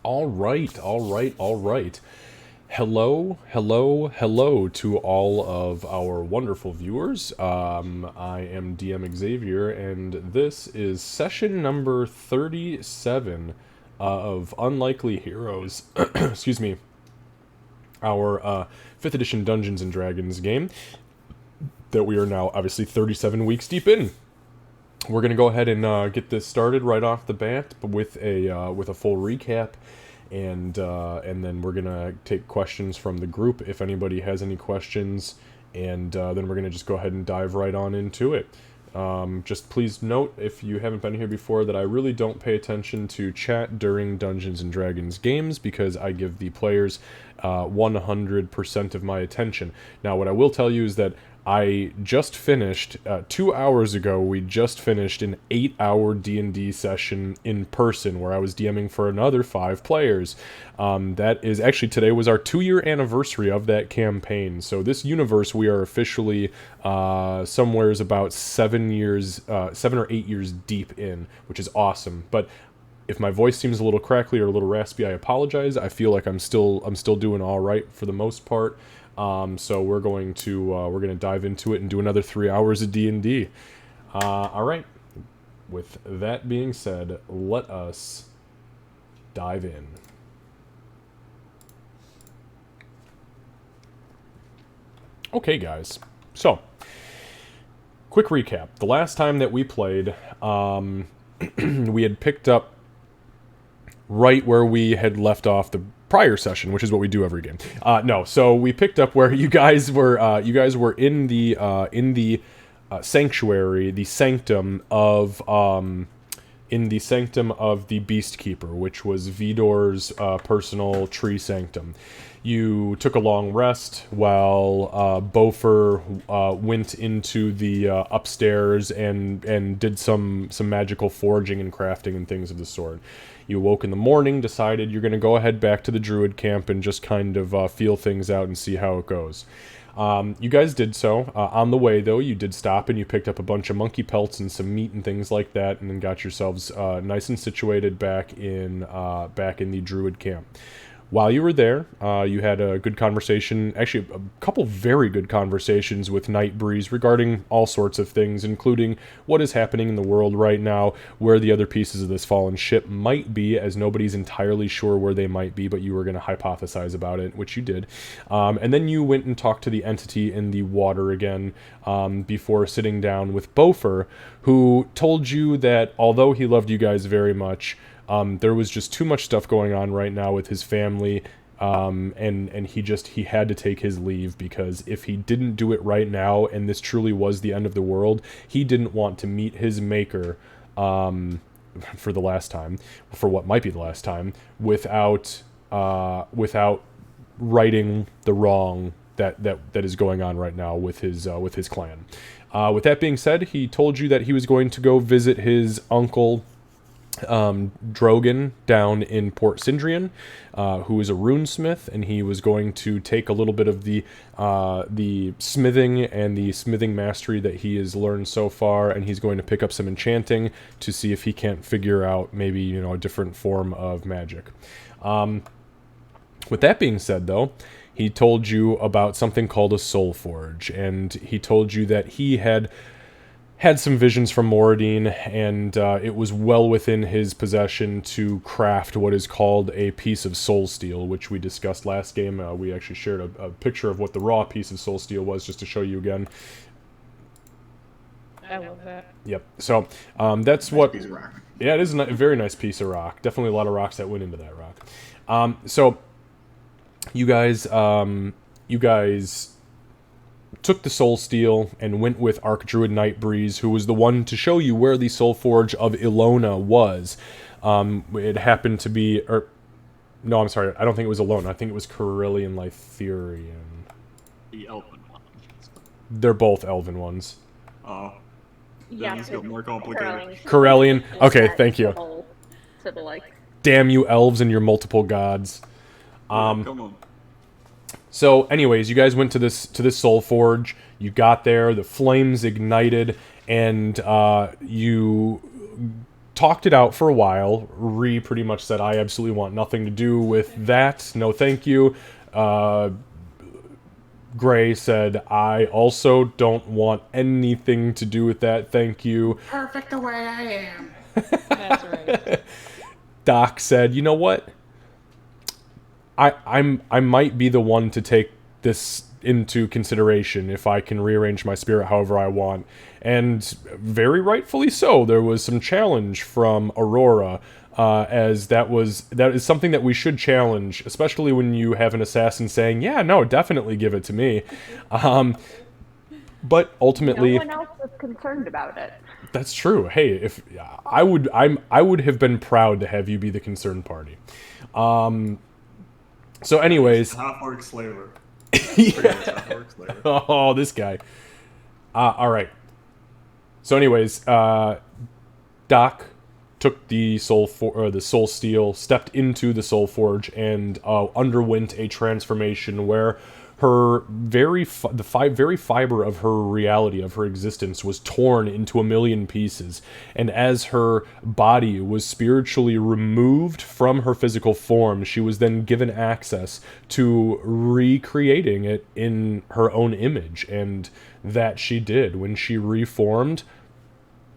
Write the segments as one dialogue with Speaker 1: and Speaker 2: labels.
Speaker 1: All right, all right, all right. Hello, hello, hello to all of our wonderful viewers. I am DM Xavier, and this is session number 37 of Unlikely Heroes. Excuse me. Our 5th edition Dungeons and Dragons game that we are now obviously 37 weeks deep in. We're gonna go ahead and get this started right off the bat with a full recap, and then we're gonna take questions from the group if anybody has any questions, and then we're gonna just go ahead and dive right on into it. Just please note, if you haven't been here before, that I really don't pay attention to chat during Dungeons and Dragons games because I give the players 100% of my attention. Now, what I will tell you is that I just finished, 2 hours ago, we just finished an 8-hour D&D session in person where I was DMing for another 5 players. That is, actually, today was our 2-year anniversary of that campaign. So this universe, we are officially somewheres about 7 or 8 years deep in, which is awesome. But if my voice seems a little crackly or a little raspy, I apologize. I feel like I'm still doing all right for the most part. So we're going to dive into it and do another 3 hours of D&D. All right. With that being said, let us dive in. Okay, guys. So, quick recap. The last time that we played, we had picked up right where we had left off the prior session, which is what we do every game. No, so we picked up where you guys were. You guys were in the sanctuary, the sanctum of the Beastkeeper, which was Vidor's personal tree sanctum. You took a long rest while Bofur went into the upstairs and did some magical forging and crafting and things of the sort. You awoke in the morning, decided you're going to go ahead back to the druid camp and just kind of feel things out and see how it goes. You guys did so. On the way, though, you did stop and you picked up a bunch of monkey pelts and some meat and things like that, and then got yourselves nice and situated back in the druid camp. While you were there, you had a good conversation, actually a couple very good conversations with Nightbreeze regarding all sorts of things, including what is happening in the world right now, where the other pieces of this fallen ship might be, as nobody's entirely sure where they might be, but you were going to hypothesize about it, which you did. And then you went and talked to the entity in the water again, before sitting down with Bofur, who told you that although he loved you guys very much, there was just too much stuff going on right now with his family, and he had to take his leave, because if he didn't do it right now, and this truly was the end of the world, he didn't want to meet his maker, for the last time, for what might be the last time, without righting the wrong that is going on right now with his clan. With that being said, he told you that he was going to go visit his uncle, Drogan, down in Port Sindrian, who is a runesmith, and he was going to take a little bit of the smithing and the smithing mastery that he has learned so far, and he's going to pick up some enchanting to see if he can't figure out maybe, a different form of magic. With that being said, though, he told you about something called a soul forge, and he told you that he had some visions from Moradine, and it was well within his possession to craft what is called a piece of soul steel, which we discussed last game. We actually shared a picture of what the raw piece of soul steel was, just to show you again.
Speaker 2: I love that.
Speaker 1: Yep. So that's what.
Speaker 3: Piece of rock.
Speaker 1: Yeah, it is a very nice piece of rock. Definitely a lot of rocks that went into that rock. So you guys took the soul steel and went with Archdruid Nightbreeze, who was the one to show you where the soul forge of Ilona was. It happened to be, no, I'm sorry, I don't think it was Ilona. I think it was Corellian Lytherian.
Speaker 3: The elven one.
Speaker 1: They're both elven ones.
Speaker 3: Oh.
Speaker 2: Yeah,
Speaker 3: Then it's got more complicated.
Speaker 1: Corellian. Okay, thank you.
Speaker 2: To the
Speaker 1: Damn you elves and your multiple gods.
Speaker 3: Come on.
Speaker 1: So, anyways, you guys went to this soul forge. You got there, the flames ignited, and you talked it out for a while. Ree pretty much said, I absolutely want nothing to do with that. No, thank you. Gray said, I also don't want anything to do with that. Thank you.
Speaker 4: Perfect the way I am.
Speaker 5: That's right.
Speaker 1: Doc said, you know what? I might be the one to take this into consideration if I can rearrange my spirit however I want. And very rightfully so, there was some challenge from Aurora, as that is something that we should challenge, especially when you have an assassin saying, yeah, no, definitely give it to me. But ultimately,
Speaker 2: No one else was concerned about it.
Speaker 1: that's true. Hey, if I would have been proud to have you be the concerned party. So anyways,
Speaker 3: Half-orc slaver.
Speaker 1: yeah.
Speaker 3: Half-orc slaver.
Speaker 1: Oh, this guy. All right. So anyways, Doc took the the soul steel, stepped into the soul forge, and underwent a transformation where her very fiber of her reality, of her existence, was torn into a million pieces. And as her body was spiritually removed from her physical form, she was then given access to recreating it in her own image. And that she did. When she reformed,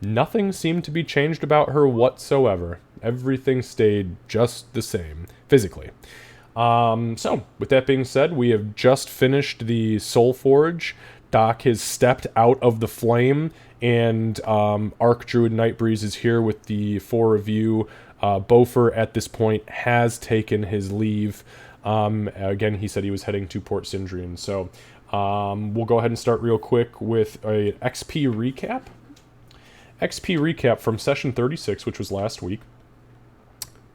Speaker 1: nothing seemed to be changed about her whatsoever. Everything stayed just the same, physically. So, with that being said, we have just finished the Soul Forge. Doc has stepped out of the flame, and Archdruid Nightbreeze is here with the four of you. Bofur, at this point, has taken his leave. Again, he said he was heading to Port Sindrian. So, we'll go ahead and start real quick with a XP recap. XP recap from session 36, which was last week.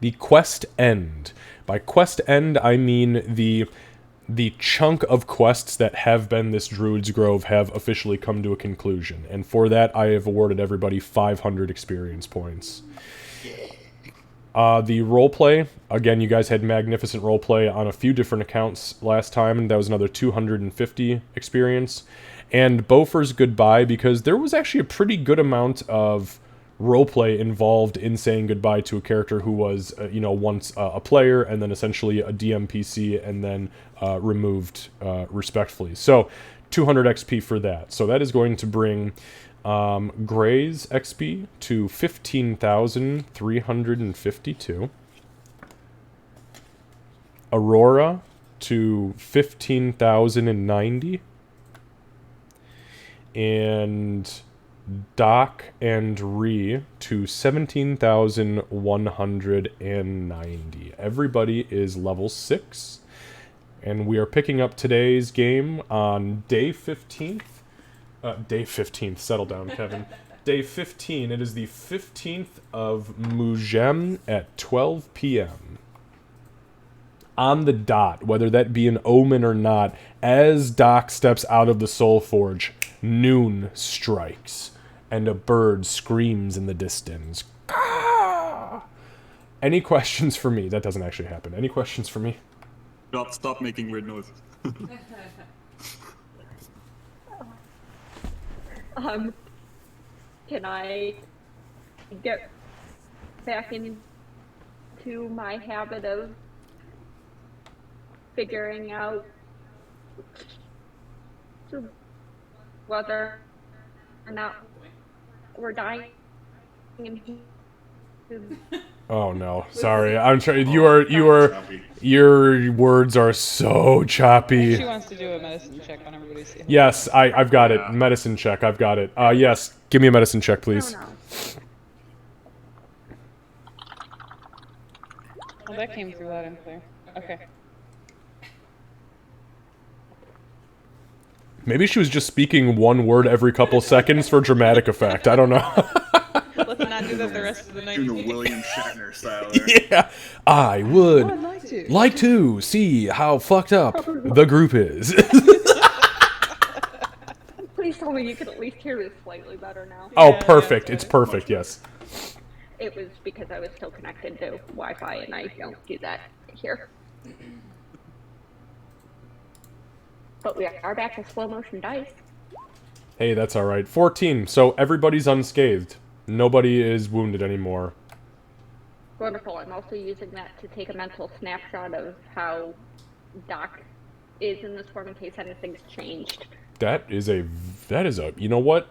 Speaker 1: The quest end. By quest end, I mean the chunk of quests that have been this Druid's Grove have officially come to a conclusion. And for that, I have awarded everybody 500 experience points. The roleplay, again, you guys had magnificent roleplay on a few different accounts last time, and that was another 250 experience. And Bofur's goodbye, because there was actually a pretty good amount of roleplay involved in saying goodbye to a character who was, once a player, and then essentially a DMPC, and then removed respectfully. So, 200 XP for that. So that is going to bring Gray's XP to 15,352. Aurora to 15,090. And Doc and Ree to 17,190. Everybody is level 6. And we are picking up today's game on day 15th. Day 15th. Settle down, Kevin. Day 15. It is the 15th of Mugem at 12 p.m. On the dot, whether that be an omen or not, as Doc steps out of the Soul Forge, noon strikes, and a bird screams in the distance. Ah! Any questions for me? That doesn't actually happen. Any questions for me?
Speaker 3: Stop making weird noises.
Speaker 2: Can I get back into my habit of figuring out whether or not we're dying in here?
Speaker 1: Oh no, sorry. I'm trying. Your words are so choppy.
Speaker 5: She wants to do a medicine check on everybody's.
Speaker 1: Yes, I've got it. Medicine check. I've got it. Yes, give me a medicine check, please.
Speaker 2: No.
Speaker 5: Well, that came through loud and clear. Okay.
Speaker 1: Maybe she was just speaking one word every couple seconds for dramatic effect. I don't know.
Speaker 5: Let's not do that the rest of the night.
Speaker 3: Doing a William Shatner style there.
Speaker 1: Yeah, I would
Speaker 5: Oh, I'd like to.
Speaker 1: like to see how fucked up the group is.
Speaker 2: Please tell me you can at least hear this slightly better now.
Speaker 1: Oh,
Speaker 5: Yeah,
Speaker 1: perfect.
Speaker 5: that's
Speaker 1: It's perfect, yes.
Speaker 2: It was because I was still connected to Wi-Fi, and I don't do that here. But we are back to slow motion dice.
Speaker 1: Hey, that's alright. 14, so everybody's unscathed. Nobody is wounded anymore.
Speaker 2: Wonderful. I'm also using that to take a mental snapshot of how Doc is in this form in case anything's changed.
Speaker 1: That is a you know what?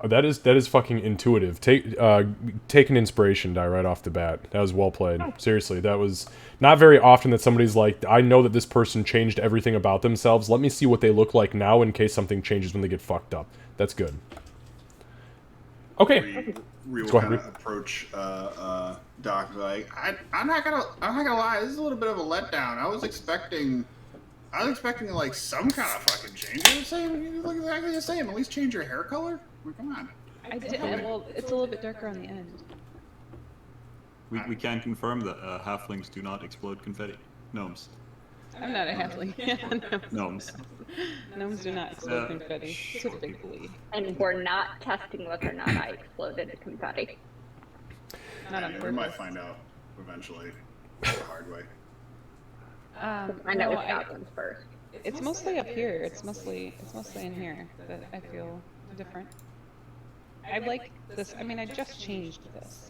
Speaker 1: That is fucking intuitive. Take an inspiration die right off the bat. That was well played. Seriously, that was not very often that somebody's like, I know that this person changed everything about themselves. Let me see what they look like now in case something changes when they get fucked up. That's good. Okay.
Speaker 3: We will
Speaker 1: Go ahead,
Speaker 3: kind of approach Doc like,
Speaker 4: I'm not gonna lie. This is a little bit of a letdown. I was expecting like some kind of fucking change. You're the same. You look exactly the same. At least change your hair color. Well, come on.
Speaker 5: I did. Well, it's a little bit darker on the end.
Speaker 3: we can confirm that halflings do not explode confetti. Gnomes.
Speaker 5: I'm not a halfling.
Speaker 3: Gnomes.
Speaker 5: Gnomes do not explode confetti, typically.
Speaker 2: And we're not testing whether or not I exploded confetti.
Speaker 5: Not on
Speaker 4: We might
Speaker 5: purpose.
Speaker 4: find out eventually the hard way.
Speaker 2: I know what happens first.
Speaker 5: It's mostly up here. It's mostly in here that I feel different. I like this. I mean, I just changed this.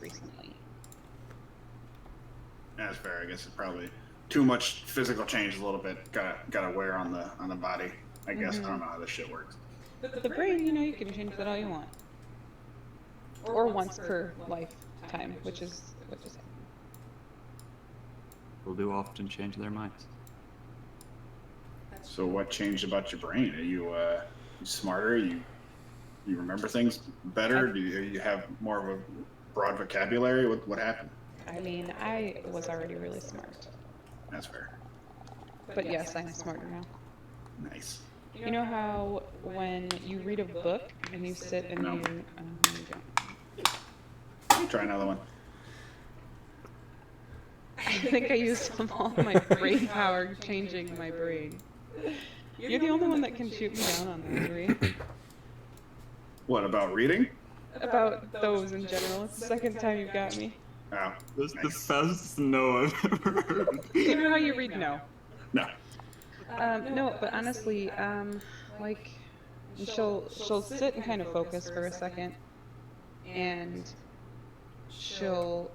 Speaker 5: Recently.
Speaker 4: That's fair. I guess it's probably too much physical change. A little bit. Gotta wear on the body. I guess I don't know how this shit works.
Speaker 5: But the brain, you can change that all you want. Or once per lifetime, which is
Speaker 3: People do often change their minds.
Speaker 4: So what changed about your brain? Are you smarter? You remember things better? Do you have more of a broad vocabulary? What happened?
Speaker 5: I mean, I was already really smart.
Speaker 4: That's fair.
Speaker 5: But yes, I'm smarter now.
Speaker 4: Nice.
Speaker 5: You know how when you read a book and you sit and
Speaker 4: No.
Speaker 5: you don't.
Speaker 4: Try another one.
Speaker 5: I think I used all of my brain power changing my brain. You're the only one that can shoot me down on that, Yuri.
Speaker 4: What about reading?
Speaker 5: About those in general. It's the second time you've got me.
Speaker 4: Oh,
Speaker 3: That's the
Speaker 4: nice.
Speaker 3: fastest no I've ever heard.
Speaker 5: You know how you read no?
Speaker 4: No.
Speaker 5: No, but honestly, like, she'll sit and kind of focus for a second, and she'll,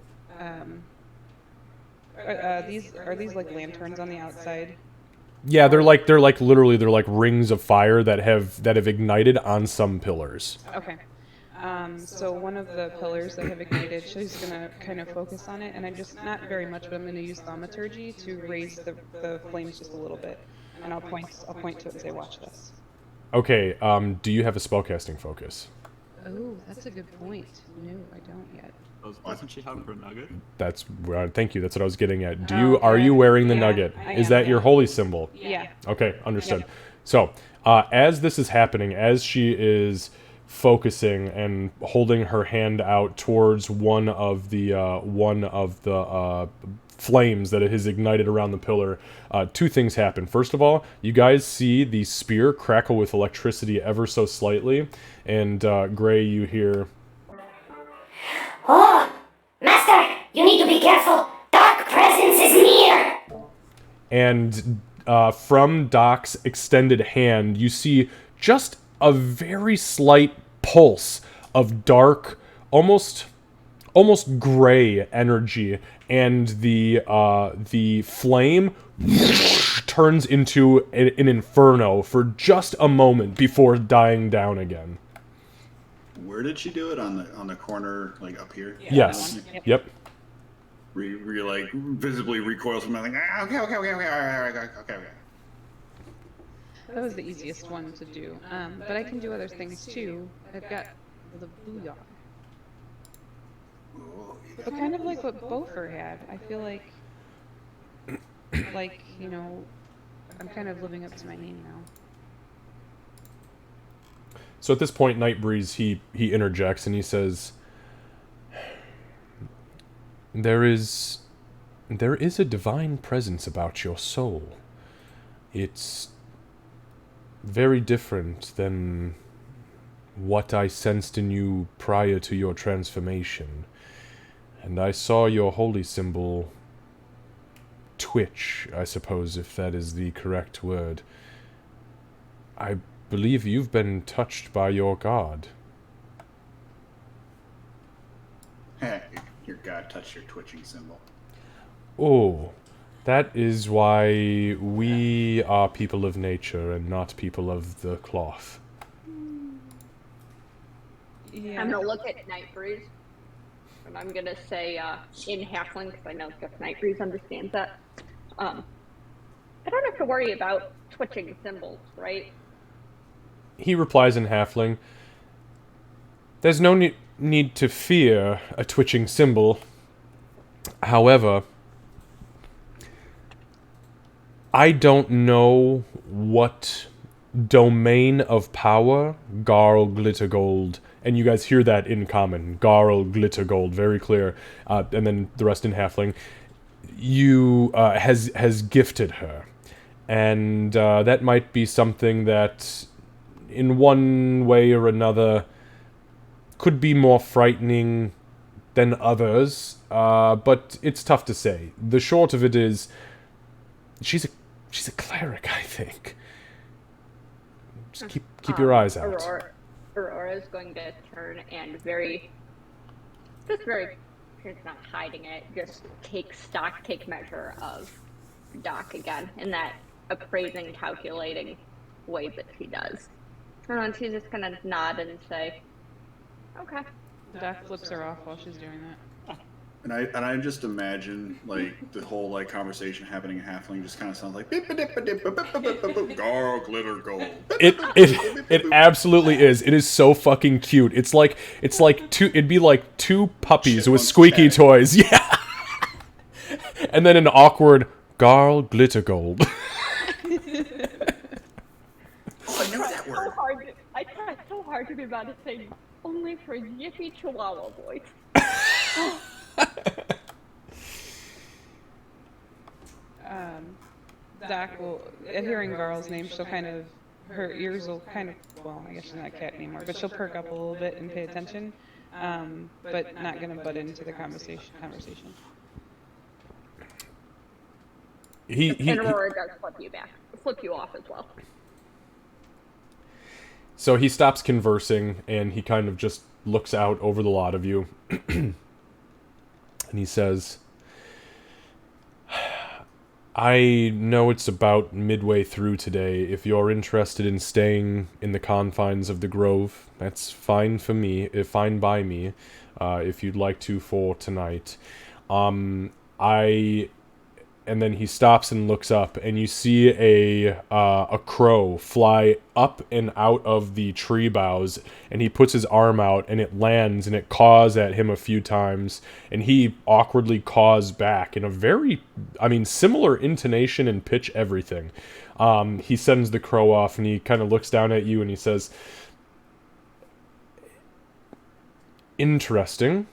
Speaker 5: are these like lanterns on the outside?
Speaker 1: Yeah, they're like literally rings of fire that have ignited on some pillars.
Speaker 5: Okay. So one of the pillars that have ignited, she's gonna kind of focus on it, and I'm just, not very much, but I'm gonna use thaumaturgy to raise the flames just a little bit, and I'll point to it and say, watch this.
Speaker 1: Okay, do you have a spellcasting focus?
Speaker 5: Oh, that's a good point. No, I don't yet.
Speaker 3: Doesn't she have her nugget?
Speaker 1: That's thank you. That's what I was getting at.
Speaker 5: Oh,
Speaker 1: Are you
Speaker 5: okay.
Speaker 1: wearing the
Speaker 5: Yeah,
Speaker 1: nugget?
Speaker 5: I
Speaker 1: Is
Speaker 5: am,
Speaker 1: that your
Speaker 5: yeah.
Speaker 1: holy symbol?
Speaker 5: Yeah.
Speaker 1: Okay, understood.
Speaker 5: Yep.
Speaker 1: So, as this is happening, as she is focusing and holding her hand out towards one of the flames that has ignited around the pillar, two things happen. First of all, you guys see the spear crackle with electricity ever so slightly, and Gray, you hear,
Speaker 6: Oh, Master, you need to be careful. Dark presence is near.
Speaker 1: and from Doc's extended hand, you see just a very slight pulse of dark, almost gray energy, and the flame turns into an inferno for just a moment before dying down again.
Speaker 4: Where did she do it? On the corner, like up here?
Speaker 1: Yes.
Speaker 5: that one.
Speaker 1: Yep.
Speaker 4: Where you like visibly recoils from nothing. Okay.
Speaker 5: That was the easiest one to do. But I can do other things too. I've got the booyah.
Speaker 4: Oh,
Speaker 5: But kind of like what Bofur had. I feel like, I'm kind of living up to my name now.
Speaker 1: So at this point, Nightbreeze, he interjects and he says, There is a divine presence about your soul. It's very different than what I sensed in you prior to your transformation. And I saw your holy symbol twitch, I suppose, if that is the correct word. believe you've been touched by your god.
Speaker 4: Your god touched your twitching symbol.
Speaker 1: Oh, that is why we are people of nature and not people of the cloth.
Speaker 5: Yeah.
Speaker 2: I'm gonna look at Nightbreeze, and I'm gonna say in Halfling because I know just Nightbreeze understands that. I don't have to worry about twitching symbols, right?
Speaker 1: He replies in Halfling, "There's no need to fear a twitching symbol. However, I don't know what domain of power Garl Glittergold," and you guys hear that in common, Garl Glittergold, very clear, and then the rest in Halfling, you has gifted her. And that might be something that, in one way or another, could be more frightening than others, but it's tough to say. The short of it is, she's a cleric, I think. Just keep your eyes out.
Speaker 2: Aurora is going to turn and she's not hiding it, just take measure of Doc again in that appraising, calculating way that she does. And she's just gonna nod and say, okay.
Speaker 5: Doc flips her off while she's doing that.
Speaker 4: And I just imagine like the whole like conversation happening in Halfling just kind of sounds like Garl glitter gold.
Speaker 1: It absolutely is. It is so fucking cute. It'd be like two puppies with squeaky toys. Yeah. And then an awkward Garl Glittergold.
Speaker 4: Oh, I knew that word.
Speaker 2: I tried so hard to be about to say only for yippy chihuahua boys.
Speaker 5: Doc will, at hearing Garl's name, she'll kind of, her ears will kind of, well, I guess she's not a cat anymore, but she'll perk up a little bit and pay attention, but not gonna butt into the conversation.
Speaker 2: And Aurora does flip you off as well.
Speaker 1: So he stops conversing, and he kind of just looks out over the lot of you. And he says, "I know it's about midway through today. If you're interested in staying in the confines of the grove, that's fine for me, fine by me, if you'd like to for tonight. And then he stops and looks up, and you see a crow fly up and out of the tree boughs, and he puts his arm out, and it lands, and it caws at him a few times, and he awkwardly caws back in a very, similar intonation and pitch, everything. He sends the crow off, and he kind of looks down at you, and he says, "Interesting.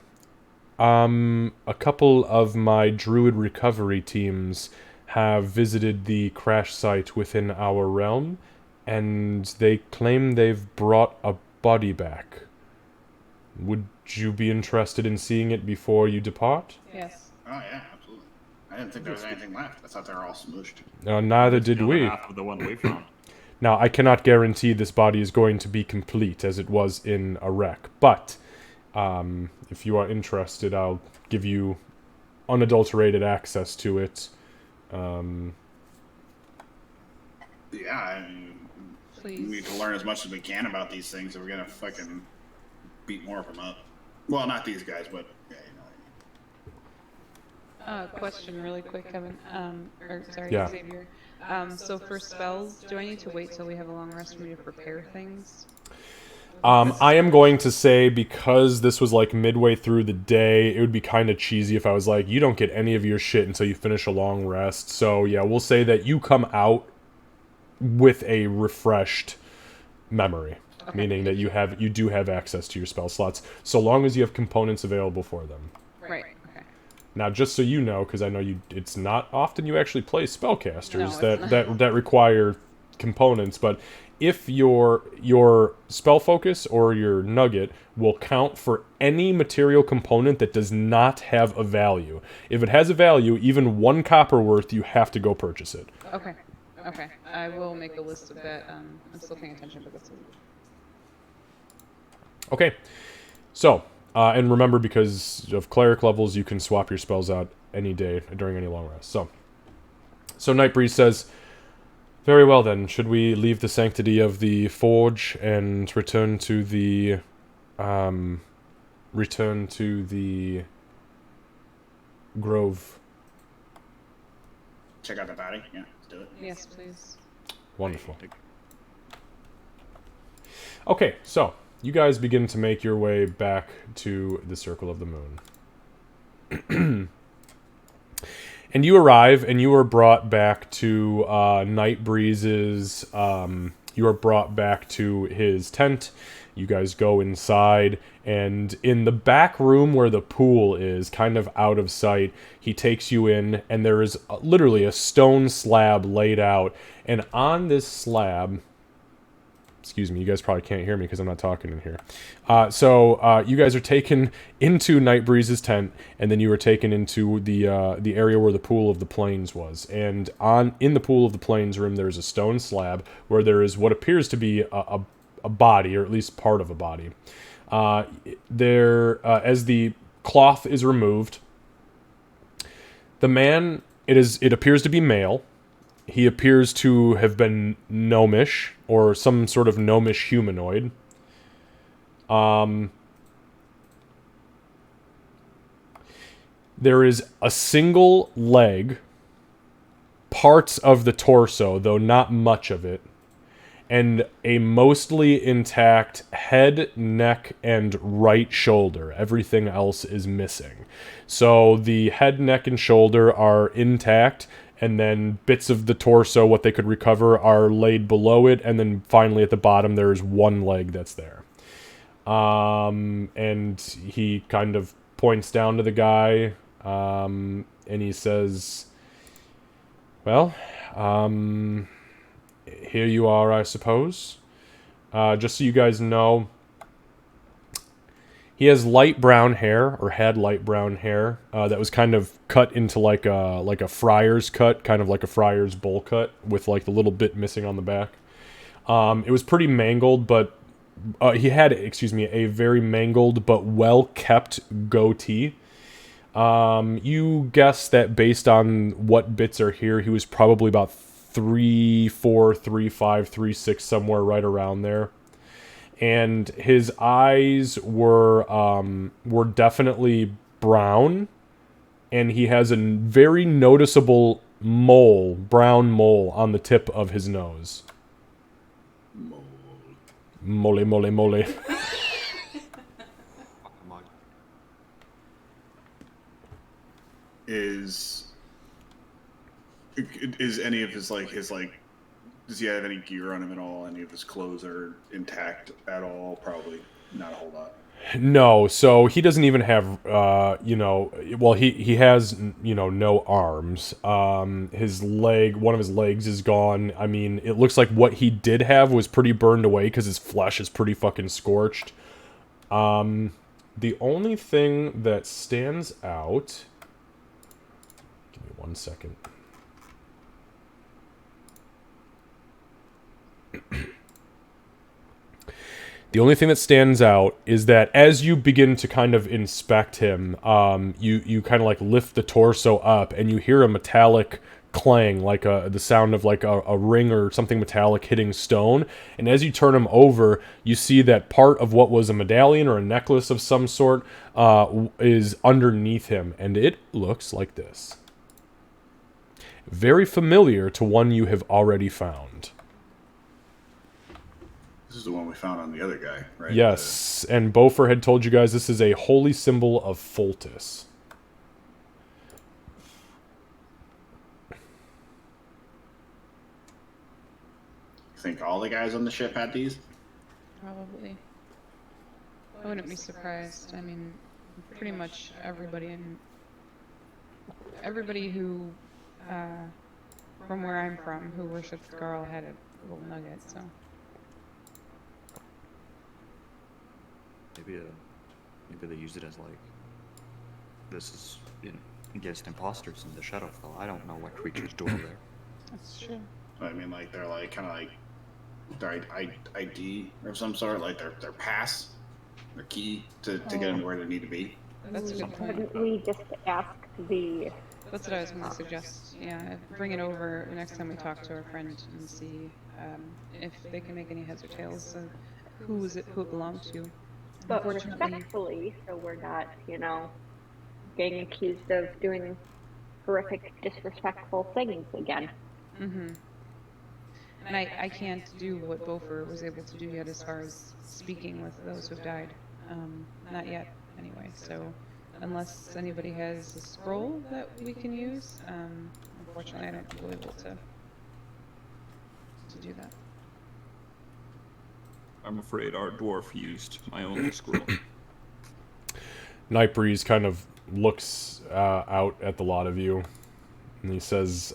Speaker 1: A couple of my druid recovery teams have visited the crash site within our realm, and they claim they've brought a body back. Would you be interested in seeing it before you depart?"
Speaker 5: Yes.
Speaker 4: Oh yeah, absolutely. I didn't think there was anything left. I thought they were all smooshed.
Speaker 1: Neither did
Speaker 3: The other
Speaker 1: we.
Speaker 3: half of the one we found.
Speaker 1: Now, I cannot guarantee this body is going to be complete, as it was in a wreck, but if you are interested, I'll give you unadulterated access to it.
Speaker 4: Yeah,
Speaker 5: Please.
Speaker 4: we need to learn as much as we can about these things, or we're gonna fucking beat more of them up. Well, not these guys, but yeah,
Speaker 5: Question really quick, Kevin.
Speaker 1: Yeah.
Speaker 5: Xavier. So for spells, do I need to wait till we have a long rest for me to prepare things?
Speaker 1: I am going to say, because this was like midway through the day, it would be kind of cheesy if I was like, you don't get any of your shit until you finish a long rest. So yeah, we'll say that you come out with a refreshed memory,
Speaker 5: Okay.
Speaker 1: meaning that you do have access to your spell slots, so long as you have components available for them.
Speaker 5: Right. Okay.
Speaker 1: Now, just so you know, because I know it's not often you actually play spellcasters
Speaker 5: No, it's
Speaker 1: that require components, but if your spell focus or your nugget will count for any material component that does not have a value. If it has a value, even 1 copper worth, you have to go purchase it.
Speaker 5: Okay. Okay, I will make a list of that. I'm still paying attention, but that's
Speaker 1: Okay. So, and remember, because of cleric levels, you can swap your spells out any day during any long rest. So Nightbreeze says, "Very well then. Should we leave the sanctity of the forge and return to the grove?"
Speaker 4: Check out the body. Yeah, let's do it.
Speaker 5: yes, please.
Speaker 1: Wonderful. Okay, so you guys begin to make your way back to the Circle of the Moon. And you arrive, and you are brought back to Nightbreeze's. You are brought back to his tent. You guys go inside, and in the back room where the pool is, kind of out of sight, he takes you in, and there is literally a stone slab laid out. And on this slab, excuse me, you guys probably can't hear me because I'm not talking in here. So you guys are taken into Nightbreeze's tent, and then you are taken into the area where the Pool of the Plains was. And in the Pool of the Plains room, there's a stone slab where there is what appears to be a body, or at least part of a body. As the cloth is removed, the man, it appears to be male. He appears to have been gnomish, or some sort of gnomish humanoid. There is a single leg, parts of the torso, though not much of it, and a mostly intact head, neck, and right shoulder. Everything else is missing. So the head, neck, and shoulder are intact, and then bits of the torso, what they could recover, are laid below it, and then finally at the bottom there's one leg that's there. And he kind of points down to the guy, and he says, "Well, here you are, I suppose. Just so you guys know, he has light brown hair, or had light brown hair, that was kind of cut into like a friar's cut, kind of like a friar's bowl cut, with like the little bit missing on the back. It was pretty mangled, but he had, a very mangled but well-kept goatee. You guess that based on what bits are here, he was probably about 3'4", 3'5", 3'6", somewhere right around there. And his eyes were definitely brown, and he has a very noticeable brown mole on the tip of his nose. Mole, mole, mole.
Speaker 4: Is any of his does he have any gear on him at all? Any of his clothes are intact at all? Probably not a whole lot.
Speaker 1: No, so he doesn't even have, he has, no arms. One of his legs is gone. I mean, it looks like what he did have was pretty burned away because his flesh is pretty fucking scorched. The only thing that stands out... Give me 1 second. The only thing that stands out is that as you begin to kind of inspect him, you kind of like lift the torso up, and you hear a metallic clang, like the sound of like a ring or something metallic hitting stone. And as you turn him over, you see that part of what was a medallion or a necklace of some sort is underneath him, and it looks like this. Very familiar to one you have already found.
Speaker 4: This is the one we found on the other guy, right?
Speaker 1: Yes, and Bofur had told you guys this is a holy symbol of Foltis.
Speaker 4: Think all the guys on the ship had these?
Speaker 5: Probably. I wouldn't be surprised. I mean, pretty much everybody who, from where I'm from, who worships Garl had a little nugget, so.
Speaker 3: Maybe they use it as like, this is against imposters in the Shadowfell. I don't know what creatures do over there.
Speaker 5: That's true.
Speaker 4: I mean, like they're like kind of like their ID of some sort, like their pass, their key to get them where they need to be.
Speaker 5: That's a good point.
Speaker 2: Couldn't we just ask the...
Speaker 5: That's what I was going to suggest. Yeah, bring it over next time we talk to our friend and see if they can make any heads or tails of who it belonged to.
Speaker 2: But
Speaker 5: Unfortunately,
Speaker 2: respectfully, so we're not, getting accused of doing horrific, disrespectful things again.
Speaker 5: and I can't do what Bofur was able to do yet as far as speaking with those who've died. Not yet, anyway. So unless anybody has a scroll that we can use, unfortunately I don't think we'll be able to do that.
Speaker 3: I'm afraid our dwarf used my only scroll.
Speaker 1: Night Breeze kind of looks out at the lot of you, and he says,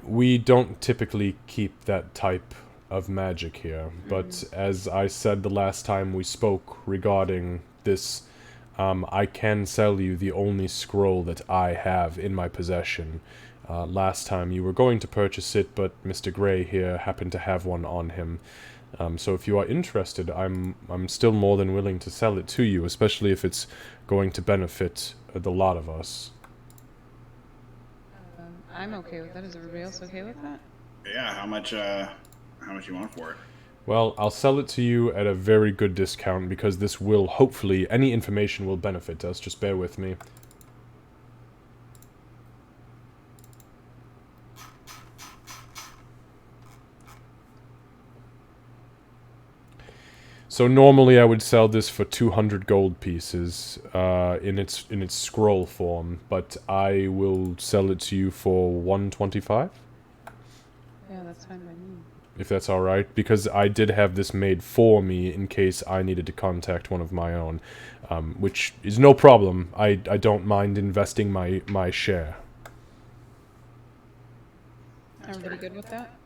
Speaker 1: we don't typically keep that type of magic here, but as I said the last time we spoke regarding this, I can sell you the only scroll that I have in my possession. Last time you were going to purchase it, but Mr. Gray here happened to have one on him. So if you are interested, I'm still more than willing to sell it to you, especially if it's going to benefit the lot of us.
Speaker 5: I'm okay with that. Is everybody else okay with that?
Speaker 4: Yeah, how much you want for it?
Speaker 1: Well, I'll sell it to you at a very good discount because this will, hopefully, any information will benefit us. Just bear with me. So normally I would sell this for 200 gold pieces in its scroll form, but I will sell it to you for 125.
Speaker 5: Yeah, that's fine by me.
Speaker 1: If that's all right, because I did have this made for me in case I needed to contact one of my own, which is no problem. I don't mind investing my share.
Speaker 5: Everybody good with that?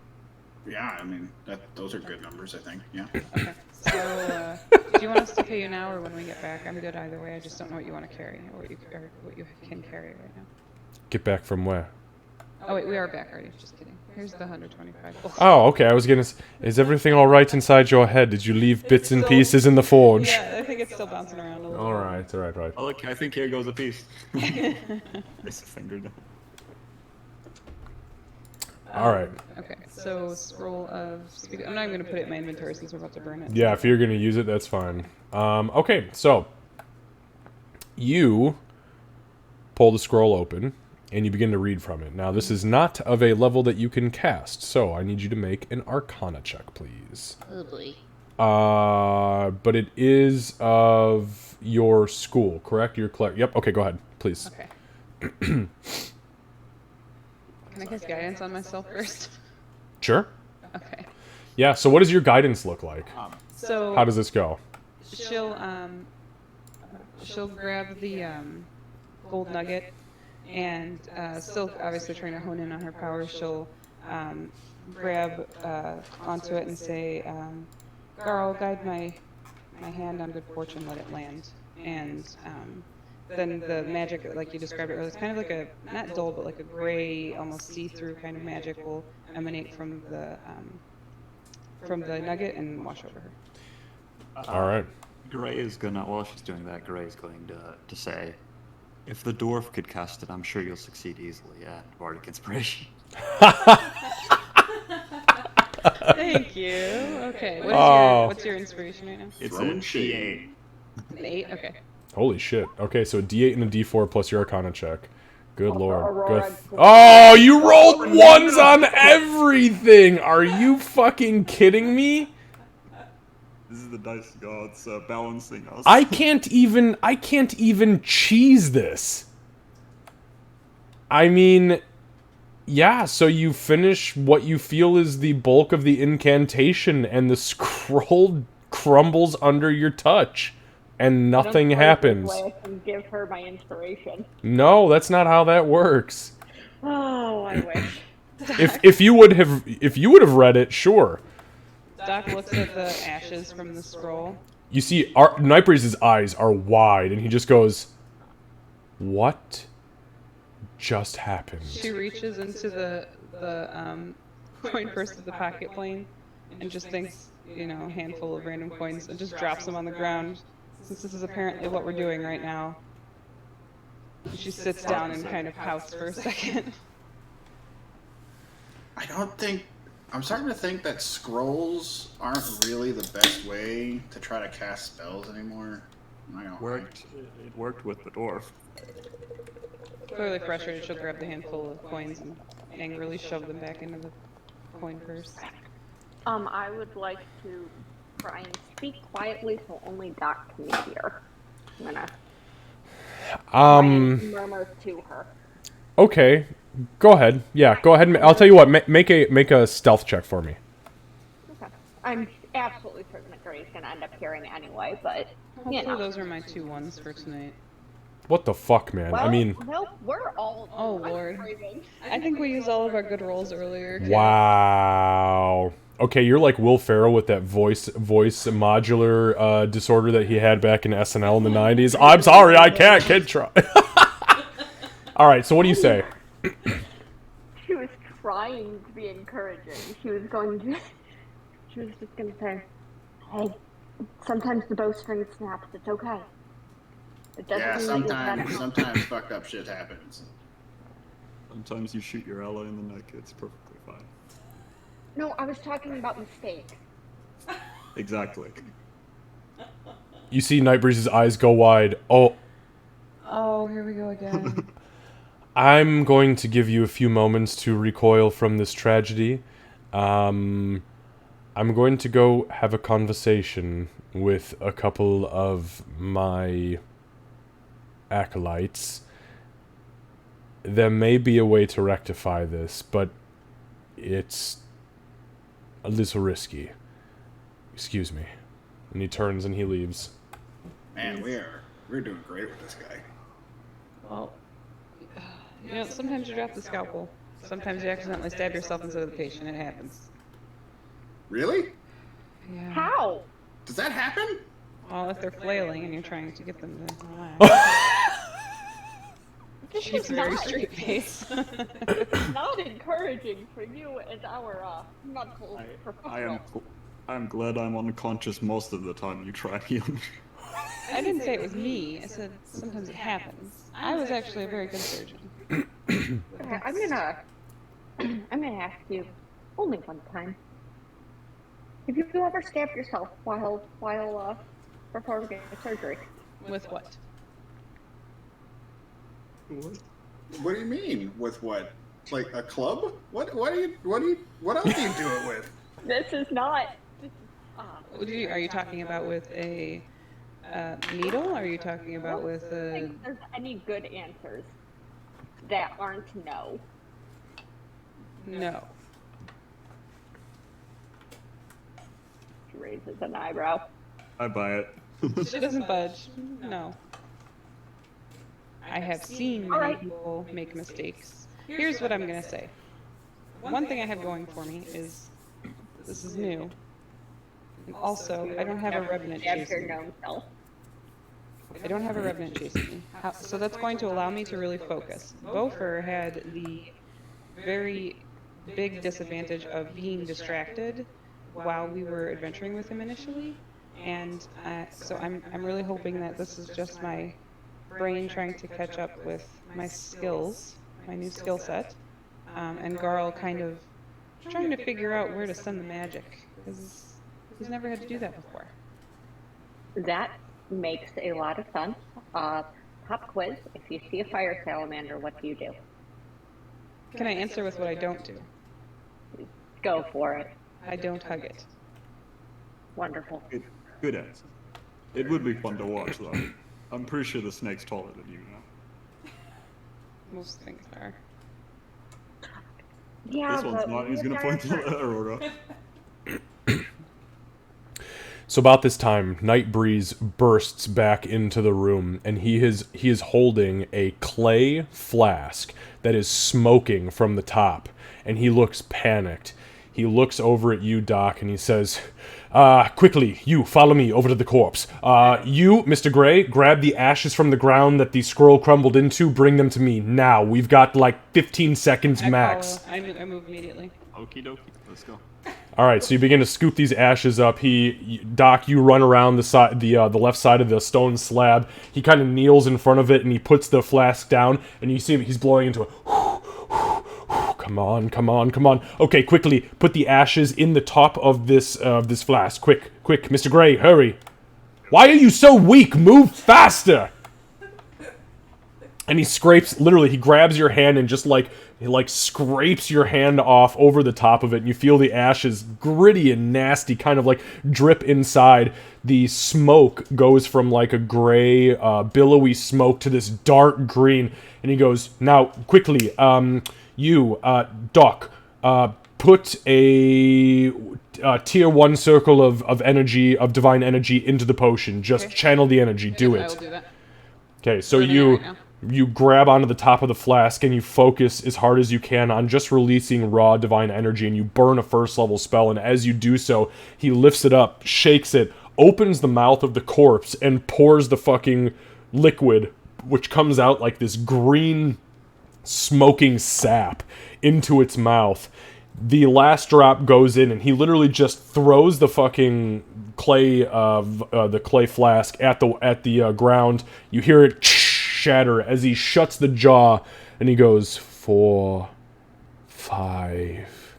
Speaker 4: Yeah, I mean those are good numbers, I think. Yeah.
Speaker 5: Okay. So, do you want us to pay you now or when we get back? I'm good either way. I just don't know what you want to carry or what you can carry right now.
Speaker 1: Get back from where?
Speaker 5: Oh wait, we are back already. Just kidding. Here's the 125.
Speaker 1: Oh, okay. I was gonna. Is everything all right inside your head? Did you leave bits and pieces in the forge?
Speaker 5: Yeah, I think it's still bouncing around a little.
Speaker 1: All right.
Speaker 3: Oh, look, I think here goes a piece. It's a finger down.
Speaker 1: All right.
Speaker 5: Okay, so scroll of speak. I'm not even gonna put it in my inventory since we're about to burn it.
Speaker 1: Yeah, if you're gonna use it, that's fine. Okay, so you pull the scroll open and you begin to read from it. Now, this is not of a level that you can cast, so I need you to make an Arcana check, please.
Speaker 6: Oh boy.
Speaker 1: But it is of your school, correct? Your Yep. Okay, go ahead, please.
Speaker 5: Okay. Can I cast guidance on myself first?
Speaker 1: Sure.
Speaker 5: Okay.
Speaker 1: Yeah. So, what does your guidance look like?
Speaker 5: So
Speaker 1: How does this go?
Speaker 5: she'll grab the gold nugget and still obviously trying to hone in on her powers. She'll grab onto it and say, "Garl, guide my hand on good fortune, let it land." And then the magic, like you described it earlier, it's kind of like a, not dull, but like a gray, almost see-through kind of magic will emanate from the nugget and wash over her.
Speaker 1: All right.
Speaker 3: Gray is gonna, while she's doing that, Gray is going to say, if the dwarf could cast it, I'm sure you'll succeed easily at Bardic Inspiration.
Speaker 5: Thank you. Okay. What's your inspiration right now?
Speaker 3: It's
Speaker 4: Throwing
Speaker 3: a
Speaker 4: shade.
Speaker 3: D8.
Speaker 5: An 8? Okay.
Speaker 1: Holy shit. Okay, so a D8 and a D4 plus your Arcana check. Good lord.
Speaker 2: Aurora.
Speaker 1: Oh, you rolled ones on everything! Are you fucking kidding me?
Speaker 3: This is the dice gods balancing us.
Speaker 1: I can't even cheese this. I mean, yeah, so you finish what you feel is the bulk of the incantation and the scroll crumbles under your touch. And nothing happens.
Speaker 2: I can give her my inspiration.
Speaker 1: No, that's not how that works.
Speaker 2: Oh, I wish.
Speaker 1: If you would have read it, sure.
Speaker 5: Doc looks at the ashes from the scroll.
Speaker 1: You see, Nightbreeze's eyes are wide, and he just goes, "What just happened?
Speaker 5: She reaches into the coin purse of the pocket plane and just thinks, you know, a handful of random coins and just drops them on the ground. Since this is apparently what we're doing right now. And she sits down and kind of pouts for a second.
Speaker 4: I don't think. I'm starting to think that scrolls aren't really the best way to try to cast spells anymore. I'm not gonna lie.
Speaker 3: It worked with the dwarf.
Speaker 5: Clearly frustrated, she'll grab the handful of coins and angrily shove them back into the coin purse.
Speaker 2: I would like to try and speak quietly so only Doc can hear. I'm gonna try and murmur to her.
Speaker 1: Okay. Go ahead. Yeah, go ahead. I'll tell you what. Make a stealth check for me.
Speaker 2: Okay. I'm absolutely certain that Gray's gonna end up hearing anyway, but you
Speaker 5: Hopefully
Speaker 2: know.
Speaker 5: those are my 2 ones for tonight.
Speaker 1: What the fuck, man?
Speaker 2: Well,
Speaker 1: I mean,
Speaker 2: no, we're all.
Speaker 5: Oh, Lord. I think we used all of our good rolls earlier. too.
Speaker 1: wow. Okay, you're like Will Ferrell with that voice modular disorder that he had back in SNL in the 90s. I'm sorry, I can't. Kid try. All right, so what do you say?
Speaker 2: She was trying to be encouraging. She was going to. She was just gonna say, "Hey, sometimes the bowstring snaps. It's okay. It doesn't
Speaker 4: Yeah,
Speaker 2: mean that you're better."
Speaker 4: sometimes fucked up shit happens.
Speaker 3: Sometimes you shoot your ally in the neck, it's perfectly fine.
Speaker 2: No, I was talking about mistakes.
Speaker 3: Exactly.
Speaker 1: You see Nightbreeze's eyes go wide.
Speaker 5: Oh, here we go again.
Speaker 1: I'm going to give you a few moments to recoil from this tragedy. I'm going to go have a conversation with a couple of my acolytes. There may be a way to rectify this, but it's a little risky. Excuse me. And he turns and he leaves.
Speaker 4: Man, we're doing great with this guy.
Speaker 5: Well, you know, sometimes you drop the scalpel. Sometimes you accidentally stab yourself instead of the patient. It happens.
Speaker 4: Really?
Speaker 5: Yeah.
Speaker 2: How?
Speaker 4: Does that happen?
Speaker 5: Well, if they're flailing and you're trying to get them to relax. She keeps a very straight face.
Speaker 2: It's not encouraging for you as our medical professional.
Speaker 3: I'm glad I'm unconscious most of the time you try to heal me.
Speaker 5: I didn't say it was me. I said sometimes it happens. I was actually a very good surgeon.
Speaker 2: Okay, I'm gonna ask you only one time. Have you ever stabbed yourself while performing a surgery?
Speaker 5: With what?
Speaker 4: What do you mean? With what? Like a club? What else do you do it with?
Speaker 2: This is not.
Speaker 5: Are you talking about with a needle? Are you talking about with
Speaker 2: I don't
Speaker 5: a...
Speaker 2: think there's any good answers that aren't no.
Speaker 5: No.
Speaker 2: She raises an eyebrow.
Speaker 3: I buy it.
Speaker 5: She doesn't budge. No. I have seen many people make mistakes. Here's what I'm going to say. One thing I have going for me is this is new. And also, I don't have a revenant chasing me.
Speaker 2: known self.
Speaker 5: I don't have a revenant chasing me. So that's going to allow me to really focus. Bofur had the very big disadvantage of being distracted while we were adventuring with him initially. And so I'm really hoping that this is just my brain trying to catch up with my skills, my new skill set, and Garl kind of trying to figure out where to send the magic, because he's never had to do that before.
Speaker 2: That makes a lot of sense. Pop quiz. If you see a fire salamander, what do you do?
Speaker 5: Can I answer with what I don't do?
Speaker 2: Go for it.
Speaker 5: I don't hug it.
Speaker 2: Wonderful.
Speaker 3: Good answer. It would be fun to watch, though. I'm pretty sure the snake's taller than you now.
Speaker 5: Most things are.
Speaker 2: Yeah,
Speaker 3: This one's not. He's gonna point to Aurora.
Speaker 1: So about this time, Nightbreeze bursts back into the room, and he is holding a clay flask that is smoking from the top, and he looks panicked. He looks over at you, Doc, and he says, Quickly, you, follow me over to the corpse. You, Mr. Gray, grab the ashes from the ground that the scroll crumbled into, bring them to me, now. We've got, like, 15 seconds max.
Speaker 5: I move immediately.
Speaker 3: Okie dokie, let's go.
Speaker 1: Alright, so you begin to scoop these ashes up. Doc, you run around the left side of the stone slab. He kind of kneels in front of it, and he puts the flask down, and you see him, he's blowing into it. Come on, come on, come on. Okay, quickly, put the ashes in the top of this flask. Quick, quick, Mr. Gray, hurry. Why are you so weak? Move faster! And he scrapes, literally, he grabs your hand and just, like, he, like, scrapes your hand off over the top of it, and you feel the ashes, gritty and nasty, kind of, like, drip inside. The smoke goes from, like, a gray, billowy smoke to this dark green, and he goes, now, quickly, Doc, put a tier 1 circle of energy, of divine energy into the potion. Just channel the energy, do
Speaker 5: I will
Speaker 1: it.
Speaker 5: do that.
Speaker 1: Okay, so
Speaker 5: Doing it
Speaker 1: you...
Speaker 5: right now.
Speaker 1: You grab onto the top of the flask and you focus as hard as you can on just releasing raw divine energy, and you burn a first level spell, and as you do so, he lifts it up, shakes it, opens the mouth of the corpse, and pours the fucking liquid, which comes out like this green smoking sap, into its mouth. The last drop goes in, and he literally just throws the fucking clay the clay flask at the ground. You hear it shatter as he shuts the jaw, and he goes 4, 5,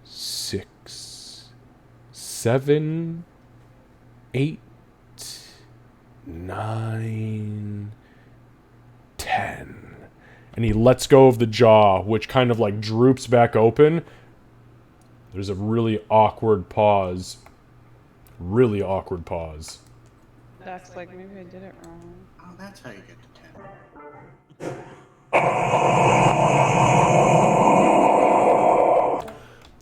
Speaker 1: 6, 7, 8, 9, 10. And he lets go of the jaw, which kind of like droops back open. There's a really awkward pause. Really awkward pause.
Speaker 5: That's like, maybe I did it wrong.
Speaker 4: Oh, that's how you get to 10.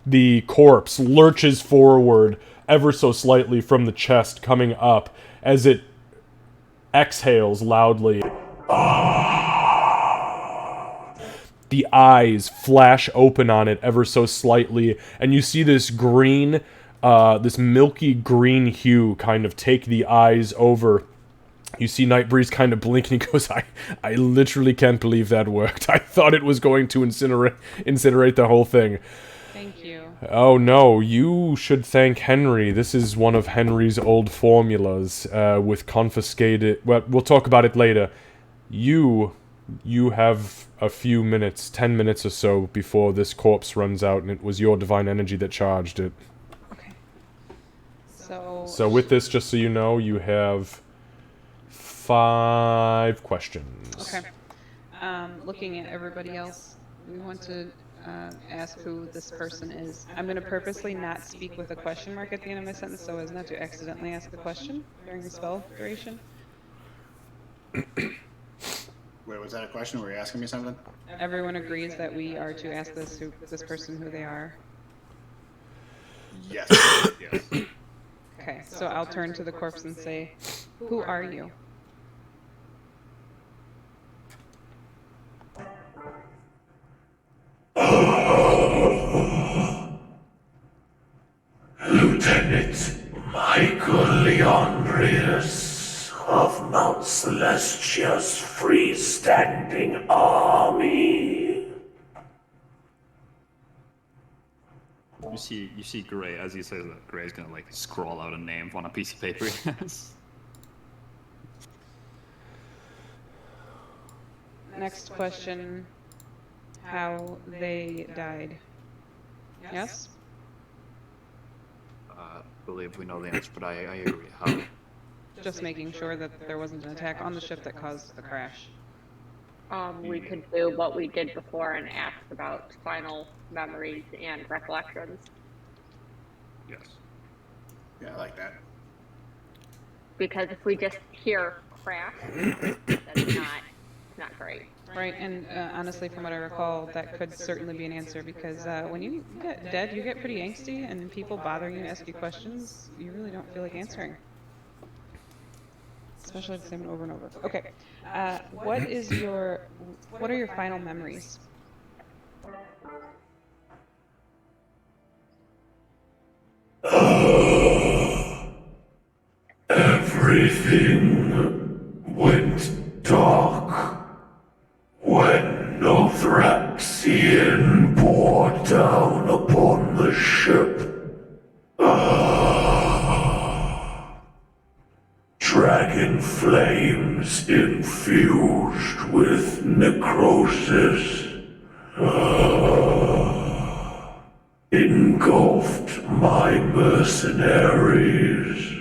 Speaker 1: The corpse lurches forward ever so slightly from the chest, coming up as it exhales loudly. The eyes flash open on it ever so slightly, and you see this green, this milky green hue kind of take the eyes over. You see Nightbreeze kind of blink, and he goes, I literally can't believe that worked. I thought it was going to incinerate the whole thing.
Speaker 5: Thank you.
Speaker 1: Oh no, you should thank Henry. This is one of Henry's old formulas, with confiscated... Well, we'll talk about it later. You have a few minutes, 10 minutes or so, before this corpse runs out, and it was your divine energy that charged it.
Speaker 5: Okay.
Speaker 1: So with this, just so you know, you have 5 questions.
Speaker 5: Okay. Looking at everybody else, we want to ask who this person is. I'm going to purposely not speak with a question mark at the end of my sentence so as not to accidentally ask a question during the spell duration.
Speaker 4: Wait, was that a question? Were you asking me something?
Speaker 5: Everyone agrees that we are to ask this person who they are.
Speaker 4: Yes. Yes.
Speaker 5: Okay, so I'll turn to the corpse and say, who are you?
Speaker 7: Lieutenant Michael Leandrius of Mount Celestia's freestanding army.
Speaker 3: You see Gray, as he says that, Gray's gonna like scrawl out a name on a piece of paper.
Speaker 5: Next question, how they died. Yes?
Speaker 3: Believe we know the answer, but I agree. How?
Speaker 5: Just making sure that there wasn't an attack on the ship that caused the crash.
Speaker 2: We could do what we did before and ask about final memories and recollections.
Speaker 3: Yes.
Speaker 4: Yeah, I like that.
Speaker 2: Because if we just hear crash, that's not great.
Speaker 5: Right, and honestly, from what I recall, that could certainly be an answer, because when you get dead, you get pretty angsty, and people bother you and ask you questions you really don't feel like answering. Especially the same over and over. Okay, what are your final memories?
Speaker 7: Everything went dark when Nothraxian bore down upon the ship. Dragon flames infused with necrosis engulfed my mercenaries.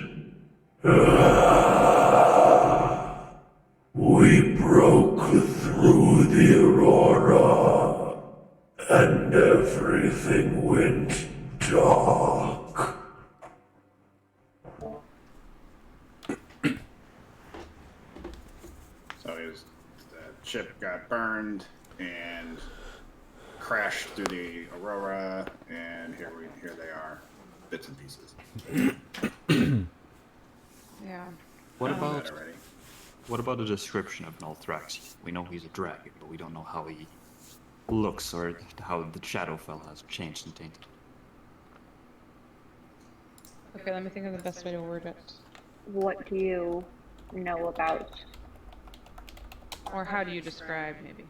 Speaker 7: We broke through the aurora, and everything went dark.
Speaker 4: So the ship got burned and crashed through the aurora, and here they are, bits and pieces.
Speaker 5: Yeah.
Speaker 3: What
Speaker 4: I know
Speaker 3: about
Speaker 4: that already.
Speaker 3: what about a description of Nalthrax? We know he's a dragon, but we don't know how he looks or how the Shadowfell has changed and tainted.
Speaker 5: Okay, let me think of the best way to word it.
Speaker 2: What do you know about?
Speaker 5: Or how do you describe, maybe?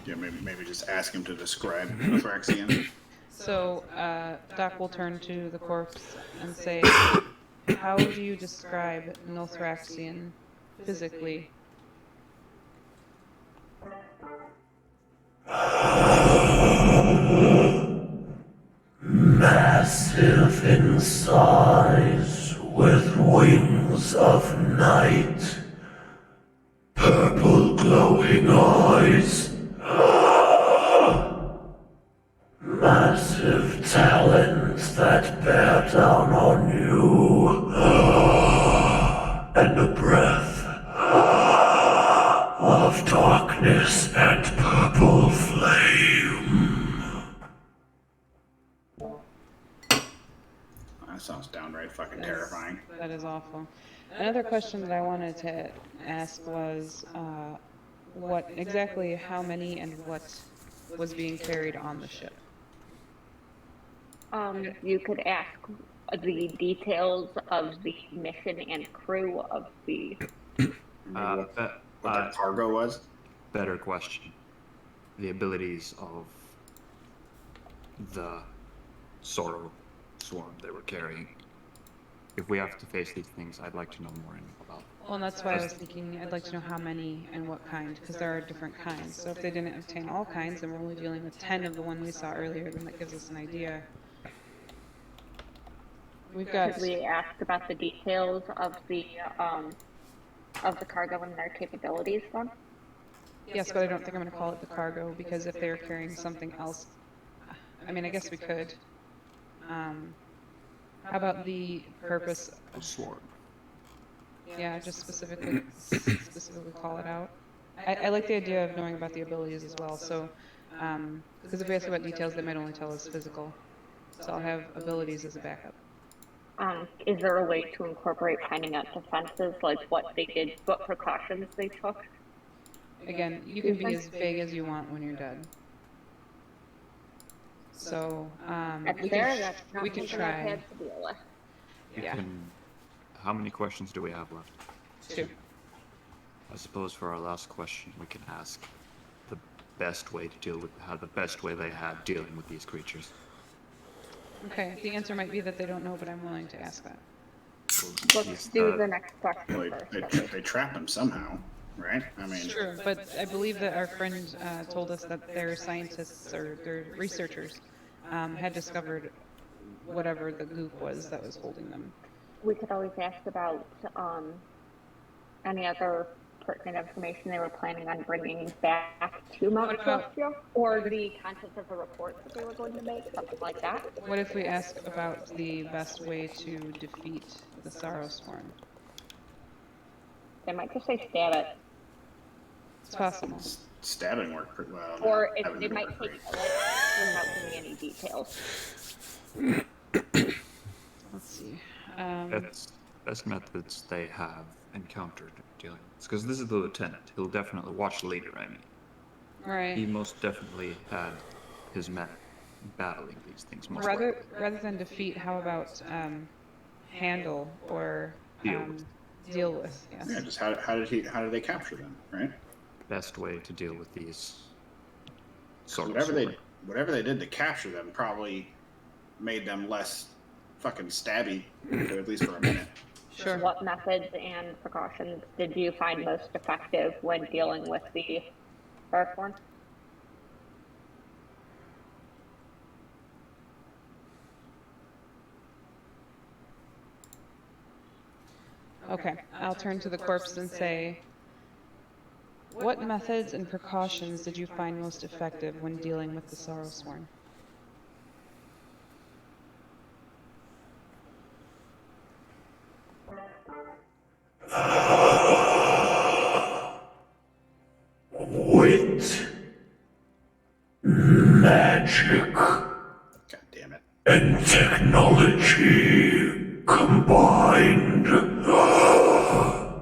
Speaker 4: Yeah, maybe just ask him to describe Nothraxian.
Speaker 5: So, Doc will turn to the corpse and say, how do you describe Nilthraxian physically?
Speaker 7: Massive in size, with wings of night, purple glowing eyes, massive talons that bear down on you, and a breath of darkness and purple flame.
Speaker 4: That sounds downright fucking terrifying.
Speaker 5: That is awful. Another question that I wanted to ask was, how many and what was being carried on the ship?
Speaker 2: You could ask the details of the mission and crew of the.
Speaker 4: What their cargo was?
Speaker 3: Better question. The abilities of the Sorrow Swarm they were carrying. If we have to face these things, I'd like to know more about them.
Speaker 5: Well, and that's why I was thinking I'd like to know how many and what kind, because there are different kinds. So if they didn't obtain all kinds, and we're only dealing with 10 of the one we saw earlier, then that gives us an idea. We've got.
Speaker 2: Could we ask about the details of the cargo and their capabilities then?
Speaker 5: Yes, but I don't think I'm going to call it the cargo, because if they're carrying something else, I mean, I guess we could. How about the purpose?
Speaker 3: A sword.
Speaker 5: Yeah, just specifically call it out. I like the idea of knowing about the abilities as well. So, because if we ask about details, they might only tell us physical. So I'll have abilities as a backup.
Speaker 2: Is there a way to incorporate finding out defenses, like what they did, what precautions they took?
Speaker 5: Again, you can be as vague as you want when you're dead. So, we can try.
Speaker 2: I've had to deal with.
Speaker 5: Yeah.
Speaker 3: How many questions do we have left?
Speaker 5: 2.
Speaker 3: I suppose for our last question, we can ask the best way to deal with the best way they had dealing with these creatures.
Speaker 5: Okay, the answer might be that they don't know, but I'm willing to ask that.
Speaker 2: Let's do the next question
Speaker 4: Well,
Speaker 2: first.
Speaker 4: they trap him somehow, right? I mean,
Speaker 5: Sure, but I believe that our friend told us that their scientists or their researchers had discovered whatever the goop was that was holding them.
Speaker 2: We could always ask about any other pertinent information they were planning on bringing back to Mount Celestia, or the contents of the report that they were going to make, something like that.
Speaker 5: What if we ask about the best way to defeat the Sorrow Swarm?
Speaker 2: They might just say stab it.
Speaker 5: It's possible.
Speaker 4: stabbing worked pretty well.
Speaker 2: Or it might take a minute without giving me any details.
Speaker 5: Let's see.
Speaker 3: Best methods they have encountered dealing with this, because this is the lieutenant. He'll definitely watch the leader. I mean,
Speaker 5: Right.
Speaker 3: he most definitely had his men battling these things.
Speaker 5: Rather than defeat, how about handle or deal with. Yes.
Speaker 4: Yeah, just how did they capture them, right?
Speaker 3: Best way to deal with these.
Speaker 4: So
Speaker 3: Sort of
Speaker 4: whatever they did to capture them probably made them less fucking stabby, at least for a minute.
Speaker 5: Sure.
Speaker 2: What methods and precautions did you find most effective when dealing with the Earthborn?
Speaker 5: Okay, I'll turn to the corpse and say, what methods and precautions did you find most effective when dealing with the Sorrowsworn?
Speaker 7: Wit, magic,
Speaker 4: God damn it.
Speaker 7: and technology combined.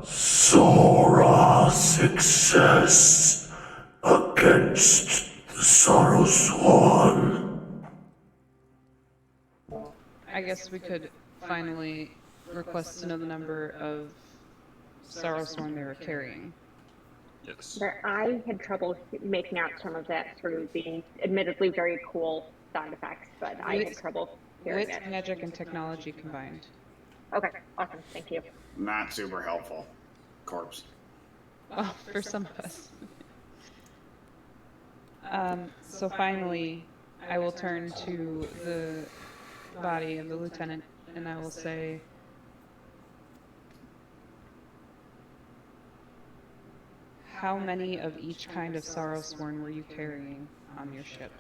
Speaker 7: Sora success against the Sorrowsworn.
Speaker 5: I guess we could finally request to know the number of Sorrowsworn they were carrying.
Speaker 3: Yes.
Speaker 2: But I had trouble making out some of that through the admittedly very cool sound effects, but I had trouble hearing
Speaker 5: Wit,
Speaker 2: it.
Speaker 5: magic, and technology combined.
Speaker 2: Okay, awesome, thank you.
Speaker 4: Not super helpful. Corpse.
Speaker 5: Oh, for some of us. So finally, I will turn to the body of the lieutenant and I will say, how many of each kind of Sorrowsworn were you carrying on your ship?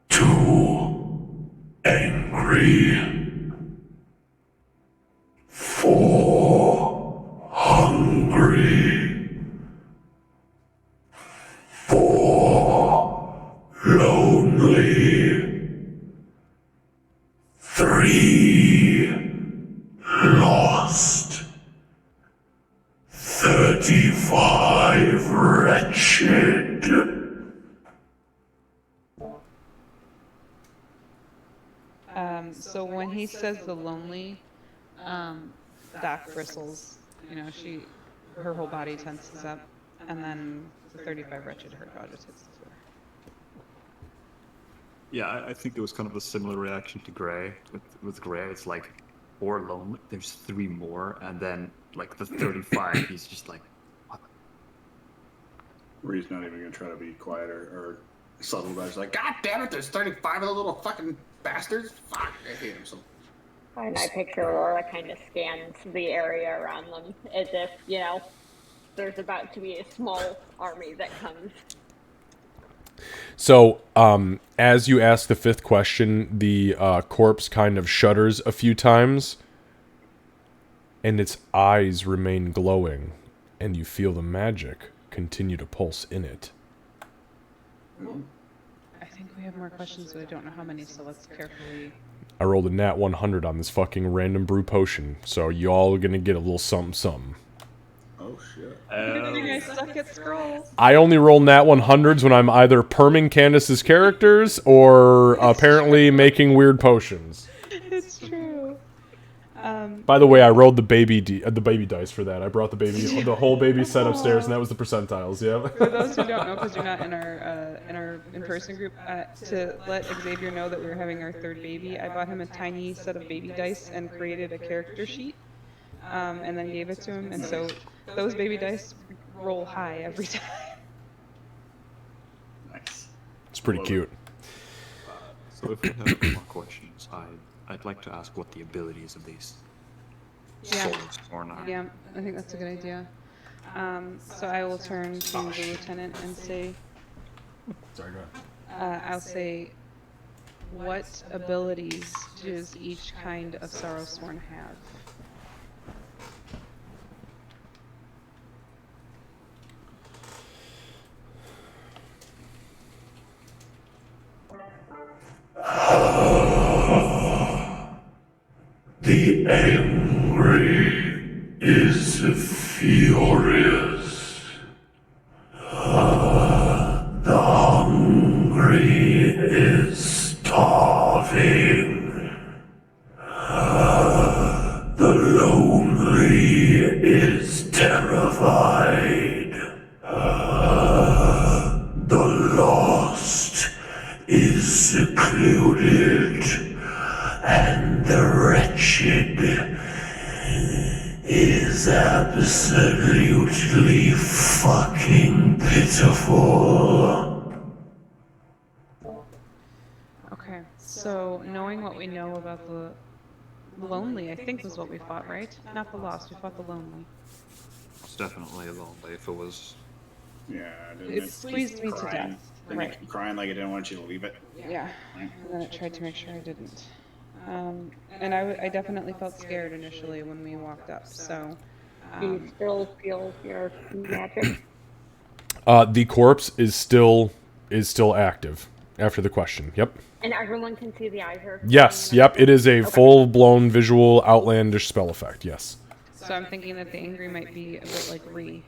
Speaker 7: Two angry, four hungry, four lonely, three lost, 35 wretched.
Speaker 5: So when he says the lonely, Doc bristles. You know, her whole body tenses up, and then the 35 wretched, her jaw just hits the floor.
Speaker 3: Yeah, I think it was kind of a similar reaction to Gray. With Gray, it's like, or lonely. There's 3 more, and then like the 35, he's just like, what?
Speaker 4: Where he's not even gonna try to be quiet or subtle about it. He's like, God damn it, there's 35 of the little fucking bastards. Fuck, I hate him so.
Speaker 2: And I picture Aurora kind of scans the area around them as if, you know, there's about to be a small army that comes.
Speaker 1: So, as you ask the 5th question, the corpse kind of shudders a few times, and its eyes remain glowing, and you feel the magic continue to pulse in it.
Speaker 5: I think we have more questions, but I don't know how many, so let's carefully...
Speaker 1: I rolled a nat 100 on this fucking random brew potion, so you all are gonna get a little something.
Speaker 4: Oh shit.
Speaker 5: Good thing I suck at scrolls.
Speaker 1: I only roll nat 100s when I'm either perming Candace's characters or apparently making weird potions.
Speaker 5: It's true.
Speaker 1: By the way, I rolled the baby dice for that. I brought the whole baby set upstairs, and that was the percentiles. Yeah.
Speaker 5: For those who don't know, because you're not in our in-person group, to let Xavier know that we were having our 3rd baby, I bought him a tiny set of baby dice and created a character sheet, and then gave it to him. And so those baby dice roll high every time.
Speaker 4: Nice.
Speaker 1: It's pretty cute.
Speaker 3: So if we have more questions, I'd like to ask what the abilities of these Sorrowsworn are.
Speaker 5: Yeah, I think that's a good idea. So I will turn to the lieutenant and say,
Speaker 1: Sorry, go ahead.
Speaker 5: I'll say, what abilities does each kind of Sorrowsworn have?
Speaker 7: The angry hungry is furious. The hungry is starving. The lonely is terrified. The lost is secluded. And the wretched is absolutely fucking pitiful.
Speaker 5: Okay, so knowing what we know about the lonely, I think was what we fought, right? Not the lost, we fought the lonely.
Speaker 3: It's definitely lonely if it was.
Speaker 4: Yeah, didn't
Speaker 5: It squeezed me to
Speaker 4: crying?
Speaker 5: death.
Speaker 4: Didn't
Speaker 5: Right.
Speaker 4: it keep crying like it didn't want you to leave it?
Speaker 5: Yeah,
Speaker 4: Right.
Speaker 5: and then it tried to make sure I didn't. And I definitely felt scared initially when we walked up, so...
Speaker 2: Do you still feel your magic?
Speaker 1: The corpse is still active after the question. Yep.
Speaker 2: And everyone can see the eyes are.
Speaker 1: Yes. Yep. It is a full-blown visual outlandish spell effect. Yes.
Speaker 5: So I'm thinking that the angry might be a bit like Ree.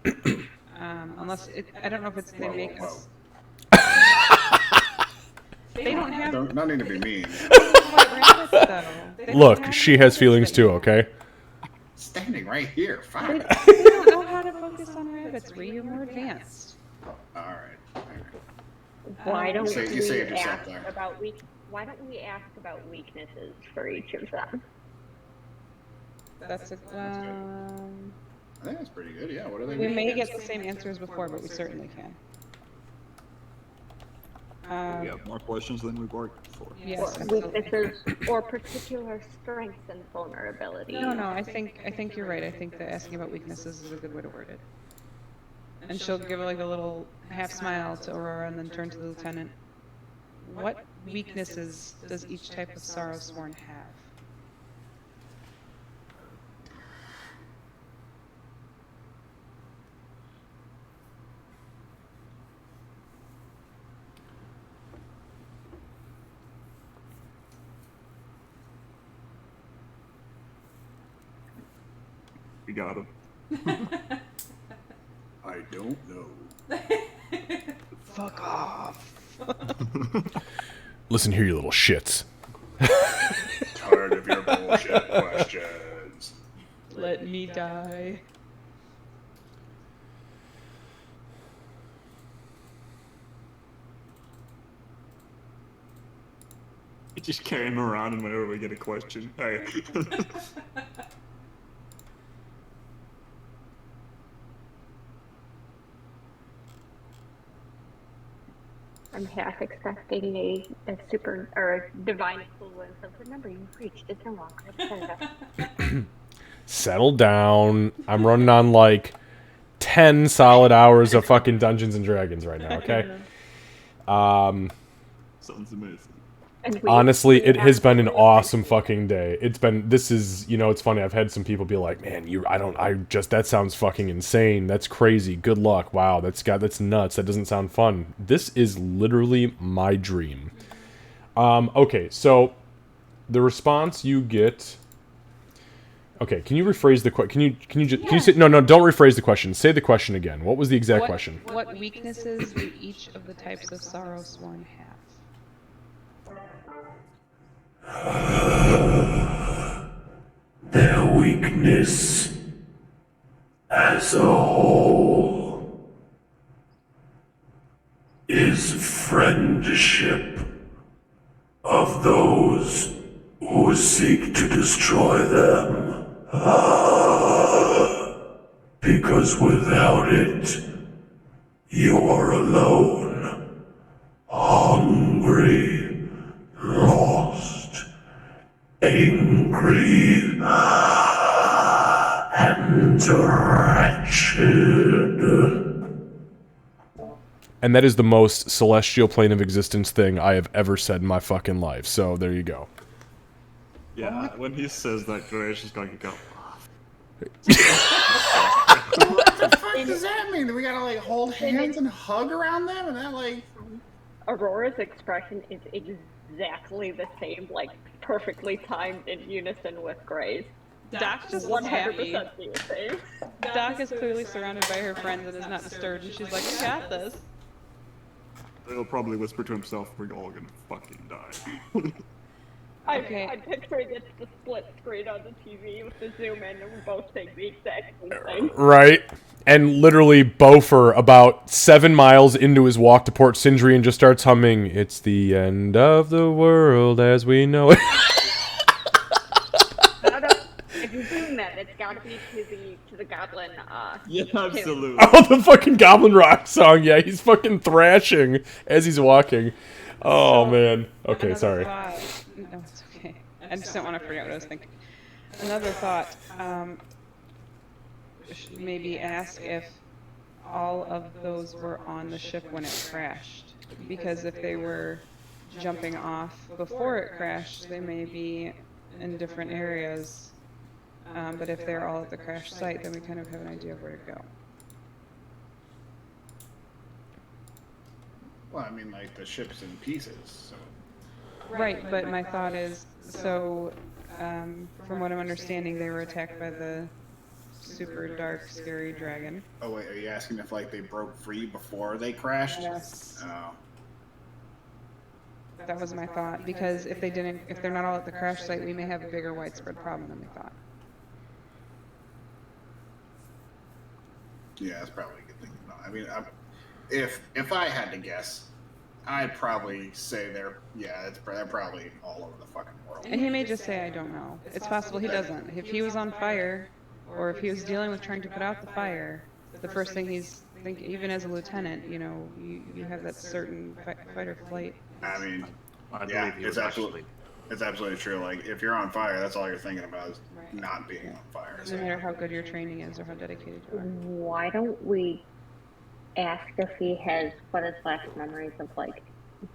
Speaker 5: Unless I don't know if it's they make us. They don't have.
Speaker 4: Don't need to be mean.
Speaker 5: Rabbits, though. They don't
Speaker 1: Look,
Speaker 5: have
Speaker 1: she
Speaker 5: any
Speaker 1: has
Speaker 5: rabbits
Speaker 1: feelings too.
Speaker 5: anymore.
Speaker 1: Okay.
Speaker 4: Standing right here. Fine.
Speaker 5: They don't know how to focus on rabbits. Ree, you're more advanced.
Speaker 4: All right.
Speaker 2: Why don't
Speaker 4: You saved
Speaker 2: we
Speaker 4: yourself
Speaker 2: ask
Speaker 4: there.
Speaker 2: about Why don't we ask about weaknesses for each of them?
Speaker 5: That's a.
Speaker 4: I think that's pretty good. Yeah. What are they?
Speaker 5: We may get the same answer as before, but we certainly can.
Speaker 3: We have more questions than we bargained for.
Speaker 5: Yes.
Speaker 2: Or
Speaker 5: absolutely.
Speaker 2: weaknesses or particular strengths and vulnerabilities.
Speaker 5: No. I think you're right. I think that asking about weaknesses is a good way to word it. And she'll give like a little half smile to Aurora and then turn to the lieutenant. What weaknesses does each type of Sorrowsworn have?
Speaker 3: We got him.
Speaker 4: I don't know.
Speaker 5: Fuck off.
Speaker 1: Listen here, you little shits.
Speaker 4: Tired of your bullshit questions.
Speaker 5: Let me die.
Speaker 3: We just carry him around, and whenever we get a question, hey.
Speaker 2: I'm half expecting a super or a divine influence of remember you've reached it's no longer.
Speaker 1: Settle down. I'm running on like 10 solid hours of fucking Dungeons and Dragons right now. Okay.
Speaker 3: Sounds amazing.
Speaker 1: Honestly, it has been an awesome fucking day. This is, it's funny. I've had some people be like, man, that sounds fucking insane. That's crazy. Good luck. Wow. That's nuts. That doesn't sound fun. This is literally my dream. Okay. So the response you get. Okay. Can you rephrase the question? Can you say, no, don't rephrase the question. Say the question again. What was the exact question?
Speaker 5: What weaknesses do each of the types of Sorrowsworn have?
Speaker 7: Their weakness as a whole is friendship of those who seek to destroy them. Because without it, you are alone, hungry, lost, angry, and wretched.
Speaker 1: And that is the most celestial plane of existence thing I have ever said in my fucking life. So there you go.
Speaker 3: Yeah, when he says that, Gray's just going to go.
Speaker 4: What the fuck does that mean? Do we gotta like hold hands and hug around them? And that like.
Speaker 2: Aurora's expression is exactly the same, like perfectly timed in unison with Gray's.
Speaker 5: Doc just looks happy.
Speaker 2: 100% be safe.
Speaker 5: Doc is clearly surrounded by her friends and is not disturbed, and she's like, "We got this."
Speaker 3: He'll probably whisper to himself, "We're all gonna fucking die."
Speaker 5: Okay.
Speaker 2: I'm picturing it's the split screen on the TV with the zoom in, and we're both saying the exact same thing.
Speaker 1: Right. And literally, Bofur, about 7 miles into his walk to Port Sindrian, just starts humming, "It's the end of the world as we know it."
Speaker 2: If you're doing that, it's gotta be to the goblin,
Speaker 3: Yeah,
Speaker 2: tune.
Speaker 3: absolutely.
Speaker 1: Oh, the fucking Goblin Rock song. Yeah, he's fucking thrashing as he's walking. Oh,
Speaker 5: So,
Speaker 1: man. Okay,
Speaker 5: another
Speaker 1: sorry.
Speaker 5: thought- No, it's okay. I just don't want to forget what I was thinking. Another thought. Maybe ask if all of those were on the ship when it crashed. Because if they were jumping off before it crashed, they may be in different areas. But if they're all at the crash site, then we kind of have an idea of where to go.
Speaker 4: Well, I mean, like, the ship's in pieces, so...
Speaker 5: Right, but my thought is, so, from what I'm understanding, they were attacked by the super dark, scary dragon.
Speaker 4: Oh, wait, are you asking if, like, they broke free before they crashed?
Speaker 5: Yes.
Speaker 4: Oh.
Speaker 5: That was my thought, because if they're not all at the crash site, we may have a bigger widespread problem than we thought.
Speaker 4: Yeah, that's probably a good thing to know. I mean, if I had to guess, I'd probably say they're probably all over the fucking world.
Speaker 5: And he may just say, I don't know. It's possible he doesn't. If he was on fire, or if he was dealing with trying to put out the fire, the first thing he's thinking, even as a lieutenant, you know, you have that certain fight or flight.
Speaker 4: I mean,
Speaker 3: I
Speaker 4: yeah,
Speaker 3: believe he was
Speaker 4: it's absolutely true. Like, if you're on fire, that's all you're thinking about is
Speaker 5: Right.
Speaker 4: not being on fire.
Speaker 5: No matter how good your training is or how dedicated you are.
Speaker 2: Why don't we ask if he has what his last memories of, like,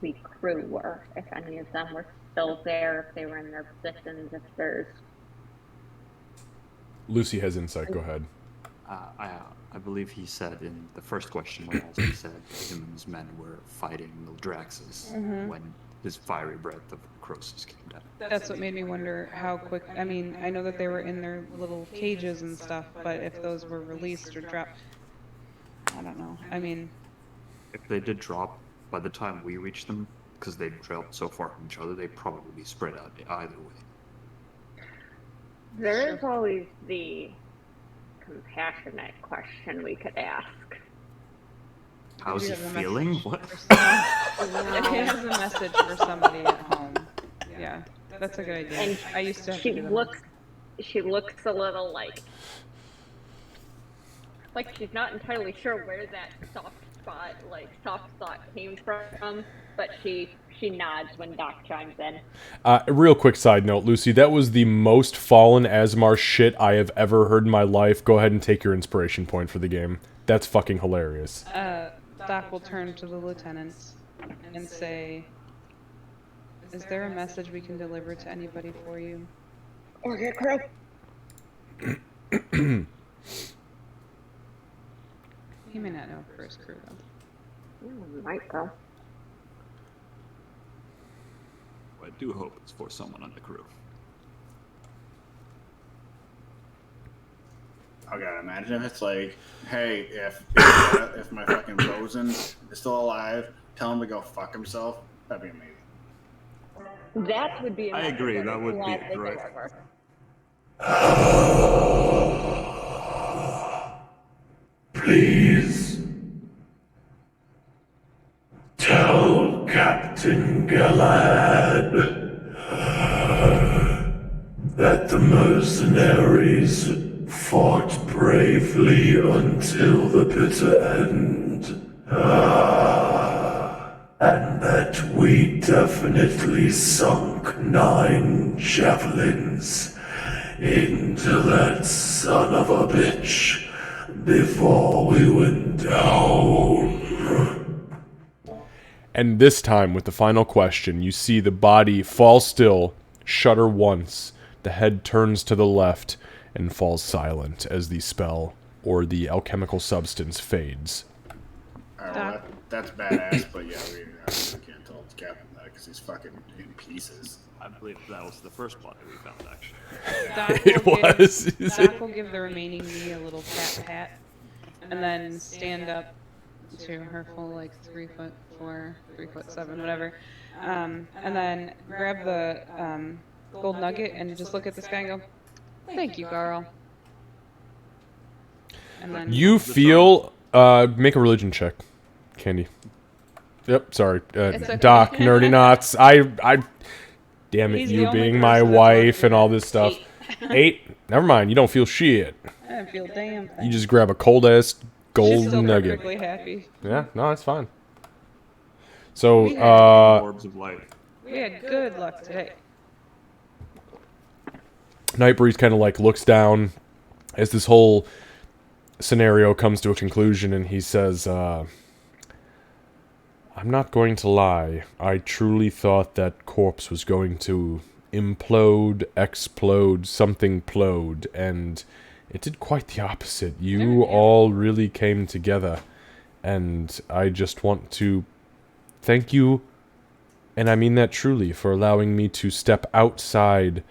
Speaker 2: the crew were, if any of them were still there, if they were in their positions, if there's...
Speaker 1: Lucy has insight. Go ahead.
Speaker 3: I believe he said in the first question when asked, he said him and his men were fighting Mildraxus when his fiery breath of Croesus came down.
Speaker 5: That's what made me wonder how quick. I mean, I know that they were in their little cages and stuff, but if those were released or dropped, I don't know. I mean,
Speaker 3: If they did drop, by the time we reached them, because they traveled so far from each other, they'd probably be spread out either way.
Speaker 2: There is always the compassionate question we could ask.
Speaker 3: How's he
Speaker 5: have a
Speaker 3: feeling?
Speaker 5: message
Speaker 3: What?
Speaker 5: for someone- If he has a message for somebody at home, yeah, that's a good idea.
Speaker 2: And
Speaker 5: I used to have to
Speaker 2: she
Speaker 5: do that.
Speaker 2: looks a little like she's not entirely sure where that soft spot came from, but she nods when Doc chimes in.
Speaker 1: Real quick side note, Lucy, that was the most fallen Asmar shit I have ever heard in my life. Go ahead and take your inspiration point for the game. That's fucking hilarious.
Speaker 5: Doc will turn to the lieutenant and say, "Is there a message we can deliver to anybody for you?"
Speaker 2: Okay, crew.
Speaker 5: He may not know for his crew though.
Speaker 2: Might go.
Speaker 3: I do hope it's for someone on the crew.
Speaker 4: I gotta imagine if it's like, hey, if my fucking bosun is still alive, tell him to go fuck himself. That'd be amazing.
Speaker 2: That would be.
Speaker 3: I agree, that would be
Speaker 2: amazing.
Speaker 3: great.
Speaker 7: Please tell Captain Galahad that the mercenaries fought bravely until the bitter end, and that we definitely sunk 9 javelins into that son of a bitch before we went down.
Speaker 1: And this time, with the final question, you see the body fall still, shudder once, the head turns to the left, and falls silent as the spell or the alchemical substance fades.
Speaker 4: Alright, well, that's badass, but yeah, we can't tell it's Captain that, because he's fucking in pieces.
Speaker 3: I believe that was the first body we found, actually.
Speaker 1: It was.
Speaker 5: Doc will give the remaining knee a little pat, and then stand up to her full like 3'4", 3'7", whatever, and then grab the gold nugget and just look at this guy and go, "Thank you, Carl." And then
Speaker 1: You feel. Make a religion check, Candy. Yep, sorry.
Speaker 5: okay.
Speaker 1: Doc, nerdy knots. I. Damn it,
Speaker 5: He's the
Speaker 1: you
Speaker 5: only
Speaker 1: being
Speaker 5: person
Speaker 1: my
Speaker 5: that's
Speaker 1: wife
Speaker 5: allowed
Speaker 1: and all
Speaker 5: to
Speaker 1: this stuff.
Speaker 5: 8.
Speaker 1: 8? Never mind, you don't feel shit.
Speaker 5: I don't feel damn thing.
Speaker 1: You just grab a cold ass
Speaker 5: She's
Speaker 1: gold
Speaker 5: still
Speaker 1: nugget.
Speaker 5: perfectly happy.
Speaker 1: Yeah, no, that's fine. So,
Speaker 5: We had
Speaker 3: Orbs of light.
Speaker 5: We had good luck today.
Speaker 1: Nightbreeze kind of like looks down as this whole scenario comes to a conclusion, and he says, I'm not going to lie. I truly thought that corpse was going to implode, explode, something plode, and it did quite the opposite. You all really came together, and I just want to thank you, and I mean that truly, for allowing me to step outside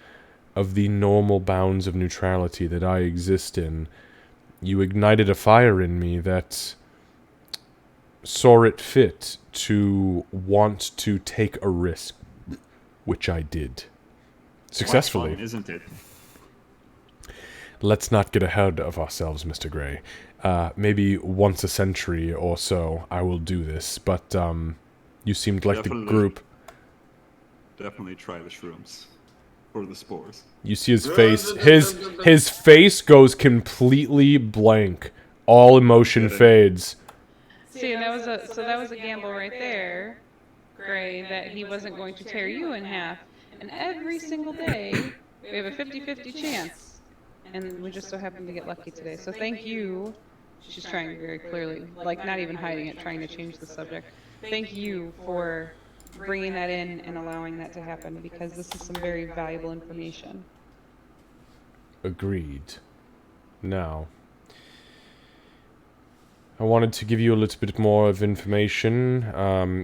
Speaker 1: of the normal bounds of neutrality that I exist in. You ignited a fire in me that saw it fit to want to take a risk, which I did. Successfully.
Speaker 3: Quite fun, isn't it?
Speaker 1: Let's not get ahead of ourselves, Mr. Gray. Maybe once a century or so I will do this, but you seemed like the group.
Speaker 3: Definitely try the shrooms. Or the spores.
Speaker 1: You see his face. His face goes completely blank. All emotion fades.
Speaker 5: See, and that was a gamble right there, Gray, that he wasn't going to tear you in half. And every single day, we have a 50-50 chance. And we just so happened to get lucky today. So thank you. She's trying very clearly, like not even hiding it, trying to change the subject. Thank you for bringing that in and allowing that to happen, because this is some very valuable information.
Speaker 1: Agreed. Now, I wanted to give you a little bit more of information.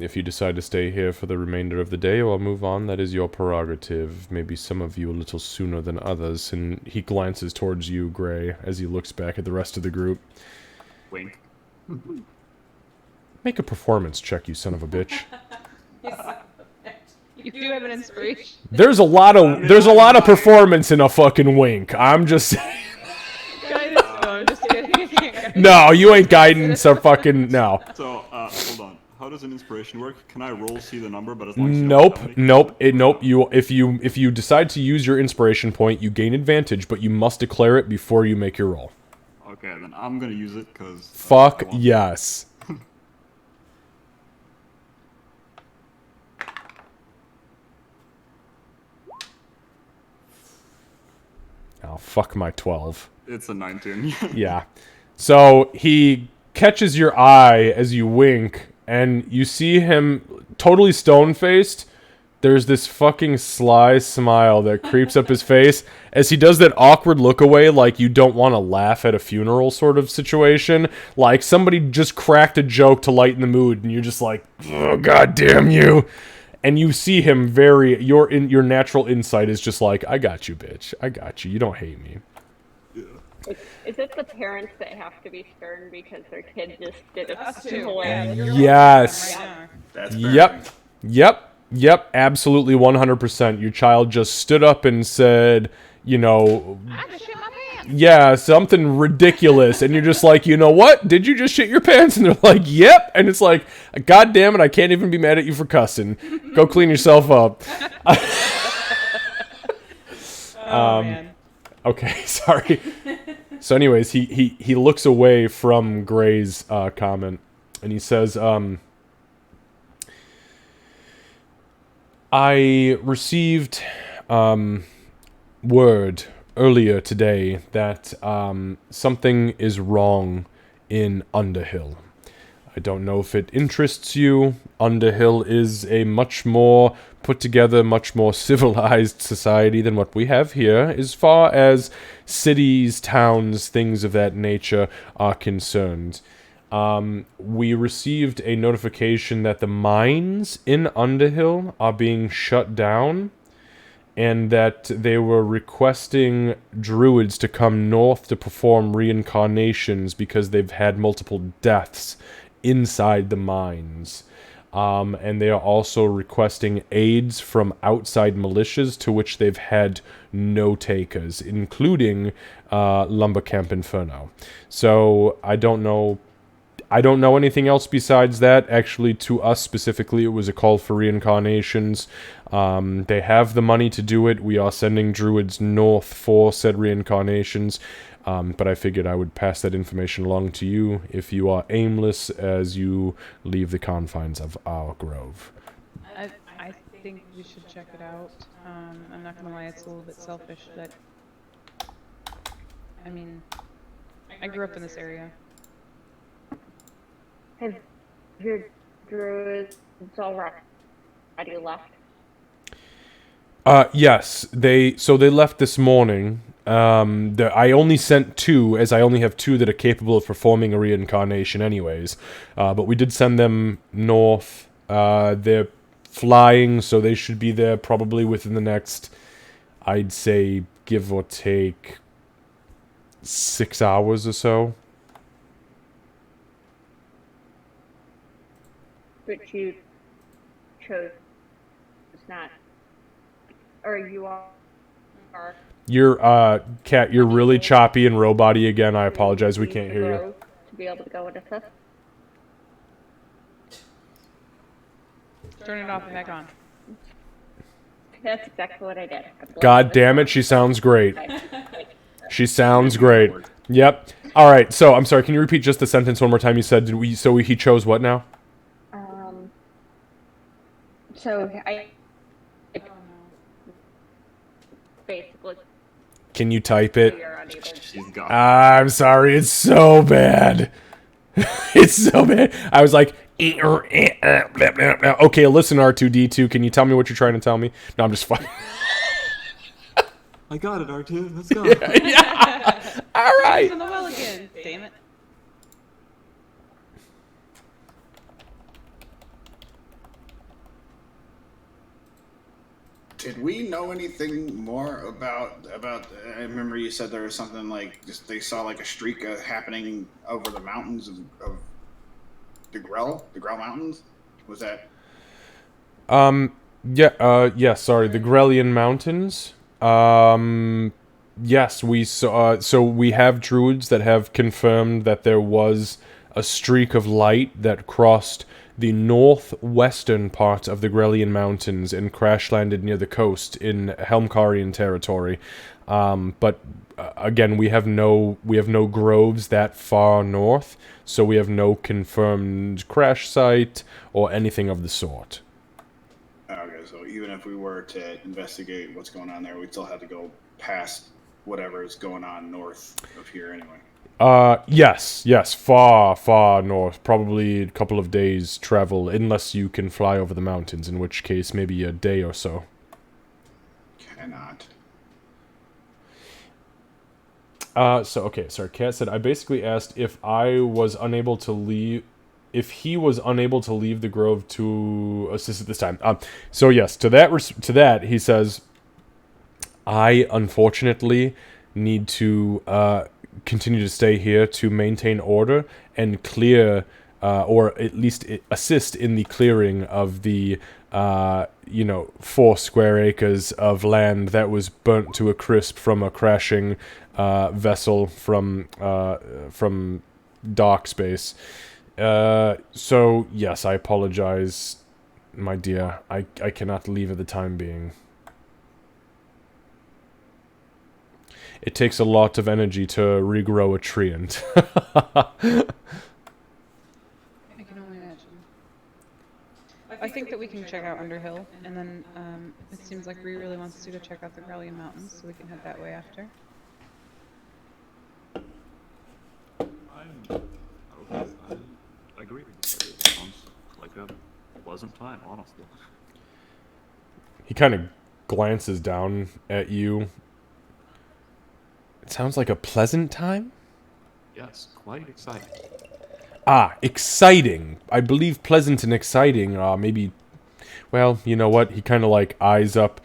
Speaker 1: If you decide to stay here for the remainder of the day or move on, that is your prerogative. Maybe some of you a little sooner than others. And he glances towards you, Gray, as he looks back at the rest of the group.
Speaker 3: Wink.
Speaker 1: Make a performance check, you son of a bitch.
Speaker 5: You do have an inspiration.
Speaker 1: There's a lot of performance in a fucking wink. I'm just saying.
Speaker 5: Guidance? No, I'm just kidding.
Speaker 1: No, you ain't guidance or fucking no.
Speaker 3: So, hold on. How does an inspiration work? Can I roll see the number, but as long as you don't tell me?
Speaker 1: Nope. If you decide to use your inspiration point, you gain advantage, but you must declare it before you make your roll.
Speaker 3: Okay, then I'm gonna use it, because...
Speaker 1: Fuck yes. Oh, fuck my 12.
Speaker 3: It's a 19.
Speaker 1: Yeah. So he catches your eye as you wink, and you see him totally stone-faced. There's this fucking sly smile that creeps up his face as he does that awkward look away, like you don't want to laugh at a funeral sort of situation. Like somebody just cracked a joke to lighten the mood, and you're just like, oh, God damn you. And you see him your natural insight is just like, I got you, bitch. I got you. You don't hate me.
Speaker 2: Is it the parents that have to be stern because their kid just did a
Speaker 5: Us too.
Speaker 2: hilarious?
Speaker 1: Yes.
Speaker 4: That's
Speaker 1: Yep. Absolutely 100%. Your child just stood up and said, you know,
Speaker 5: I just shit my pants.
Speaker 1: yeah, something ridiculous. And you're just like, you know what? Did you just shit your pants? And they're like, yep. And it's like, God damn it, I can't even be mad at you for cussing. Go clean yourself up.
Speaker 5: Oh, man.
Speaker 1: Okay, sorry. So anyways, he looks away from Gray's comment, and he says, I received word earlier today that something is wrong in Underhill. I don't know if it interests you. Underhill is a much more put together, much more civilized society than what we have here, as far as cities, towns, things of that nature are concerned. we received a notification that the mines in Underhill are being shut down, and that they were requesting druids to come north to perform reincarnations because they've had multiple deaths inside the mines. And they are also requesting aids from outside militias, to which they've had no takers, including Lumbercamp Inferno. So I don't know anything else besides that. Actually, to us specifically, it was a call for reincarnations. They have the money to do it. We are sending druids north for said reincarnations. But I figured I would pass that information along to you if you are aimless as you leave the confines of our grove.
Speaker 5: I think we should check it out. I'm not gonna lie, it's a little bit selfish, but I mean, I grew up in this area.
Speaker 2: Have your druids already left?
Speaker 1: Yes, they left this morning. I only sent 2, as I only have 2 that are capable of performing a reincarnation anyways. But we did send them north. They're flying, so they should be there probably within the next, I'd say, give or take, 6 hours or so.
Speaker 2: But you chose not, or you are.
Speaker 1: You're, Kat, you're really choppy and robot-y again. I apologize, we can't hear you.
Speaker 2: To be able to go with us.
Speaker 5: Turn it off and back on.
Speaker 2: That's exactly what I did.
Speaker 1: God damn it, she sounds great. She sounds great. Yep. All right. So I'm sorry. Can you repeat just the sentence one more time? You said he chose what now?
Speaker 2: So I basically.
Speaker 1: Can you type it?
Speaker 3: She's gone.
Speaker 1: I'm sorry. It's so bad. It's so bad. I was like, okay, listen, R2D2. Can you tell me what you're trying to tell me? No, I'm just fucking.
Speaker 3: I got it, R2. Let's go.
Speaker 1: Yeah. All right.
Speaker 5: In the well again. Damn it.
Speaker 4: Did we know anything more about? I remember you said there was something like just they saw like a streak happening over the mountains of the Grell Mountains. Was that?
Speaker 1: Yeah. Sorry, the Grellian Mountains. Yes, we saw. So we have druids that have confirmed that there was a streak of light that crossed the northwestern part of the Grellian Mountains and crash landed near the coast in Helmkarian territory. But again, we have no groves that far north, so we have no confirmed crash site or anything of the sort.
Speaker 4: Okay, so even if we were to investigate what's going on there, we'd still have to go past whatever is going on north of here anyway.
Speaker 1: Yes, far north, probably a couple of days travel, unless you can fly over the mountains, in which case maybe a day or so.
Speaker 4: Cannot.
Speaker 1: Okay, sorry, Kat said, I basically asked if he was unable to leave the grove to assist at this time. So yes, to that, he says, I unfortunately need to, continue to stay here to maintain order and clear, or at least assist in the clearing of the, 4 square acres of land that was burnt to a crisp from a crashing vessel from dock space. So yes, I apologize, my dear. I cannot leave at the time being. It takes a lot of energy to regrow a treant.
Speaker 5: I can only imagine. I think that we can check out Underhill, and then it seems like Ree really wants to go check out the Grellian Mountains, so we can head that way after.
Speaker 3: I agree with you. It sounds like a pleasant time, honestly.
Speaker 1: He kind of glances down at you. It sounds like a pleasant time?
Speaker 3: Yes, quite exciting.
Speaker 1: Exciting. I believe pleasant and exciting. Maybe, well, you know what? He kind of, like, eyes up,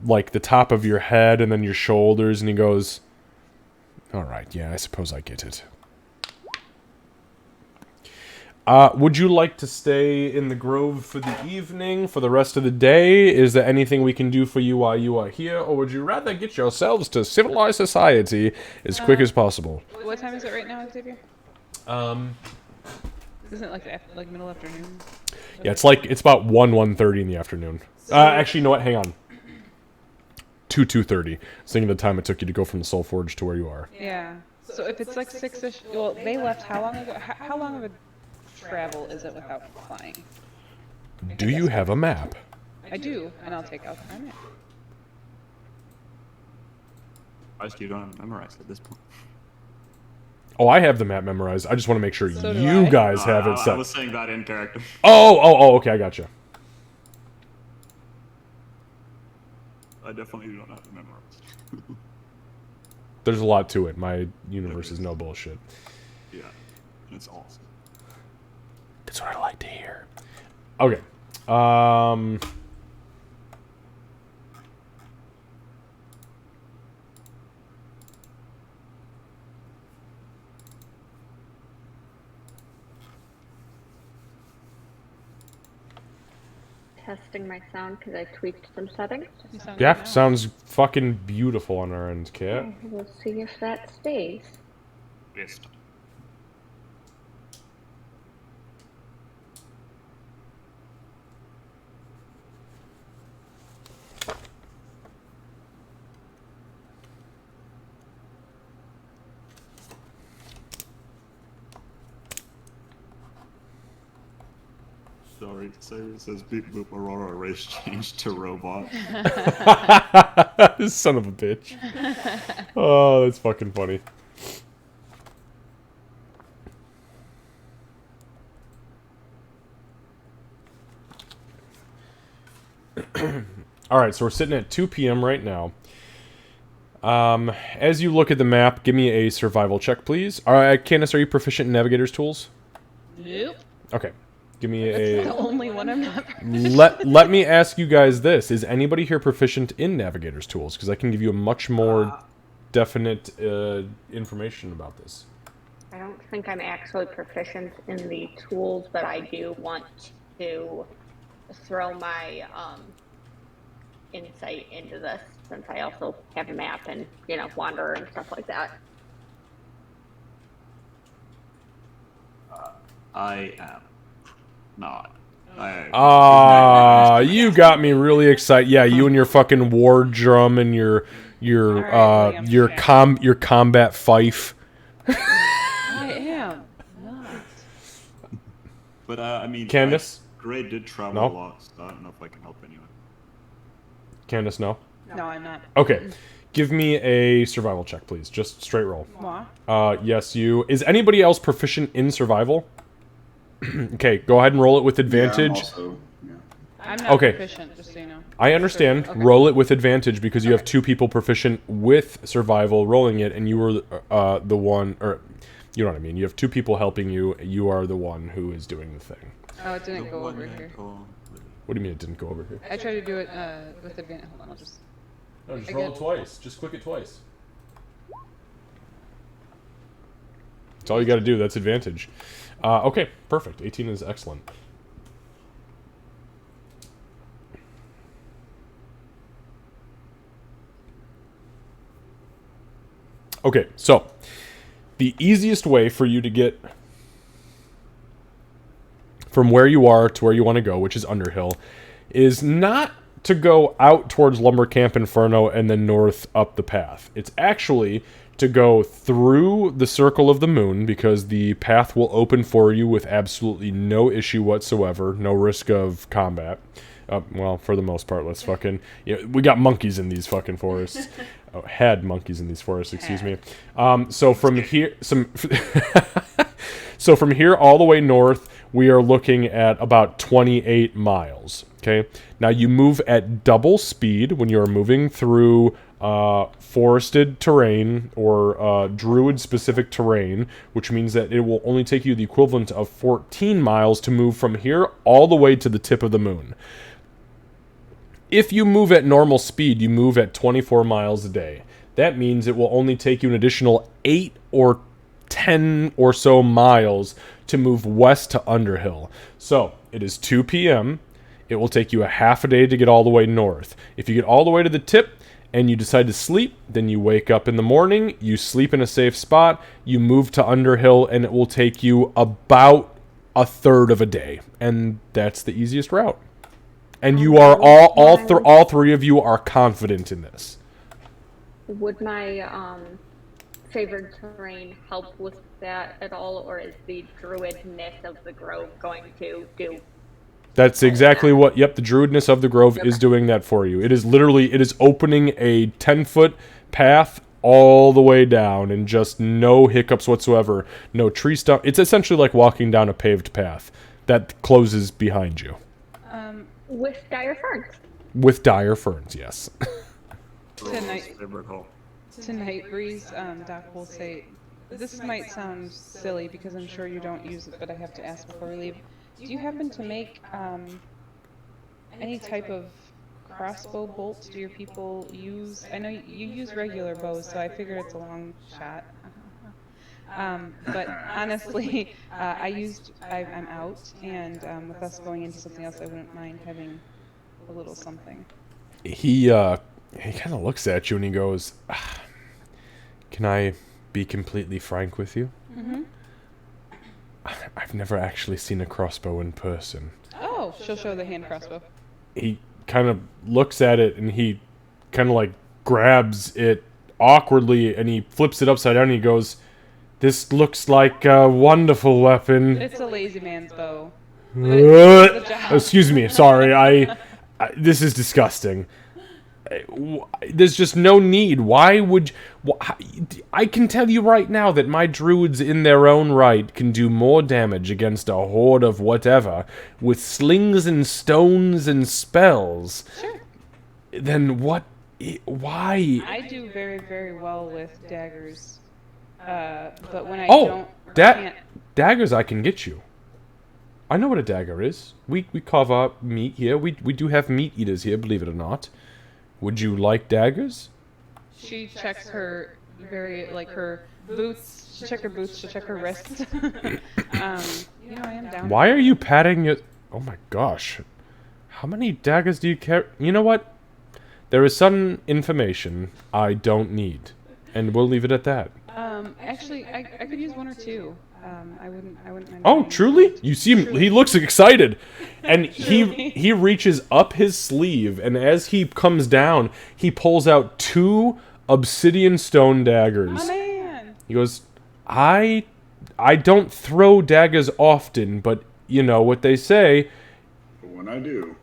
Speaker 1: like, the top of your head and then your shoulders, and he goes, all right, yeah, I suppose I get it. Would you like to stay in the grove for the evening, for the rest of the day? Is there anything we can do for you while you are here? Or would you rather get yourselves to civilized society as quick as possible?
Speaker 5: What time is it right now, Xavier? Isn't it like middle afternoon?
Speaker 1: Yeah, it's about 1:30 in the afternoon. Actually, you know what? Hang on. 2:30. I was thinking the time it took you to go from the Soul Forge to where you are.
Speaker 5: Yeah. So if it's like 6-ish, well, they left how long ago? How long of a travel is it without flying?
Speaker 1: Do you have a map?
Speaker 5: I do, and I'll take out my map.
Speaker 3: I just you don't have it memorized at this point.
Speaker 1: Oh, I have the map memorized. I just want to make sure
Speaker 5: So do
Speaker 1: you
Speaker 5: I.
Speaker 1: guys have it
Speaker 3: I
Speaker 1: set.
Speaker 3: was saying that in character.
Speaker 1: Oh, okay, I gotcha.
Speaker 3: I definitely do not have it memorized.
Speaker 1: There's a lot to it. My universe is no bullshit.
Speaker 3: Yeah, it's awesome.
Speaker 1: That's what I like to hear. Okay.
Speaker 2: Testing my sound because I tweaked some settings.
Speaker 5: You sound
Speaker 1: Yeah,
Speaker 5: good now.
Speaker 1: sounds fucking beautiful on our end, Cat.
Speaker 2: We'll see if that stays.
Speaker 3: Yes. Sorry, Sarah says beep boop Aurora race changed to robot.
Speaker 1: This son of a bitch. Oh, that's fucking funny. Alright, so we're sitting at 2 p.m. right now. As you look at the map, give me a survival check, please. Alright, Candace, are you proficient in Navigator's Tools?
Speaker 5: Nope.
Speaker 1: Okay. Give me
Speaker 5: The
Speaker 1: a...
Speaker 5: only one I'm not.
Speaker 1: Let me ask you guys this. Is anybody here proficient in Navigator's Tools? Because I can give you a much more definite information about this.
Speaker 2: I don't think I'm actually proficient in the tools, but I do want to throw my insight into this since I also have a map and, you know, wander and stuff like that.
Speaker 3: I am not.
Speaker 1: You got me really excited. Yeah, you and your fucking war drum and your
Speaker 5: Alright, William,
Speaker 1: your combat fife.
Speaker 5: I am not.
Speaker 3: But I mean,
Speaker 1: Candace?
Speaker 3: Gray did travel
Speaker 1: No?
Speaker 3: a lot, so I don't know if I can help anyone.
Speaker 1: Candace, no.
Speaker 5: No, I'm not.
Speaker 1: Okay, give me a survival check, please. Just straight roll.
Speaker 5: Moi?
Speaker 1: Yes, you. Is anybody else proficient in survival? Okay, go ahead and roll it with advantage.
Speaker 4: Yeah, I'm also, yeah.
Speaker 5: I'm not
Speaker 1: Okay.
Speaker 5: proficient, just so you know.
Speaker 1: I understand.
Speaker 5: Okay.
Speaker 1: Roll it with advantage because you have two people proficient with survival rolling it, and you were the one, or you know what I mean. You have two people helping you. You are the one who is doing the thing.
Speaker 5: Oh, it didn't go over here.
Speaker 1: What do you mean it didn't go over here?
Speaker 5: I tried to do it with advantage. Hold on, I'll just.
Speaker 1: No, just
Speaker 5: roll
Speaker 1: roll
Speaker 5: it
Speaker 1: it twice. Just click it twice. That's all you got to do. That's advantage. Okay, perfect. 18 is excellent. Okay, so the easiest way for you to get from where you are to where you want to go, which is Underhill, is not to go out towards Lumber Camp Inferno and then north up the path. It's actually to go through the Circle of the Moon, because the path will open for you with absolutely no issue whatsoever, no risk of combat. Well, for the most part, let's fucking... we got monkeys in these fucking forests. Oh, had monkeys in these forests, excuse me. So from here... So from here all the way north, we are looking at about 28 miles, okay? Now, you move at double speed when you are moving through forested terrain or druid-specific terrain, which means that it will only take you the equivalent of 14 miles to move from here all the way to the tip of the moon. If you move at normal speed, you move at 24 miles a day. That means it will only take you an additional 8 or 10 or so miles to move west to Underhill. So, it is 2 p.m. It will take you a half a day to get all the way north. If you get all the way to the tip and you decide to sleep, then you wake up in the morning, you sleep in a safe spot, you move to Underhill, and it will take you about a third of a day. And that's the easiest route. And you are all three of you are confident in this.
Speaker 2: Would my favored terrain help with that at all, or is the druidness of the grove going to do?
Speaker 1: That's exactly what, yep, the druidness of the grove is doing that for you. It is opening a 10-foot path all the way down and just no hiccups whatsoever. No tree stump. It's essentially like walking down a paved path that closes behind you.
Speaker 2: With dire ferns.
Speaker 1: With dire ferns, yes.
Speaker 5: Tonight, Breeze, Doc will say, this might sound silly because I'm sure you don't use it, but I have to ask before we leave. Do you happen to make any type of crossbow bolts? Do your people use? I know you use regular bows, so I figured it's a long shot. But honestly, I'm out, and with us going into something else, I wouldn't mind having a little something.
Speaker 1: He kind of looks at you and he goes, "Can I be completely frank with you?
Speaker 5: Mm-hmm.
Speaker 1: I've never actually seen a crossbow in person."
Speaker 5: Oh, she'll show the hand crossbow.
Speaker 1: He kind of looks at it and he kind of like grabs it awkwardly and he flips it upside down and he goes, "This looks like a wonderful weapon."
Speaker 5: It's a lazy man's bow.
Speaker 1: Excuse me, sorry, I this is disgusting. There's just no need. Why would... I can tell you right now that my druids in their own right can do more damage against a horde of whatever with slings and stones and spells.
Speaker 5: Sure.
Speaker 1: Then what... Why?
Speaker 5: I do very, very well with daggers. But when I can't...
Speaker 1: Daggers I can get you. I know what a dagger is. We carve our meat here. We do have meat eaters here, believe it or not. Would you like daggers?
Speaker 5: She checks her her boots. She'll check her boots. She'll check her wrists. I am down.
Speaker 1: Why are you patting your... Oh my gosh. How many daggers do you carry? You know what? There is some information I don't need. And we'll leave it at that.
Speaker 5: Actually, I could use one or two. I wouldn't mind.
Speaker 1: Oh, truly? You see him, he looks excited. And he reaches up his sleeve, and as he comes down, he pulls out 2 obsidian stone daggers.
Speaker 5: Oh, man.
Speaker 1: He goes, I don't throw daggers often, but you know what they say.
Speaker 4: But when I do.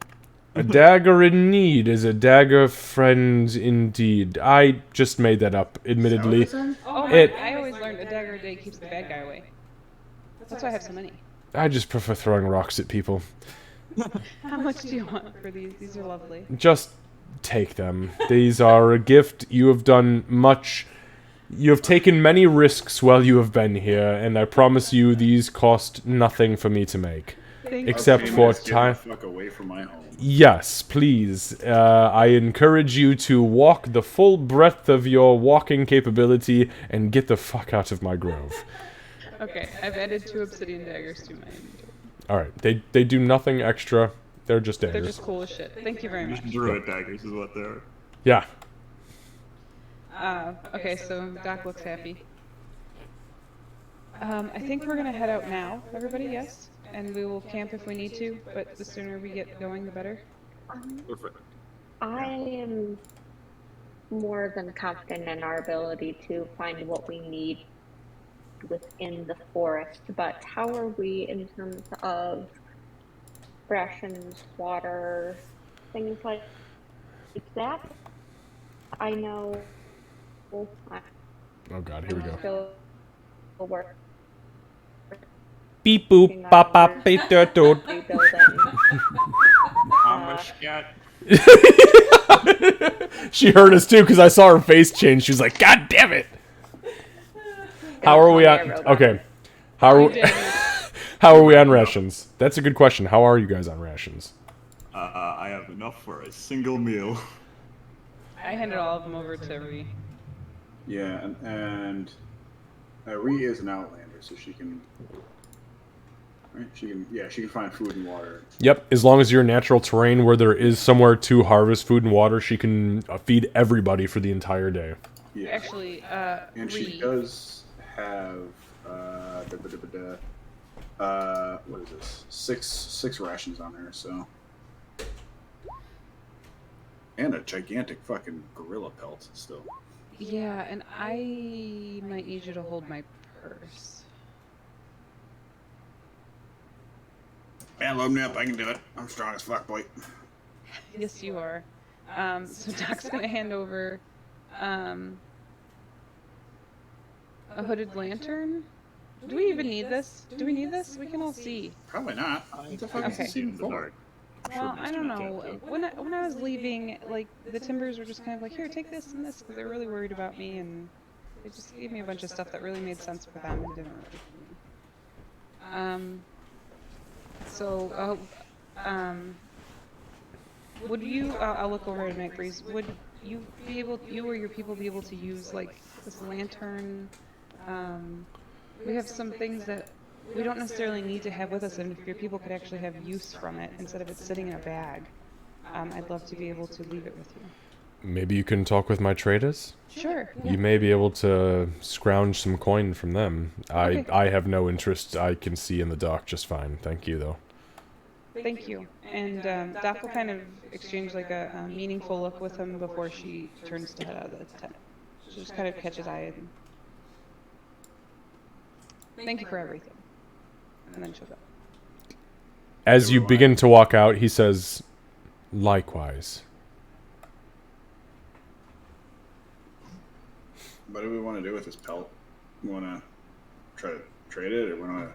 Speaker 1: A dagger in need is a dagger friend indeed. I just made that up, admittedly.
Speaker 5: I always learned a dagger a day keeps the bad guy away. That's why I have so many.
Speaker 1: I just prefer throwing rocks at people.
Speaker 5: How much do you want for these? These are lovely.
Speaker 1: Just take them. These are a gift. You have done much. You have taken many risks while you have been here, and I promise you these cost nothing for me to make. Except for time.
Speaker 4: Get the fuck away from my home.
Speaker 1: Yes, please. I encourage you to walk the full breadth of your walking capability and get the fuck out of my grove.
Speaker 5: Okay, I've added 2 obsidian daggers to my inventory.
Speaker 1: Alright, they do nothing extra. They're just daggers.
Speaker 5: They're just cool as shit. Thank you very much.
Speaker 3: Druid daggers is what they are.
Speaker 1: Yeah.
Speaker 5: Okay, so Doc looks happy. I think we're gonna head out now, everybody, yes? And we will camp if we need to, but the sooner we get going, the better.
Speaker 3: Perfect.
Speaker 2: I am more than confident in our ability to find what we need within the forest, but how are we in terms of rations, water, things like that? I know.
Speaker 1: Oh god, here we go.
Speaker 2: Still work.
Speaker 1: Beep boop, bop bop, beep doot doot.
Speaker 2: Rebuilding.
Speaker 3: Amish cat.
Speaker 1: She heard us too because I saw her face change. She was like, "God damn it!" How are we on? Okay. How are we, how are we on rations? That's a good question. How are you guys on rations?
Speaker 3: I have enough for a single meal.
Speaker 5: I handed all of them over to Ree.
Speaker 4: Yeah, and Ree is an outlander, so she can. Right? She can find food and water.
Speaker 1: Yep. As long as you're in natural terrain where there is somewhere to harvest food and water, she can feed everybody for the entire day.
Speaker 4: Yeah.
Speaker 5: Actually,
Speaker 4: And
Speaker 5: Ree,
Speaker 4: she does have what is this? Six rations on her, so. And a gigantic fucking gorilla pelt still.
Speaker 5: yeah, and I might need you to hold my purse.
Speaker 4: Yeah, load me up. I can do it. I'm strong as fuck, boy.
Speaker 5: Yes, you are. So Doc's gonna hand over a hooded lantern. Do we even need this? Do we need this? We can all see.
Speaker 4: Probably not. What the fuck is
Speaker 5: Okay.
Speaker 4: this even for?
Speaker 5: Well, I don't know. When I was leaving, like the Timbers were just kind of like, here, take this and this, because they're really worried about me, and they just gave me a bunch of stuff that really made sense for them and didn't really for me. So, would you? I'll look over at Night Breeze. Would you be able? You or your people be able to use like this lantern? We have some things that we don't necessarily need to have with us, and if your people could actually have use from it instead of it sitting in a bag, I'd love to be able to leave it with you.
Speaker 1: Maybe you can talk with my traders?
Speaker 5: Sure. Yeah.
Speaker 1: You may be able to scrounge some coin from them.
Speaker 5: Okay.
Speaker 1: I have no interest. I can see in the dark just fine. Thank you, though.
Speaker 5: Thank you. And Doc will kind of exchange like a meaningful look with him before she turns to head out of the tent. She just kind of catches eye and thank you for everything. And then she'll go.
Speaker 1: As you begin to walk out, he says, "Likewise."
Speaker 4: What do we want to do with this pelt? We want to try to trade it, or we want to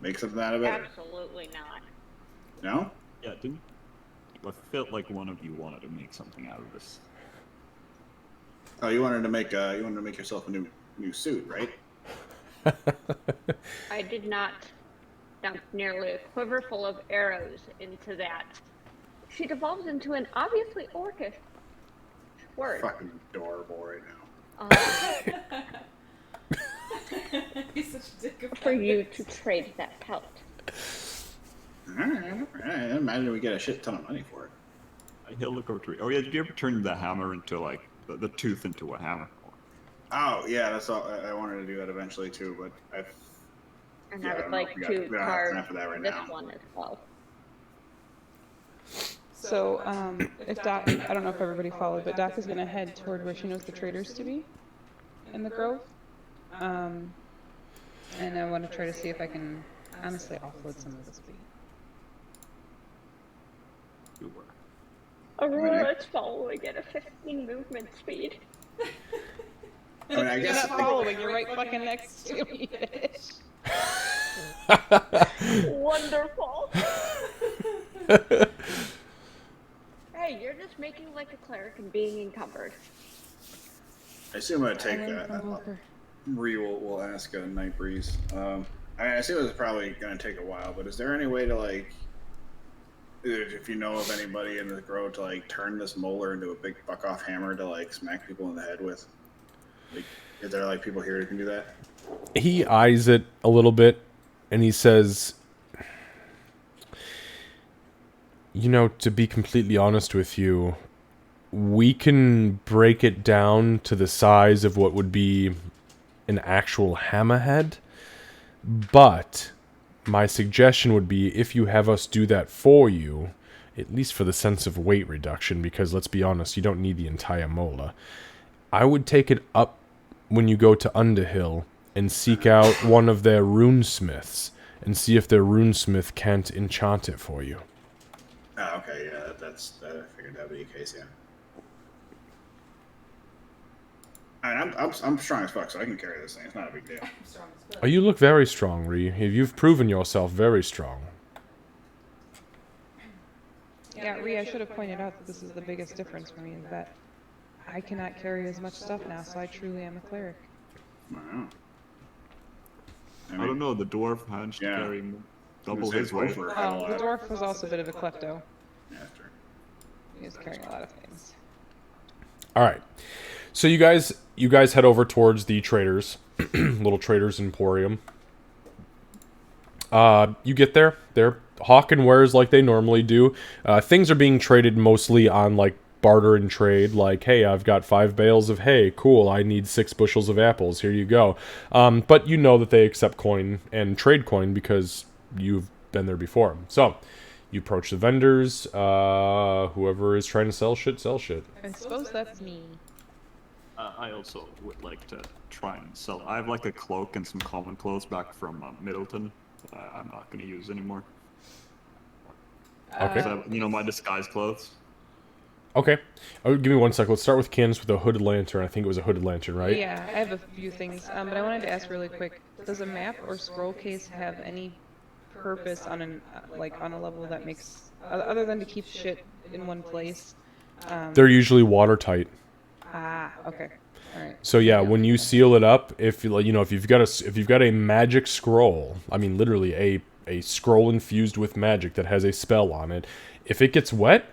Speaker 4: make something out of it?
Speaker 2: Absolutely not.
Speaker 4: No?
Speaker 3: Yeah, didn't. I felt like one of you wanted to make something out of this.
Speaker 4: Oh, you wanted to make yourself a new suit, right?
Speaker 2: I did not dump nearly a quiver full of arrows into that. She devolves into an obviously orcish word.
Speaker 4: Fucking adorable right now.
Speaker 5: He's such a dick
Speaker 2: For you to trade that pelt.
Speaker 4: Alright, imagine we get a shit ton of money for it.
Speaker 3: He'll look over to. Oh yeah, did you ever turn the hammer into like the tooth into a hammer?
Speaker 4: Oh yeah, that's all. I wanted to do that eventually too, but
Speaker 2: And
Speaker 4: Yeah,
Speaker 2: I
Speaker 4: I
Speaker 2: would
Speaker 4: don't know
Speaker 2: like
Speaker 4: if we
Speaker 2: to
Speaker 4: don't have
Speaker 2: carve
Speaker 4: time for that right
Speaker 2: this
Speaker 4: now.
Speaker 2: one as well.
Speaker 5: So, if Doc, I don't know if everybody followed, but Doc is going to head toward where she knows the traders to be in the grove. And I want to try to see if I can honestly offload some of this beat.
Speaker 3: You were.
Speaker 2: Aurora's following at a 15 movement speed.
Speaker 4: I mean, I
Speaker 5: You're
Speaker 4: guess
Speaker 5: not following, you're right fucking next to me, bitch.
Speaker 2: Wonderful. Hey, you're just making like a cleric and being encumbered.
Speaker 4: I assume I'd take
Speaker 5: I learned
Speaker 4: that.
Speaker 5: from Bofur.
Speaker 4: Ree will ask Night Breeze. I assume it's probably going to take a while, but is there any way to like, if you know of anybody in the grove, to like turn this molar into a big fuck off hammer to like smack people in the head with? Like, is there like people here who can do that?
Speaker 1: He eyes it a little bit, and he says, "You know, to be completely honest with you, we can break it down to the size of what would be an actual hammerhead, but my suggestion would be if you have us do that for you, at least for the sense of weight reduction, because let's be honest, you don't need the entire molar. I would take it up when you go to Underhill and seek out one of their runesmiths and see if their runesmith can't enchant it for you."
Speaker 4: Oh, okay, yeah, I figured that would be the case, yeah. I mean, I'm strong as fuck, so I can carry this thing. It's not a big deal.
Speaker 1: Oh, you look very strong, Ree. You've proven yourself very strong.
Speaker 5: Yeah, Rhea, I should have pointed out that this is the biggest difference for me, is that I cannot carry as much stuff now, so I truly am a cleric.
Speaker 4: Wow.
Speaker 3: I don't know. The dwarf managed to
Speaker 4: Yeah.
Speaker 3: carry double
Speaker 4: Say
Speaker 3: his weight.
Speaker 4: Bofur had a
Speaker 5: Oh,
Speaker 4: lot
Speaker 5: the
Speaker 4: of-
Speaker 5: dwarf was also a bit of a klepto.
Speaker 4: Yeah, that's true.
Speaker 5: He was carrying a lot of things.
Speaker 1: All right. So you guys head over towards the traders, little traders emporium. You get there. They're hawking wares like they normally do. Things are being traded mostly on like barter and trade. Like, hey, I've got 5 bales of hay. Cool. I need 6 bushels of apples. Here you go. But you know that they accept coin and trade coin because you've been there before. So you approach the vendors. Whoever is trying to sell shit, sell shit.
Speaker 5: I suppose that's me.
Speaker 3: I also would like to try and sell. I have like a cloak and some common clothes back from Middleton. I'm not going to use anymore.
Speaker 1: Okay.
Speaker 3: 'Cause I have, my disguise clothes.
Speaker 1: Okay. Oh, give me 1 second. Let's start with Candace with a hooded lantern. I think it was a hooded lantern, right?
Speaker 5: Yeah, I have a few things, but I wanted to ask really quick: does a map or scroll case have any purpose on on a level that makes other than to keep shit in one place?
Speaker 1: They're usually watertight.
Speaker 5: Okay. All right.
Speaker 1: So yeah, when you seal it up, if you've got a magic scroll, I mean literally a scroll infused with magic that has a spell on it, if it gets wet,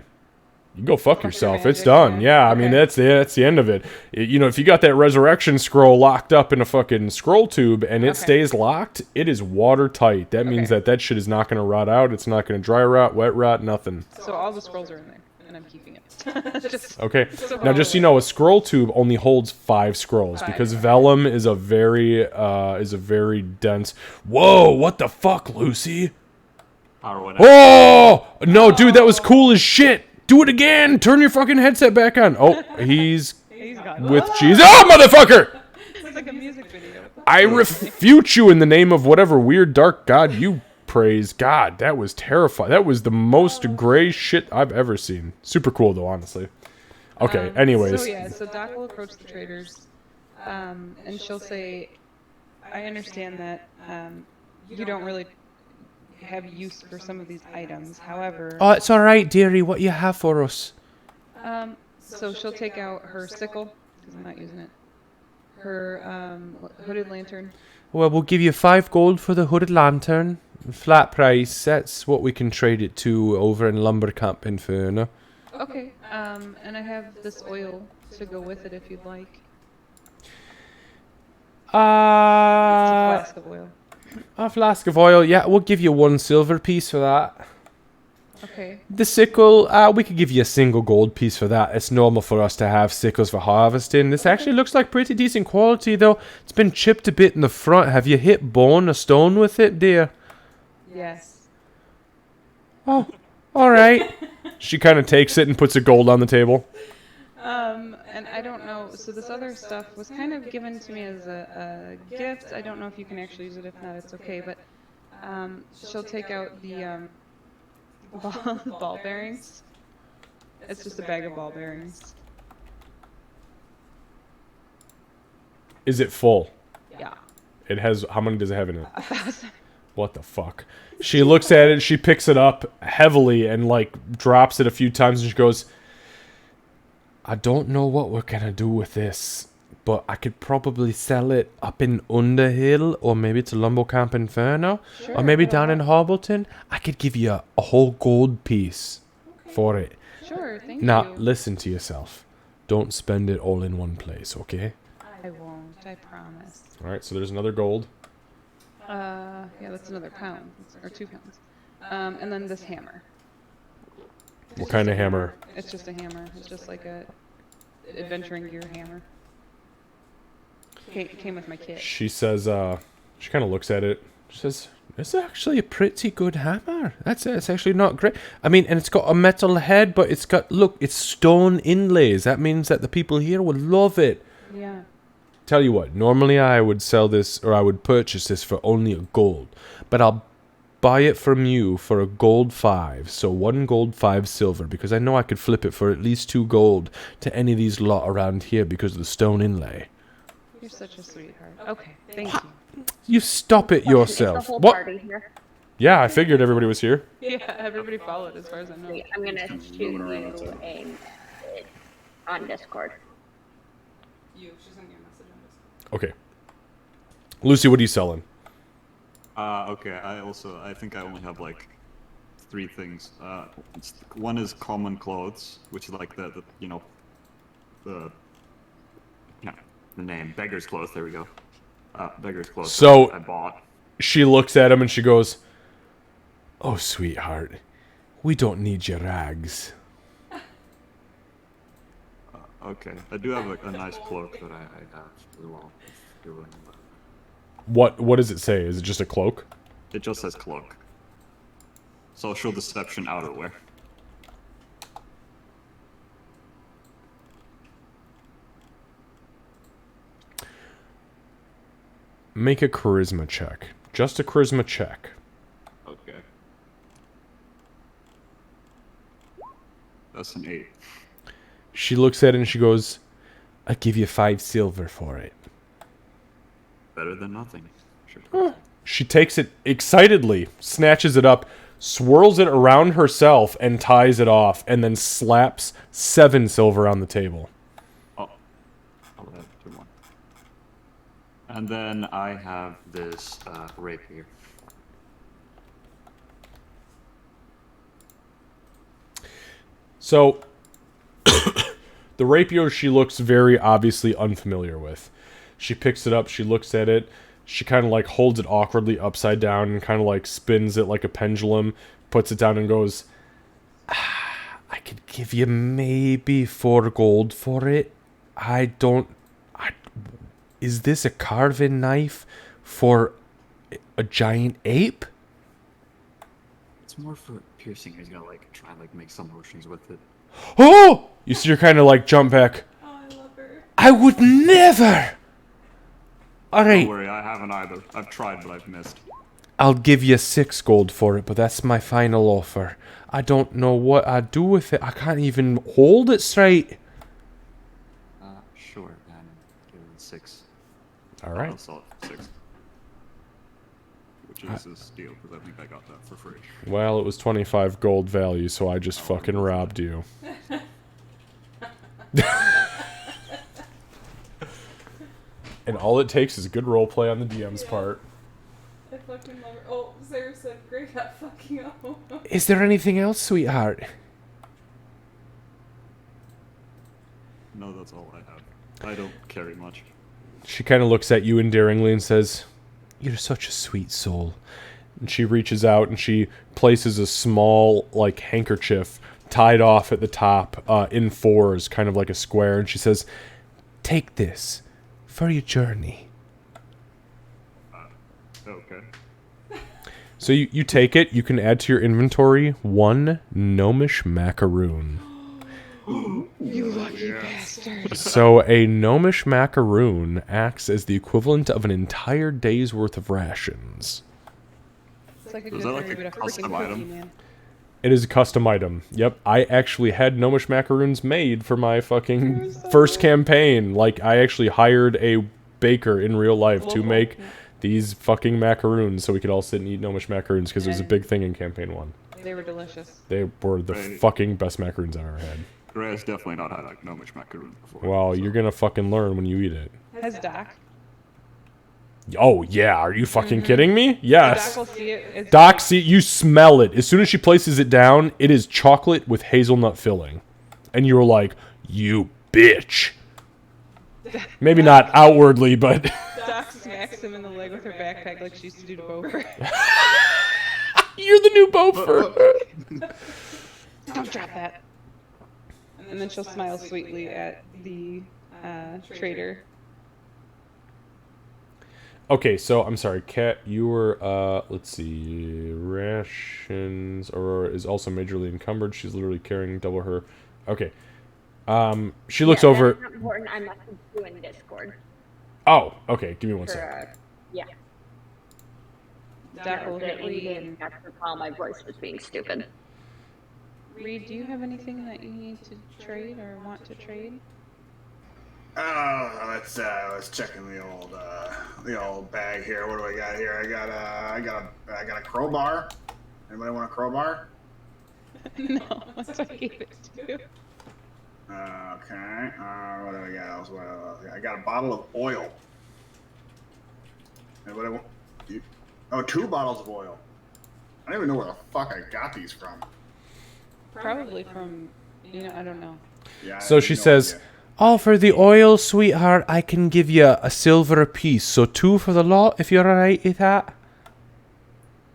Speaker 1: you go fuck yourself. It's
Speaker 5: magic,
Speaker 1: done.
Speaker 5: yeah.
Speaker 1: Yeah, I mean
Speaker 5: Okay.
Speaker 1: that's the end of it. If you got that resurrection scroll locked up in a fucking scroll tube and it
Speaker 5: Okay.
Speaker 1: stays locked, it is watertight. That means
Speaker 5: Okay.
Speaker 1: that shit is not going to rot out. It's not going to dry rot, wet rot, nothing.
Speaker 5: So all the scrolls are in there, and I'm keeping it. Just
Speaker 1: Okay.
Speaker 5: So
Speaker 1: Now, just so you know, a scroll tube only holds 5 scrolls because vellum is a very dense. Whoa! What the fuck, Lucy?
Speaker 3: Or whatever.
Speaker 1: Oh no, dude, that was cool as shit. Do it again. Turn your fucking headset back on. Oh, he's
Speaker 5: he's gone.
Speaker 1: with cheese. Oh, motherfucker!
Speaker 5: It's like a music video.
Speaker 1: I refute you in the name of whatever weird dark god you praise. God, that was terrifying. That was the most gray shit I've ever seen. Super cool though, honestly. Okay, anyways.
Speaker 5: So Doc will approach the traders, and she'll say, "I understand that you don't really have use for some of these items. However,
Speaker 1: Oh, it's all right, dearie. What you have for us?
Speaker 5: so she'll take out her sickle because I'm not using it. Her hooded lantern.
Speaker 1: Well, we'll give you 5 gold for the hooded lantern. Flat price. That's what we can trade it to over in Lumber Camp Inferno.
Speaker 5: Okay. And I have this oil to go with it if you'd like. It's a flask of oil.
Speaker 1: A flask of oil. Yeah, we'll give you 1 silver piece for that.
Speaker 5: Okay.
Speaker 1: The sickle, we could give you a single gold piece for that. It's normal for us to have sickles for harvesting. This actually looks like pretty decent quality, though. It's been chipped a bit in the front. Have you hit bone or stone with it, dear?
Speaker 5: Yes.
Speaker 1: Oh, all right. She kind of takes it and puts a gold on the table.
Speaker 5: And I don't know. So this other stuff was kind of given to me as a gift. I don't know if you can actually use it. If not, it's okay. But she'll take out the ball bearings. It's just a bag of ball bearings.
Speaker 1: Is it full?
Speaker 5: Yeah.
Speaker 1: It has, how many does it have in it?
Speaker 5: 1,000.
Speaker 1: What the fuck? She looks at it, she picks it up heavily and like drops it a few times and she goes, I don't know what we're gonna do with this, but I could probably sell it up in Underhill or maybe to Lumber Camp Inferno or maybe down in Harbleton. I could give you a whole gold piece for it.
Speaker 5: Sure, thank
Speaker 1: Now,
Speaker 5: you.
Speaker 1: listen to yourself. Don't spend it all in one place, okay?
Speaker 5: I won't, I promise.
Speaker 1: Alright, so there's another gold.
Speaker 5: Yeah, that's another pound, or 2 pounds. And then this hammer.
Speaker 1: What kind of hammer?
Speaker 5: It's just a hammer. It's just like a adventuring gear hammer. Came with my kit.
Speaker 1: She says, she kind of looks at it. She says, it's actually a pretty good hammer. That's it. It's actually not great. I mean, and it's got a metal head, but it's got, look, it's stone inlays. That means that the people here will love it.
Speaker 5: Yeah.
Speaker 1: Tell you what, normally I would sell this, or I would purchase this for only a gold. But I'll buy it from you for a gold 5. So 1 gold, 5 silver, because I know I could flip it for at least 2 gold to any of these lot around here because of the stone inlay.
Speaker 5: You're such a sweetheart. Okay, thank you.
Speaker 1: You stop it
Speaker 2: Is the
Speaker 1: yourself.
Speaker 2: whole
Speaker 1: What?
Speaker 2: party here?
Speaker 1: Yeah, I figured everybody was here.
Speaker 5: Yeah, everybody followed as far as I know.
Speaker 2: Wait, I'm gonna
Speaker 4: Just
Speaker 2: shoot
Speaker 4: moving around
Speaker 2: you
Speaker 4: outside.
Speaker 2: a message on Discord.
Speaker 5: She's sending a message on this.
Speaker 1: Okay. Lucy, what are you selling?
Speaker 3: Okay. I think I only have like 3 things. One is common clothes, which is like the the name beggar's clothes. There we go. Beggar's clothes.
Speaker 1: So-
Speaker 3: that I bought.
Speaker 1: She looks at him and she goes, "Oh, sweetheart, we don't need your rags."
Speaker 3: Okay, I do have a nice cloak that I have as well. If you're willing.
Speaker 1: What does it say? Is it just a cloak?
Speaker 3: It just says cloak. Social deception outerwear.
Speaker 1: Make a charisma check. Just a charisma check.
Speaker 3: Okay. That's an 8.
Speaker 1: She looks at it and she goes, "I'll give you 5 silver for it."
Speaker 3: Better than nothing. Sure.
Speaker 1: She takes it excitedly, snatches it up, swirls it around herself, and ties it off, and then slaps 7 silver on the table.
Speaker 3: Oh. I'll add 2 more. And then I have this rapier.
Speaker 1: So, the rapier she looks very obviously unfamiliar with. She picks it up, she looks at it, she kind of like holds it awkwardly upside down and kind of like spins it like a pendulum, puts it down and goes, "I could give you maybe 4 gold for it. Is this a carving knife for a giant ape?"
Speaker 3: It's more for piercing. He's gonna like try and like make some motions with it.
Speaker 1: Oh! You see her kind of like jump back.
Speaker 5: Oh, I love her.
Speaker 1: "I would never!" Alright,
Speaker 3: Don't worry, I haven't either. I've tried, but I've missed.
Speaker 1: I'll give you 6 gold for it, but that's my final offer. I don't know what I'd do with it. I can't even hold it straight.
Speaker 3: Sure, and give it 6. I'll
Speaker 1: Alright.
Speaker 3: sell it for 6. Which is a steal, because I think I got that for free.
Speaker 1: Well, it was 25 gold value, so I just fucking robbed you. And all it takes is a good roleplay on the DM's part.
Speaker 5: I fucking love her. Oh, Sarah said, "Great at fucking up."
Speaker 1: Is there anything else, sweetheart?
Speaker 3: No, that's all I have. I don't carry much.
Speaker 1: She kind of looks at you endearingly and says, "You're such a sweet soul." And she reaches out and she places a small, like, handkerchief tied off at the top in 4s, kind of like a square. And she says, "Take this for your journey."
Speaker 3: Okay.
Speaker 1: So you take it. You can add to your inventory 1 gnomish macaroon.
Speaker 5: You lucky bastard.
Speaker 1: So a gnomish macaroon acts as the equivalent of an entire day's worth of rations.
Speaker 5: It's like a
Speaker 3: Is
Speaker 5: good
Speaker 3: that like
Speaker 5: thing
Speaker 3: a
Speaker 5: we got freaking
Speaker 3: custom
Speaker 5: cookie,
Speaker 3: item?
Speaker 5: man.
Speaker 1: It is a custom item. Yep, I actually had gnomish macaroons made for my fucking first campaign. Like, I actually hired a baker in real life to
Speaker 5: Local,
Speaker 1: make
Speaker 5: yeah.
Speaker 1: these fucking macaroons so we could all sit and eat gnomish macaroons because it was a big thing in campaign 1.
Speaker 5: They were delicious.
Speaker 1: They were the
Speaker 3: Right.
Speaker 1: fucking best macaroons I've ever had.
Speaker 3: Gray has definitely not had like gnomish macaroon before.
Speaker 1: Well,
Speaker 3: so-
Speaker 1: you're gonna fucking learn when you eat it.
Speaker 5: Has Doc?
Speaker 1: Oh, yeah, are you fucking kidding me? Yes.
Speaker 5: Doc will see it. It's
Speaker 1: Doc, see, you smell it. As soon as she places it down, it is chocolate with hazelnut filling. And you were like, "You bitch." Maybe not outwardly, but
Speaker 5: Doc smacks him in the leg with her backpack like she used to do to Bofur.
Speaker 1: you're the new Bofur.
Speaker 5: Don't drop that. And then she'll smile sweetly at the trader.
Speaker 1: Okay, so I'm sorry, Kat, you were let's see, rations Aurora is also majorly encumbered. She's literally carrying double her. Okay. She looks
Speaker 2: Yeah,
Speaker 1: over.
Speaker 2: That's not important. I messaged you in Discord.
Speaker 1: Oh, okay, give me one
Speaker 2: For,
Speaker 1: sec.
Speaker 2: yeah.
Speaker 5: Doc will
Speaker 2: The
Speaker 5: hit Reed.
Speaker 2: in-game capture while my voice was being stupid.
Speaker 5: Reed, do you have anything that you need to trade or want to trade?
Speaker 4: Oh, let's check in the the old bag here. What do I got here? I got a crowbar. Anybody want a crowbar?
Speaker 5: No, that's what I gave it to.
Speaker 4: Okay. What do I got else? What else? I got a bottle of oil. Anybody want? Oh, 2 bottles of oil. I don't even know where the fuck I got these from.
Speaker 5: Probably from, I don't know.
Speaker 4: Yeah.
Speaker 1: So she says, "Oh, for the oil, sweetheart, I can give you a silver apiece. So 2 for the lot, if you're alright with that."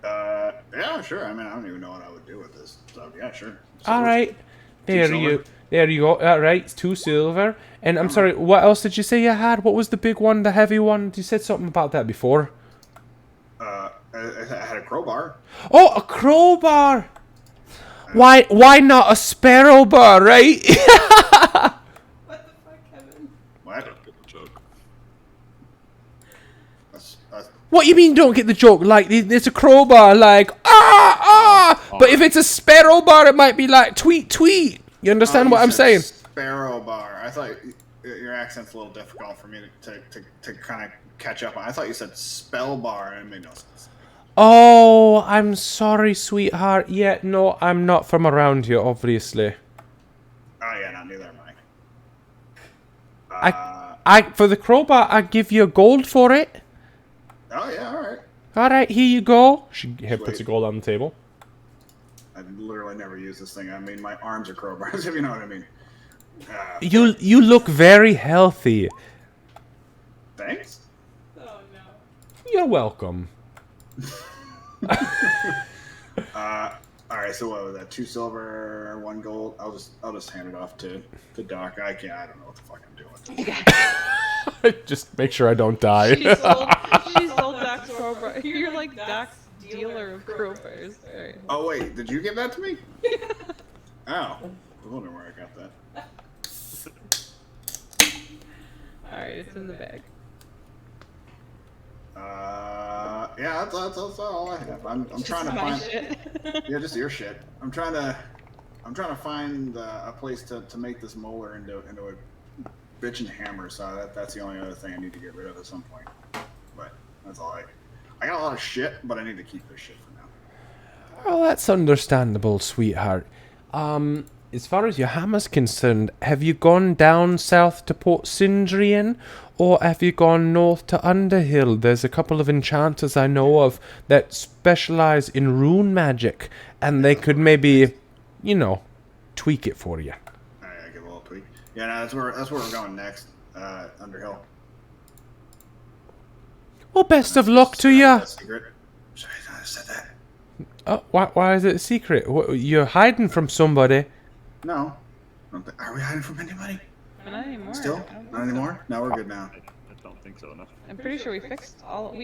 Speaker 4: Yeah, sure. I mean, I don't even know what I would do with this. So yeah, sure.
Speaker 1: Alright. There you go. Alright, it's 2 silver. And I'm sorry, what else did you say you had? What was the big one, the heavy one? You said something about that before.
Speaker 4: I had a crowbar.
Speaker 1: Oh, a crowbar! Why not a sparrow bar, right?
Speaker 5: What the fuck, Kevin?
Speaker 4: What?
Speaker 3: Joke.
Speaker 1: What you mean don't get the joke? Like, it's a crowbar, like, but if it's a sparrow bar, it might be like, tweet, tweet. You understand what I'm saying?
Speaker 4: Sparrow bar. I thought your accent's a little difficult for me to kind of catch up on. I thought you said spell bar, and it made no sense.
Speaker 1: Oh, I'm sorry, sweetheart. Yeah, no, I'm not from around here, obviously.
Speaker 4: Oh yeah, no, neither am I.
Speaker 1: I for the crowbar, I give you gold for it.
Speaker 4: Oh yeah, all right.
Speaker 1: All right, here you go. She puts a gold on the table.
Speaker 4: I literally never use this thing. I mean, my arms are crowbars, if you know what I mean.
Speaker 1: You look very healthy.
Speaker 4: Thanks.
Speaker 5: Oh no.
Speaker 1: You're welcome.
Speaker 4: All right. So what was that? 2 silver, 1 gold. I'll just hand it off to Doc. I don't know what the fuck I'm doing.
Speaker 1: Just make sure I don't die.
Speaker 5: She sold Doc's crowbar. You're like Doc's dealer of crowbars. Right.
Speaker 4: Oh wait, did you give that to me? Oh, I was wondering where I got that.
Speaker 5: Alright, it's in the bag.
Speaker 4: Yeah, that's all I have. I'm trying to
Speaker 5: My
Speaker 4: find.
Speaker 5: shit.
Speaker 4: Yeah, just your shit. I'm trying to find a place to make this molar into a bitchin' hammer. So that's the only other thing I need to get rid of at some point. But that's all I got a lot of shit, but I need to keep this shit for now.
Speaker 1: Well, that's understandable, sweetheart. As far as your hammer's concerned, have you gone down south to Port Sindrian, or have you gone north to Underhill? There's a couple of enchanters I know of that specialize in rune magic, and they could maybe, tweak it for you.
Speaker 4: Alright, I give a little tweak. Yeah, no, that's where we're going next. Underhill.
Speaker 1: Well, best of luck to you.
Speaker 4: Secret. Sorry, I said that.
Speaker 1: Why is it a secret? You're hiding from somebody.
Speaker 4: No. Are we hiding from anybody?
Speaker 5: Not anymore.
Speaker 4: Still?
Speaker 5: I don't
Speaker 4: Not
Speaker 5: think so.
Speaker 4: anymore? No, we're good now.
Speaker 3: I don't think so, no.
Speaker 5: I'm pretty sure we fixed all.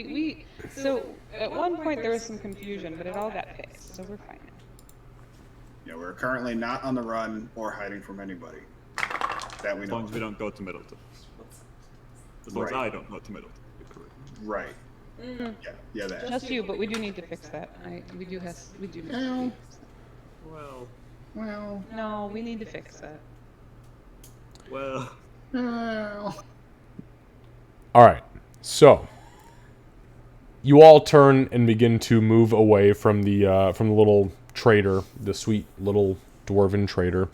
Speaker 5: So at one point there was some confusion, but it all got fixed, so we're fine now.
Speaker 4: Yeah, we're currently not on the run or hiding from anybody. That we
Speaker 3: As
Speaker 4: know.
Speaker 3: long as we don't go to Middleton. As long as
Speaker 4: Right.
Speaker 3: I don't go to Middleton.
Speaker 4: Right. Yeah, that.
Speaker 5: Just you, but we do need to fix that. We do need to
Speaker 4: Well.
Speaker 5: fix that.
Speaker 4: Well.
Speaker 5: No, we need to fix that.
Speaker 3: Well.
Speaker 1: All right, so you all turn and begin to move away from the little trader, the sweet little dwarven trader,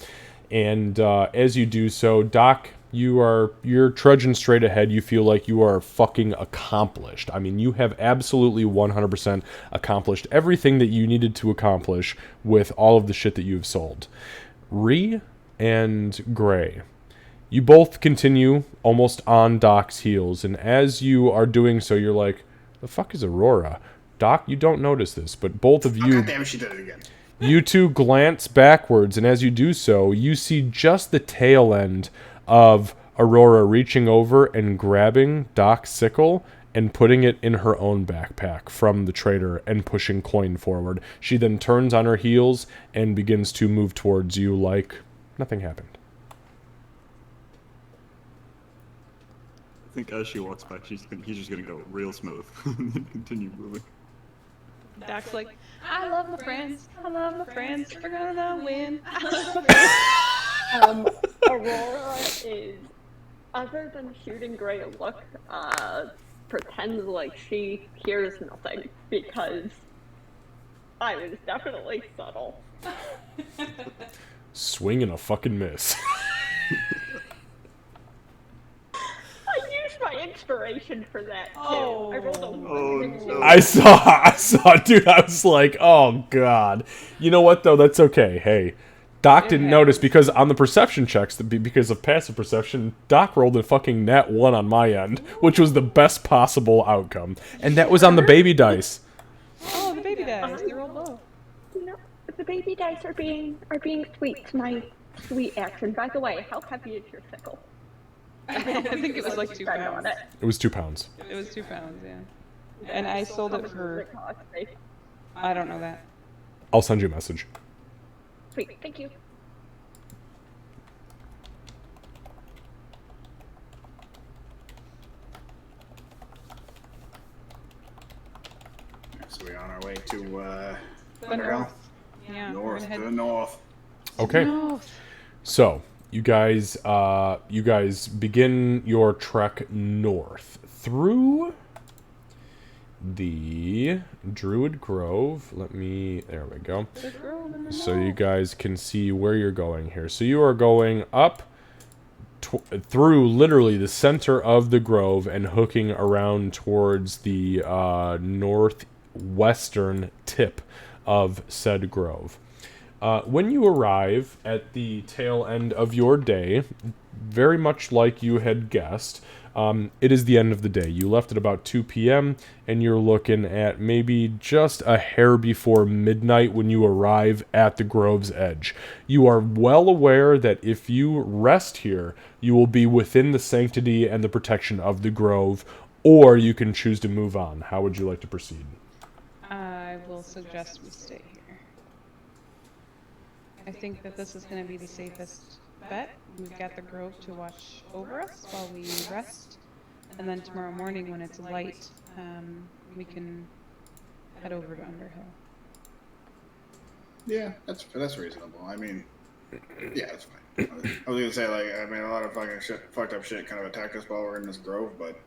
Speaker 1: and as you do so, Doc, you're trudging straight ahead. You feel like you are fucking accomplished. I mean, you have absolutely 100% accomplished everything that you needed to accomplish with all of the shit that you've sold. Ree and Gray, you both continue almost on Doc's heels, and as you are doing so, you're like, the fuck is Aurora? Doc, you don't notice this, but both of you...
Speaker 4: God damn it, she did it again.
Speaker 1: You two glance backwards, and as you do so, you see just the tail end of Aurora reaching over and grabbing Doc's sickle and putting it in her own backpack from the trader and pushing coin forward. She then turns on her heels and begins to move towards you like nothing happened.
Speaker 3: I think as she walks by, he's just gonna go real smooth and continue moving.
Speaker 5: Doc's like, I love my friends. I love my friends. We're gonna win. I love my friends.
Speaker 2: Aurora is, other than shooting Gray a look, pretends like she hears nothing because I was definitely subtle.
Speaker 1: Swing and a fucking miss.
Speaker 2: I used my inspiration for that too. I rolled a 1
Speaker 3: Oh,
Speaker 2: and a 2.
Speaker 3: no.
Speaker 1: I saw, dude. I was like, oh god. You know what though? That's okay. Hey, Doc didn't notice because on the perception checks, because of passive perception, Doc rolled a fucking nat 1 on my end, which was the best possible outcome, and that was on the baby dice.
Speaker 5: Oh, the baby dice. They're all low.
Speaker 2: You know, the baby dice are being sweet to my sweet action. By the way, how heavy is your sickle?
Speaker 5: I think it was like 2
Speaker 2: Spend
Speaker 5: pounds.
Speaker 2: on it.
Speaker 1: It was 2 pounds.
Speaker 5: It was 2 pounds, yeah. And I sold it for. I don't know that.
Speaker 1: I'll send you a message.
Speaker 2: Sweet, thank you.
Speaker 4: So we're on our way to
Speaker 5: The north. Yeah. we're
Speaker 4: north,
Speaker 5: gonna
Speaker 4: to
Speaker 5: head
Speaker 4: the north.
Speaker 1: Okay.
Speaker 5: north.
Speaker 1: So you guys begin your trek north through the Druid Grove. There we go.
Speaker 5: The grove in the
Speaker 1: So you
Speaker 5: north.
Speaker 1: guys can see where you're going here. So you are going up through literally the center of the grove and hooking around towards the northwestern tip of said grove. When you arrive at the tail end of your day, very much like you had guessed, it is the end of the day. You left at about 2 p.m., and you're looking at maybe just a hair before midnight when you arrive at the grove's edge. You are well aware that if you rest here, you will be within the sanctity and the protection of the grove, or you can choose to move on. How would you like to proceed?
Speaker 5: I will suggest we stay here. I think that this is going to be the safest bet. We've got the grove to watch over us while we rest, and then tomorrow morning when it's light, we can head over to Underhill.
Speaker 4: Yeah, that's reasonable. I mean, yeah, that's fine. I was gonna say a lot of fucked up shit kind of attacked us while we're in this grove, but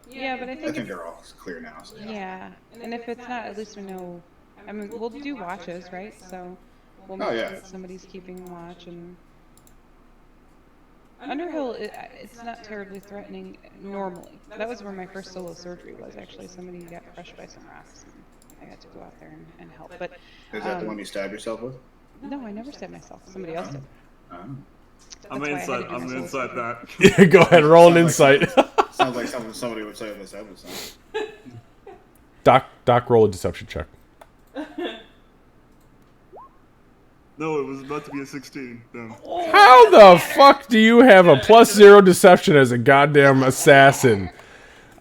Speaker 5: Yeah, but I
Speaker 4: I
Speaker 5: think
Speaker 4: think they're all clear now. So
Speaker 5: yeah, and if it's not, at least we know. I mean, we'll do watches, right? So we'll
Speaker 4: Oh,
Speaker 5: make
Speaker 4: yeah.
Speaker 5: sure that somebody's keeping watch. And Underhill, it's not terribly threatening normally. That was where my first solo surgery was. Actually, somebody got crushed by some rocks, and I got to go out there and help. But
Speaker 4: is that the one you stabbed yourself with?
Speaker 5: no, I never stabbed myself. Somebody else did.
Speaker 4: Oh.
Speaker 3: I'm
Speaker 5: That's why I had to
Speaker 3: inside.
Speaker 5: do my
Speaker 3: I'm
Speaker 5: solo
Speaker 3: inside
Speaker 5: surgery.
Speaker 3: that.
Speaker 1: Go ahead, roll an
Speaker 4: Sounds like
Speaker 1: insight.
Speaker 4: Sounds like something somebody would say in this episode.
Speaker 1: Doc, roll a deception check.
Speaker 3: No, it was about to be a 16. Damn.
Speaker 1: How the fuck do you have a +0 deception as a goddamn assassin?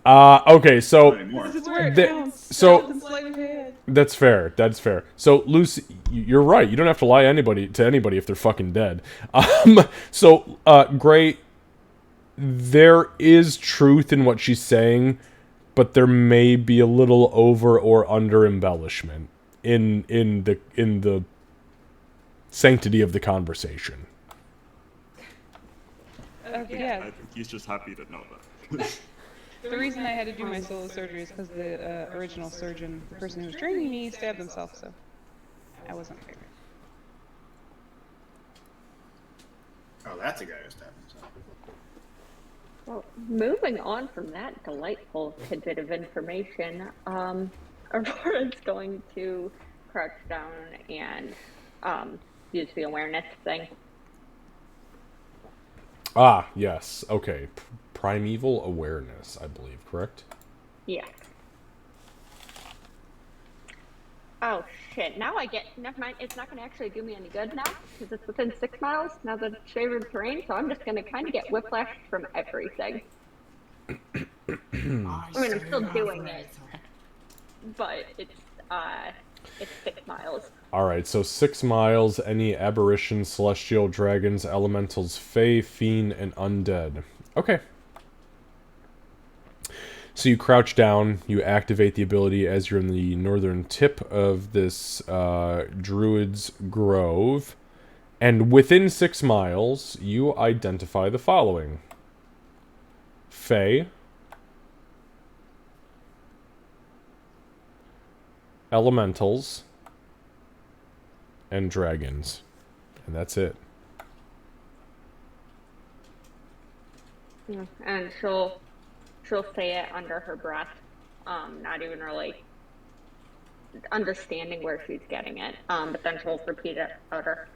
Speaker 1: Okay, so
Speaker 4: Not anymore.
Speaker 5: This is where it
Speaker 1: The-
Speaker 5: counts.
Speaker 1: so-
Speaker 5: Stealth and sleight of hand.
Speaker 1: that's fair. That's fair. So Lucy, you're right. You don't have to lie to anybody if they're fucking dead. So Gray, there is truth in what she's saying, but there may be a little over or under embellishment in the sanctity of the conversation.
Speaker 5: Yeah,
Speaker 3: I think he's just happy to know that.
Speaker 5: the reason I had to do my solo surgery is because the original surgeon, the person who was training me, stabbed himself, so I wasn't a favorite.
Speaker 4: Oh, that's a guy who stabbed himself.
Speaker 2: Well, moving on from that delightful tidbit of information, Aurora's going to crouch down and use the awareness thing.
Speaker 1: Ah, yes. Okay. Primeval awareness, I believe, correct?
Speaker 2: Yes. Oh shit! Now I get. Never mind. It's not going to actually do me any good now because it's within 6 miles. Now that it's favored terrain, so I'm just going to kind of get whiplashed from everything. I mean, I'm still doing it, but it's 6 miles.
Speaker 1: Alright, so 6 miles, any aberrations, celestial, dragons, elementals, fae, fiend, and undead. Okay. So you crouch down, you activate the ability as you're in the northern tip of this Druid's Grove, and within 6 miles, you identify the following. Fae, elementals, and dragons. And that's it.
Speaker 2: And she'll say it under her breath, not even really understanding where she's getting it. But then she'll repeat it louder.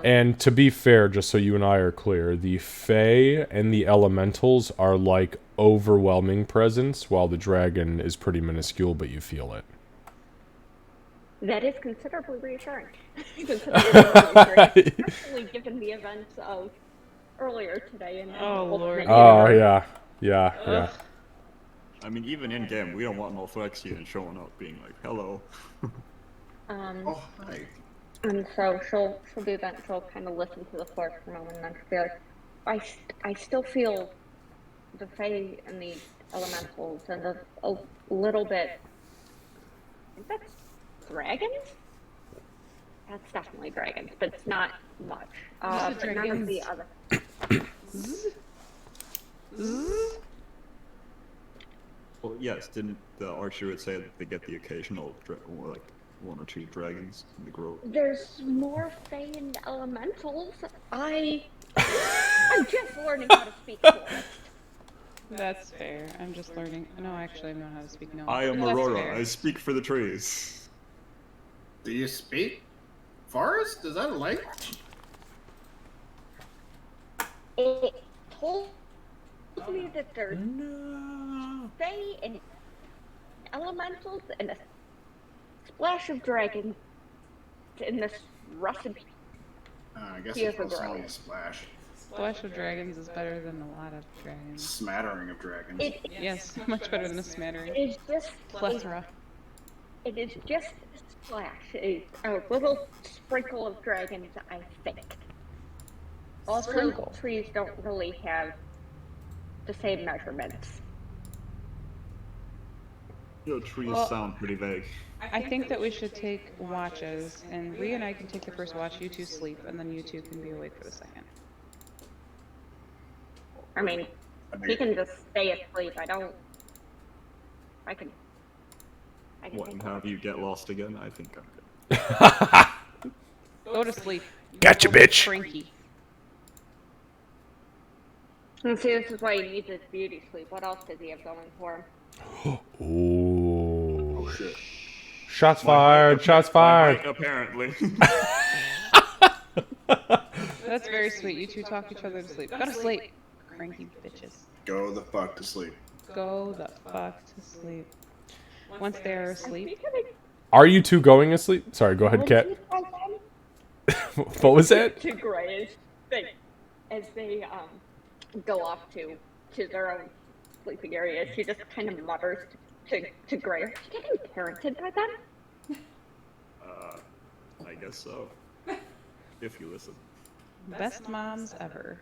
Speaker 1: And to be fair, just so you and I are clear, the Fae and the elementals are like overwhelming presence, while the dragon is pretty minuscule, but you feel it.
Speaker 2: That is considerably reassuring. Especially given the events of earlier today. And
Speaker 5: Oh, Lord.
Speaker 1: Oh, yeah.
Speaker 3: I mean, even in game, we don't want no Phyrexian showing up being like, "Hello."
Speaker 4: Oh, hi.
Speaker 2: And so she'll do that. She'll kind of listen to the floor for a moment, and then she'll be like, I still feel the Fae and the elementals, and a little bit. I think that's dragons. That's definitely dragons, but it's not much. But none of the other.
Speaker 3: Well, yes, didn't the archer say that they get the occasional, like, one or two dragons in the grove?
Speaker 2: There's more Fae and elementals. I'm just learning how to speak forest.
Speaker 5: That's fair. I'm just learning. No, actually, I know how to speak no.
Speaker 3: I am
Speaker 5: That's
Speaker 3: Aurora.
Speaker 5: fair.
Speaker 3: I speak for the trees.
Speaker 4: Do you speak forest? Is that a language?
Speaker 2: It told me that there's Fae and elementals and a splash of dragons in this recipe.
Speaker 4: I guess
Speaker 2: Here's
Speaker 4: it's mostly
Speaker 2: a girl.
Speaker 4: only a splash.
Speaker 5: Splash of dragons is better than a lot of dragons.
Speaker 4: Smattering of dragons.
Speaker 5: Yes, much better than a smattering.
Speaker 2: It's just
Speaker 5: Plethora.
Speaker 2: It is just a splash, a little sprinkle of dragons, I think. Also,
Speaker 5: Sprinkle.
Speaker 2: trees don't really have the same measurements.
Speaker 3: Your trees
Speaker 5: Well-
Speaker 3: sound pretty vague.
Speaker 5: I think that we should take watches, and Rhea and I can take the first watch, you two sleep, and then you two can be awake for the second.
Speaker 2: I mean, he can just stay asleep. I can
Speaker 3: What,
Speaker 2: take
Speaker 3: and
Speaker 2: one.
Speaker 3: have you get lost again? I think I'm good.
Speaker 5: Go to sleep.
Speaker 1: Gotcha,
Speaker 5: Go be
Speaker 1: bitch.
Speaker 5: Cranky.
Speaker 2: And see, this is why he needs his beauty sleep. What else does he have going for him?
Speaker 1: Ooh.
Speaker 3: Oh shit.
Speaker 1: Shots fired, shots fired.
Speaker 3: Apparently.
Speaker 5: That's very sweet. You two talk each other to sleep. Go to sleep. Cranky bitches.
Speaker 4: Go the fuck to sleep.
Speaker 5: Go the fuck to sleep. Once they're asleep,
Speaker 1: Are you two going asleep? Sorry, go ahead, Kat. What was that?
Speaker 2: To Gray's thing as they go off to their own sleeping area. She just kind of mutters to Gray, "Are you getting parented by them?"
Speaker 3: I guess so. If you listen.
Speaker 5: best moms ever.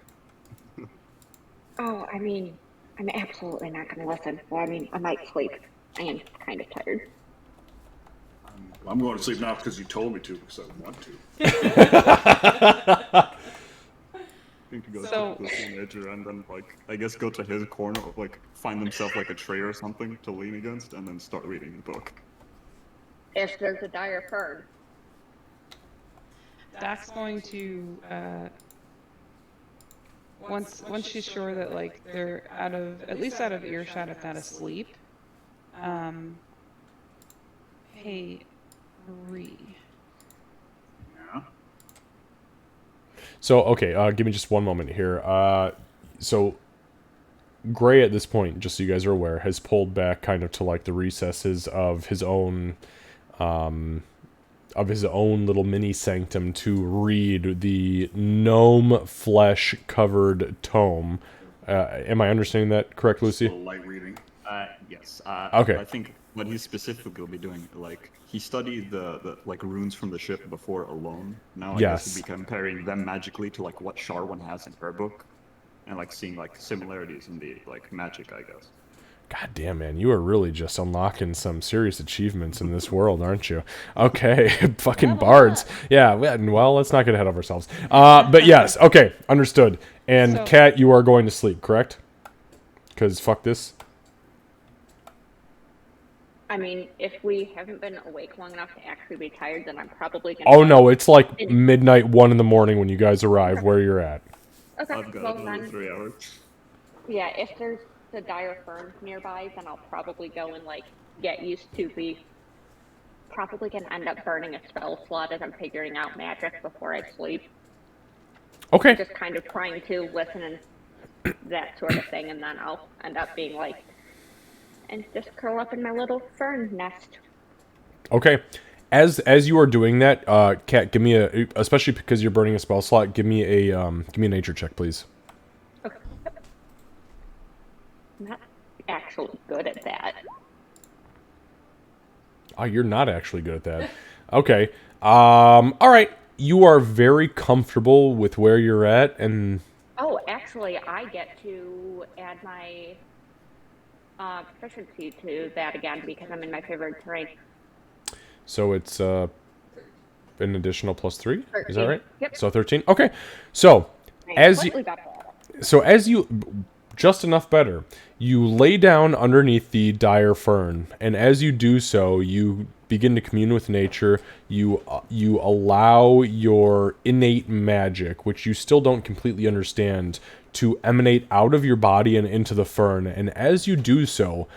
Speaker 2: Oh, I mean, I'm absolutely not going to listen. Well, I mean, I might sleep. I am kind of tired.
Speaker 4: I'm going to sleep now because you told me to, because I want to.
Speaker 3: I think to go
Speaker 5: So-
Speaker 3: to the teenager and then, like, I guess go to his corner, like, find himself, like, a tray or something to lean against, and then start reading the book.
Speaker 2: If there's a dire fern.
Speaker 5: Doc's going to once she's sure that like they're at least out of earshot if not asleep. Hey, Ree.
Speaker 4: Yeah.
Speaker 1: So, okay, give me just one moment here. So, Gray at this point, just so you guys are aware, has pulled back kind of to like the recesses of his own little mini sanctum to read the gnome flesh covered tome. Am I understanding that correct,
Speaker 4: A
Speaker 1: Lucy?
Speaker 4: little light reading.
Speaker 3: Yes.
Speaker 1: Okay.
Speaker 3: I think what he specifically will be doing, like, he studied the like runes from the ship before alone. Now I guess
Speaker 1: Yes.
Speaker 3: he'll be comparing them magically to like what Sharwin has in her book, and like seeing like similarities in the like magic, I guess.
Speaker 1: God damn, man, you are really just unlocking some serious achievements in this world, aren't you? Okay, fucking bards. Yeah, well, let's not get ahead of ourselves. But yes, okay, understood. And
Speaker 5: So-
Speaker 1: Kat, you are going to sleep, correct? Because fuck this.
Speaker 2: I mean, if we haven't been awake long enough to actually be tired, then I'm probably gonna.
Speaker 1: Oh no, it's like
Speaker 2: in-
Speaker 1: midnight, 1 in the morning when you guys arrive where you're at.
Speaker 2: Okay,
Speaker 3: I've got
Speaker 2: well
Speaker 3: another
Speaker 2: then,
Speaker 3: 3 hours.
Speaker 2: yeah, if there's the dire fern nearby, then I'll probably go and like get used to the. Probably gonna end up burning a spell slot as I'm figuring out magic before I sleep.
Speaker 1: Okay.
Speaker 2: Just kind of trying to listen and that sort of thing, and then I'll end up being like, and just curl up in my little fern nest.
Speaker 1: Okay. As you are doing that, Kat, give me a, especially because you're burning a spell slot, give me a nature check, please.
Speaker 2: Okay. I'm not actually good at that.
Speaker 1: Oh, you're not actually good at that. Okay. All right. You are very comfortable with where you're at, and
Speaker 2: Oh, actually, I get to add my proficiency to that again because I'm in my favorite terrain.
Speaker 1: so it's an additional +3. Is that
Speaker 2: 13.
Speaker 1: right?
Speaker 2: Yep.
Speaker 1: So 13. Okay. So
Speaker 2: I'm
Speaker 1: as you
Speaker 2: slightly better.
Speaker 1: as you just enough better, you lay down underneath the dire fern, and as you do so, you begin to commune with nature. You allow your innate magic, which you still don't completely understand, to emanate out of your body and into the fern. And as you do so,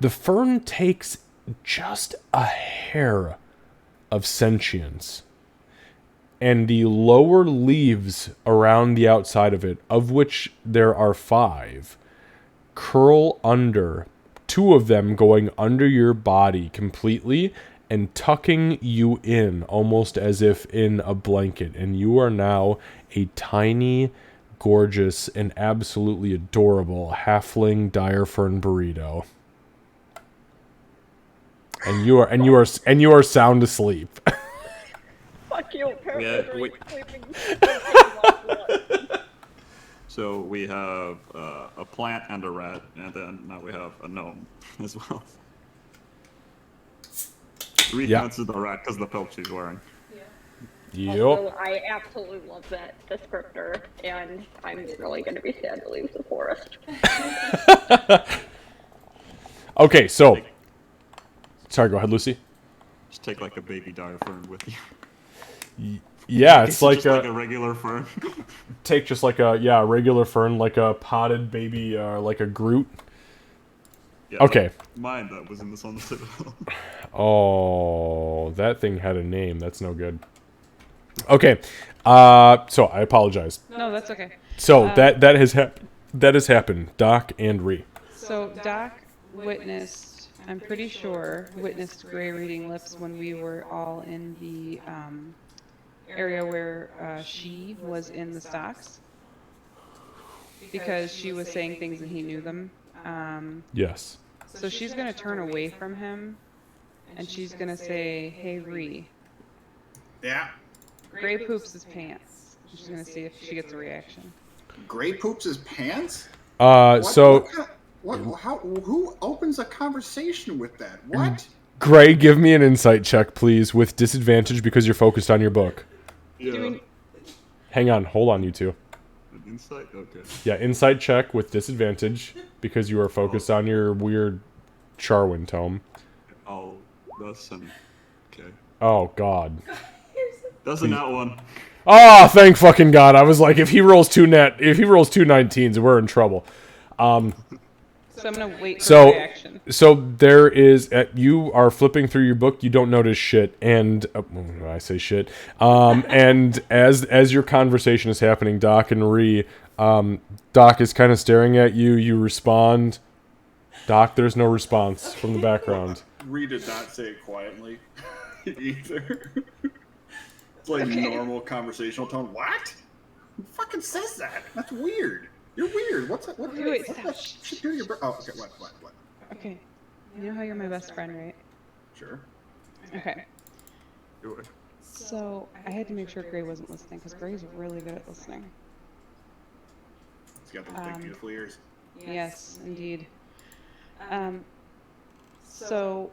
Speaker 1: the fern takes just a hair of sentience. And the lower leaves around the outside of it, of which there are 5, curl under, 2 of them going under your body completely and tucking you in almost as if in a blanket. And you are now a tiny, gorgeous, and absolutely adorable halfling dire fern burrito. And you are sound asleep.
Speaker 2: Fuck you,
Speaker 3: Yeah, wait.
Speaker 2: sleeping.
Speaker 3: So we have a plant and a rat, and then now we have a gnome as well. 3
Speaker 1: Yeah.
Speaker 3: counts as the rat because the pelt she's wearing.
Speaker 1: Yep.
Speaker 2: Also, I absolutely love that descriptor, and I'm really going to be sad to leave the forest.
Speaker 1: Okay, so. Sorry, go ahead, Lucy.
Speaker 3: Just take like a baby dire fern with you.
Speaker 1: Yeah, it's like
Speaker 3: just like a regular fern.
Speaker 1: take just like a regular fern, like a potted baby, like a Groot.
Speaker 3: Yeah,
Speaker 1: Okay.
Speaker 3: Mine that was in the Sun Citadel.
Speaker 1: Oh, that thing had a name. That's no good. Okay, so I apologize.
Speaker 5: No, that's okay.
Speaker 1: So that has happened. Doc and Ree.
Speaker 5: So Doc witnessed, I'm pretty sure, witnessed Gray reading lips when we were all in the area where she was in the stocks. Because she was saying things and he knew them.
Speaker 1: Yes.
Speaker 5: So she's going to turn away from him and she's going to say, "Hey, Ree,
Speaker 4: Yeah.
Speaker 5: Gray poops his pants." She's going to see if she gets a reaction.
Speaker 4: Gray poops his pants?
Speaker 1: So
Speaker 4: Who opens a conversation with that? What?
Speaker 1: Gray, give me an insight check, please, with disadvantage because you're focused on your book.
Speaker 3: Yeah.
Speaker 1: Hang on, hold on, you two.
Speaker 3: An insight? Okay.
Speaker 1: Yeah, insight check with disadvantage because you are focused on your weird Charwin tome.
Speaker 3: Oh, that's an... Okay.
Speaker 1: Oh God.
Speaker 3: That's a nat 1.
Speaker 1: Oh, thank fucking God! I was like, if he rolls two 19s, we're in trouble.
Speaker 5: So I'm going to wait for a reaction.
Speaker 1: So there is, you are flipping through your book, you don't notice shit, and I say shit. And as your conversation is happening, Doc and Ree, Doc is kind of staring at you. You respond. Doc, there's no response from the background.
Speaker 4: Ree did not say it quietly either. It's like normal conversational tone. What? Who fucking says that? That's weird. You're weird. What's that? What's that shit do to your Oh, okay. What?
Speaker 5: Okay. You know how you're my best friend, right?
Speaker 4: Sure.
Speaker 5: Okay.
Speaker 3: Sure.
Speaker 5: So I had to make sure Gray wasn't listening because Gray's really good at listening.
Speaker 4: He's got those big, beautiful ears.
Speaker 5: Yes, indeed. So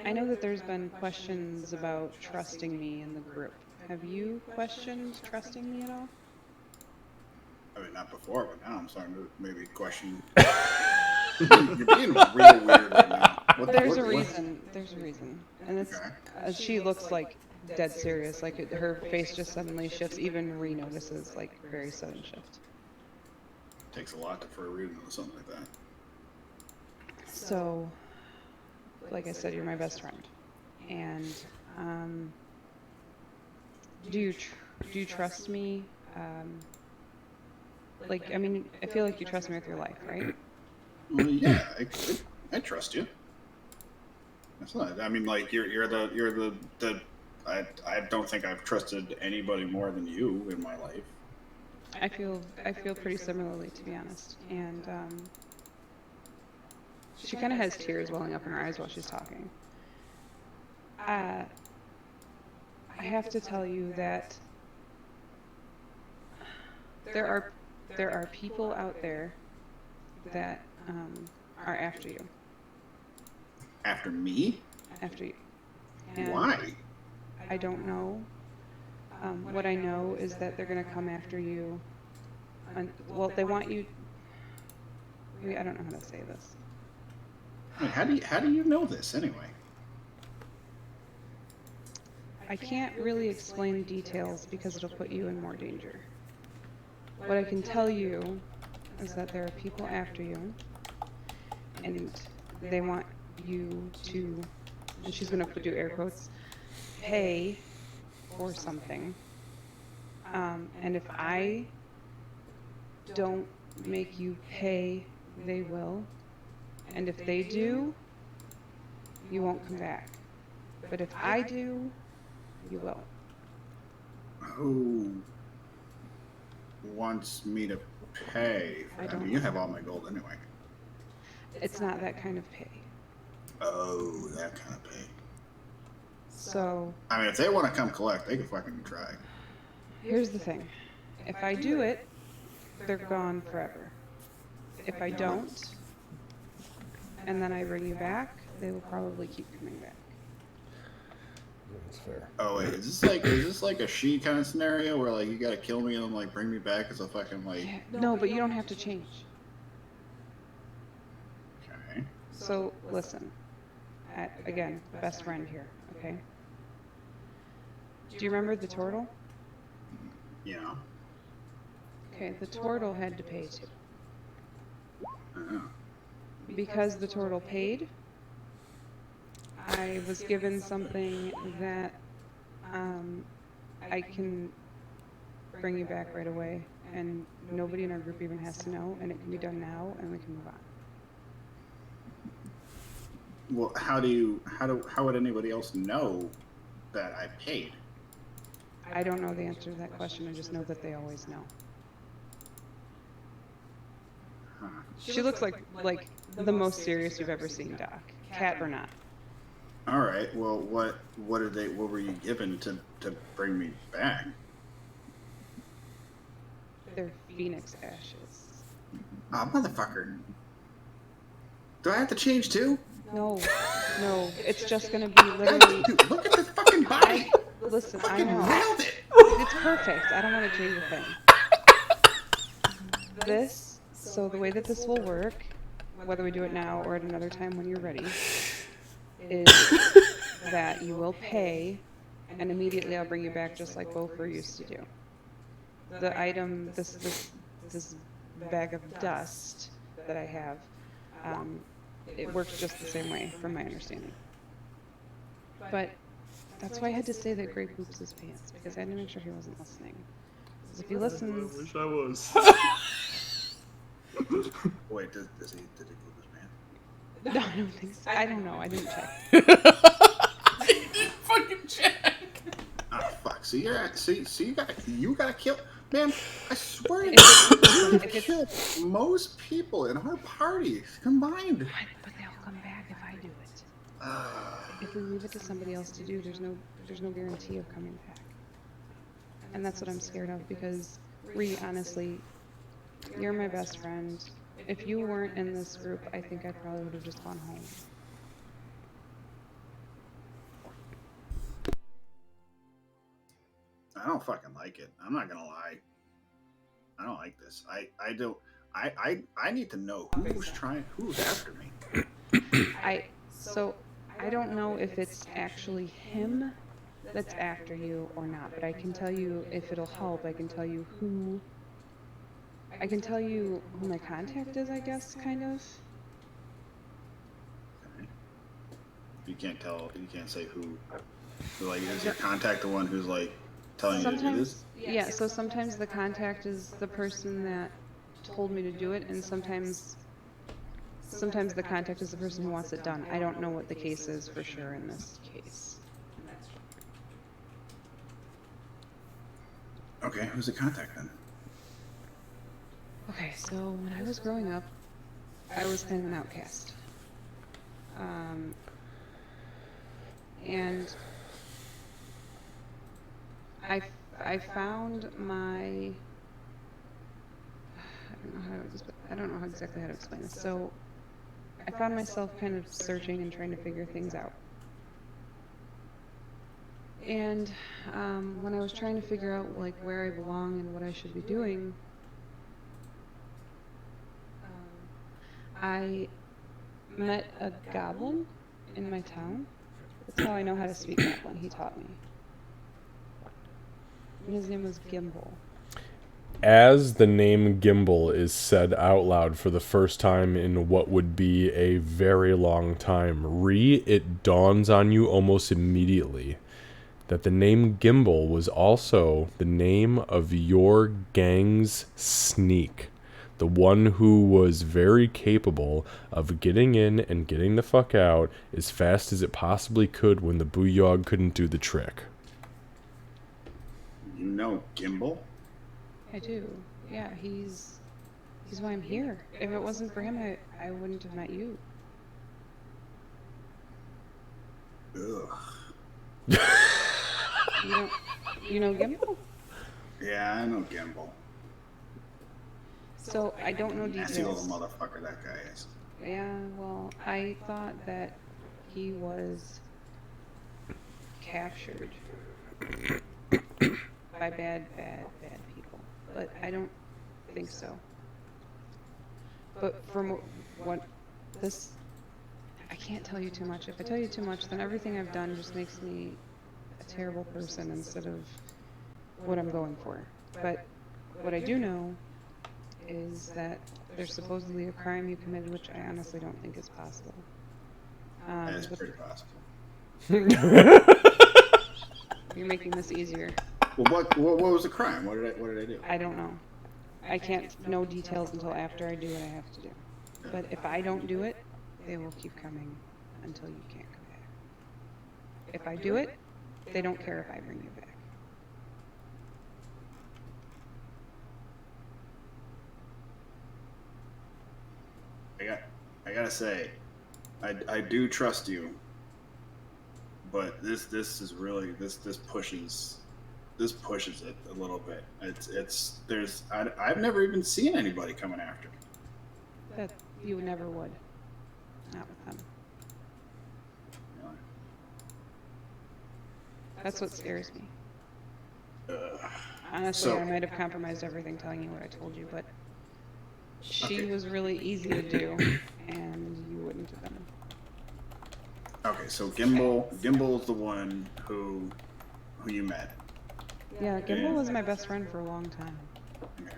Speaker 5: I know that there's been questions about trusting me in the group. Have you questioned trusting me at all?
Speaker 4: I mean, not before, but now I'm starting to maybe question. You're being real weird right now.
Speaker 5: There's a
Speaker 4: What-
Speaker 5: reason. There's a reason, and it's she looks like dead serious. Like her face just suddenly shifts. Even Marie notices like very sudden shift.
Speaker 4: Takes a lot for a reason or something like that.
Speaker 5: So, like I said, you're my best friend, and do you trust me? Like, I mean, I feel like you trust me with your life, right?
Speaker 4: Well, yeah, I trust you. That's not. I mean, like you're the I don't think I've trusted anybody more than you in my life.
Speaker 5: I feel pretty similarly, to be honest. And she kind of has tears welling up in her eyes while she's talking. I have to tell you that there are people out there that are after you.
Speaker 4: After me?
Speaker 5: After you. And
Speaker 4: Why?
Speaker 5: I don't know. What I know is that they're going to come after you. Well, they want you. I don't know how to say this.
Speaker 4: Wait, how do you know this anyway?
Speaker 5: I can't really explain details because it'll put you in more danger. What I can tell you is that there are people after you, and they want you to, and she's going to do air quotes, pay for something. And if I don't make you pay, they will. And if they do, you won't come back. But if I do, you will.
Speaker 4: Who wants me to pay? I mean, you have all my gold anyway.
Speaker 5: It's not that kind of pay.
Speaker 4: Oh, that kind of pay.
Speaker 5: So,
Speaker 4: I mean, if they want to come collect, they can fucking try.
Speaker 5: here's the thing. If I do it, they're gone forever. If I don't, and then I bring you back, they will probably keep coming back.
Speaker 1: That's fair.
Speaker 4: Oh wait, is this like a she kind of scenario where like you gotta kill me and then like bring me back as a fucking like?
Speaker 5: No, but you don't have to change.
Speaker 4: Okay.
Speaker 5: So, listen. Again, best friend here, okay? Do you remember the turtle?
Speaker 4: Yeah.
Speaker 5: Okay, the turtle had to pay too.
Speaker 4: Oh.
Speaker 5: Because the turtle paid, I was given something that I can bring you back right away, and nobody in our group even has to know, and it can be done now, and we can move on.
Speaker 4: Well, how would anybody else know that I paid?
Speaker 5: I don't know the answer to that question. I just know that they always know.
Speaker 4: Huh.
Speaker 5: She looks like the most serious you've ever seen, Doc. Cat or not.
Speaker 4: All right. Well, what were you given to bring me back?
Speaker 5: They're phoenix ashes.
Speaker 4: Oh, motherfucker. Do I have to change too?
Speaker 5: No, it's just gonna be literally.
Speaker 4: Dude, look at this fucking body.
Speaker 5: Listen, I
Speaker 4: Fucking
Speaker 5: know.
Speaker 4: nailed it.
Speaker 5: It's perfect. I don't want to change a thing. So the way that this will work, whether we do it now or at another time when you're ready, is that you will pay, and immediately I'll bring you back just like Bofur used to do. The item, this bag of dust that I have, it works just the same way, from my understanding. But that's why I had to say that Gray poops his pants, because I had to make sure he wasn't listening. Because if he listens,
Speaker 3: I wish I was.
Speaker 4: Wait, did he poop his pants?
Speaker 5: no, I don't think so. I don't know. I didn't check.
Speaker 1: You didn't fucking check.
Speaker 4: Oh fuck! So you gotta kill, man. I swear to
Speaker 5: If
Speaker 4: God,
Speaker 5: it's-
Speaker 4: you killed most people in our party combined.
Speaker 5: But they'll come back if I do it. If we leave it to somebody else to do, there's no guarantee of coming back. And that's what I'm scared of, because honestly, you're my best friend. If you weren't in this group, I think I probably would have just gone home.
Speaker 4: I don't fucking like it. I'm not gonna lie. I don't like this. I don't. I need to know who's after me.
Speaker 5: So I don't know if it's actually him that's after you or not, but I can tell you if it'll help. I can tell you who my contact is, I guess, kind of.
Speaker 4: You can't tell. You can't say who. Like, is your contact the one who's like telling you to do this?
Speaker 5: Yeah, so sometimes the contact is the person that told me to do it, and sometimes the contact is the person who wants it done. I don't know what the case is for sure in this case.
Speaker 4: Okay, who's the contact then?
Speaker 5: Okay, so when I was growing up, I was kind of an outcast. And I found my, I don't know how exactly how to explain this. So I found myself kind of searching and trying to figure things out. And when I was trying to figure out like where I belong and what I should be doing, I met a goblin in my town. That's how I know how to speak goblin. He taught me. And his name was Gimbal.
Speaker 1: As the name Gimbal is said out loud for the first time in what would be a very long time, it dawns on you almost immediately that the name Gimbal was also the name of your gang's sneak. The one who was very capable of getting in and getting the fuck out as fast as it possibly could when the Booyog couldn't do the trick.
Speaker 4: You know Gimbal?
Speaker 5: I do. Yeah, he's why I'm here. If it wasn't for him, I wouldn't have met you.
Speaker 4: Ugh.
Speaker 5: You know Gimbal?
Speaker 4: Yeah, I know Gimbal.
Speaker 5: So I don't know
Speaker 4: Nasty little
Speaker 5: details.
Speaker 4: motherfucker that guy is.
Speaker 5: Yeah, well, I thought that he was captured by bad people, but I don't think so. But from what this, I can't tell you too much. If I tell you too much, then everything I've done just makes me a terrible person instead of what I'm going for. But what I do know is that there's supposedly a crime you committed, which I honestly don't think is possible.
Speaker 4: That's
Speaker 5: but
Speaker 4: pretty possible.
Speaker 5: you're making this easier.
Speaker 4: Well, what was the crime? What did I do?
Speaker 5: I don't know. I can't know details until after I do what I have to do. But if I don't do it, they will keep coming until you can't come back. If I do it, they don't care if I bring you back.
Speaker 4: I gotta say, I do trust you, but this is really this pushes it a little bit. I've never even seen anybody coming after me.
Speaker 5: That you never would. Not with them.
Speaker 4: Really?
Speaker 5: That's what scares me.
Speaker 4: Ugh.
Speaker 5: Honestly,
Speaker 4: So-
Speaker 5: I might have compromised everything telling you what I told you, but she
Speaker 4: Okay.
Speaker 5: was really easy to do, and you wouldn't have been.
Speaker 4: Okay, so Gimbal's the one who you met.
Speaker 5: Yeah, Gimbal was my best friend for a long time.
Speaker 4: Okay.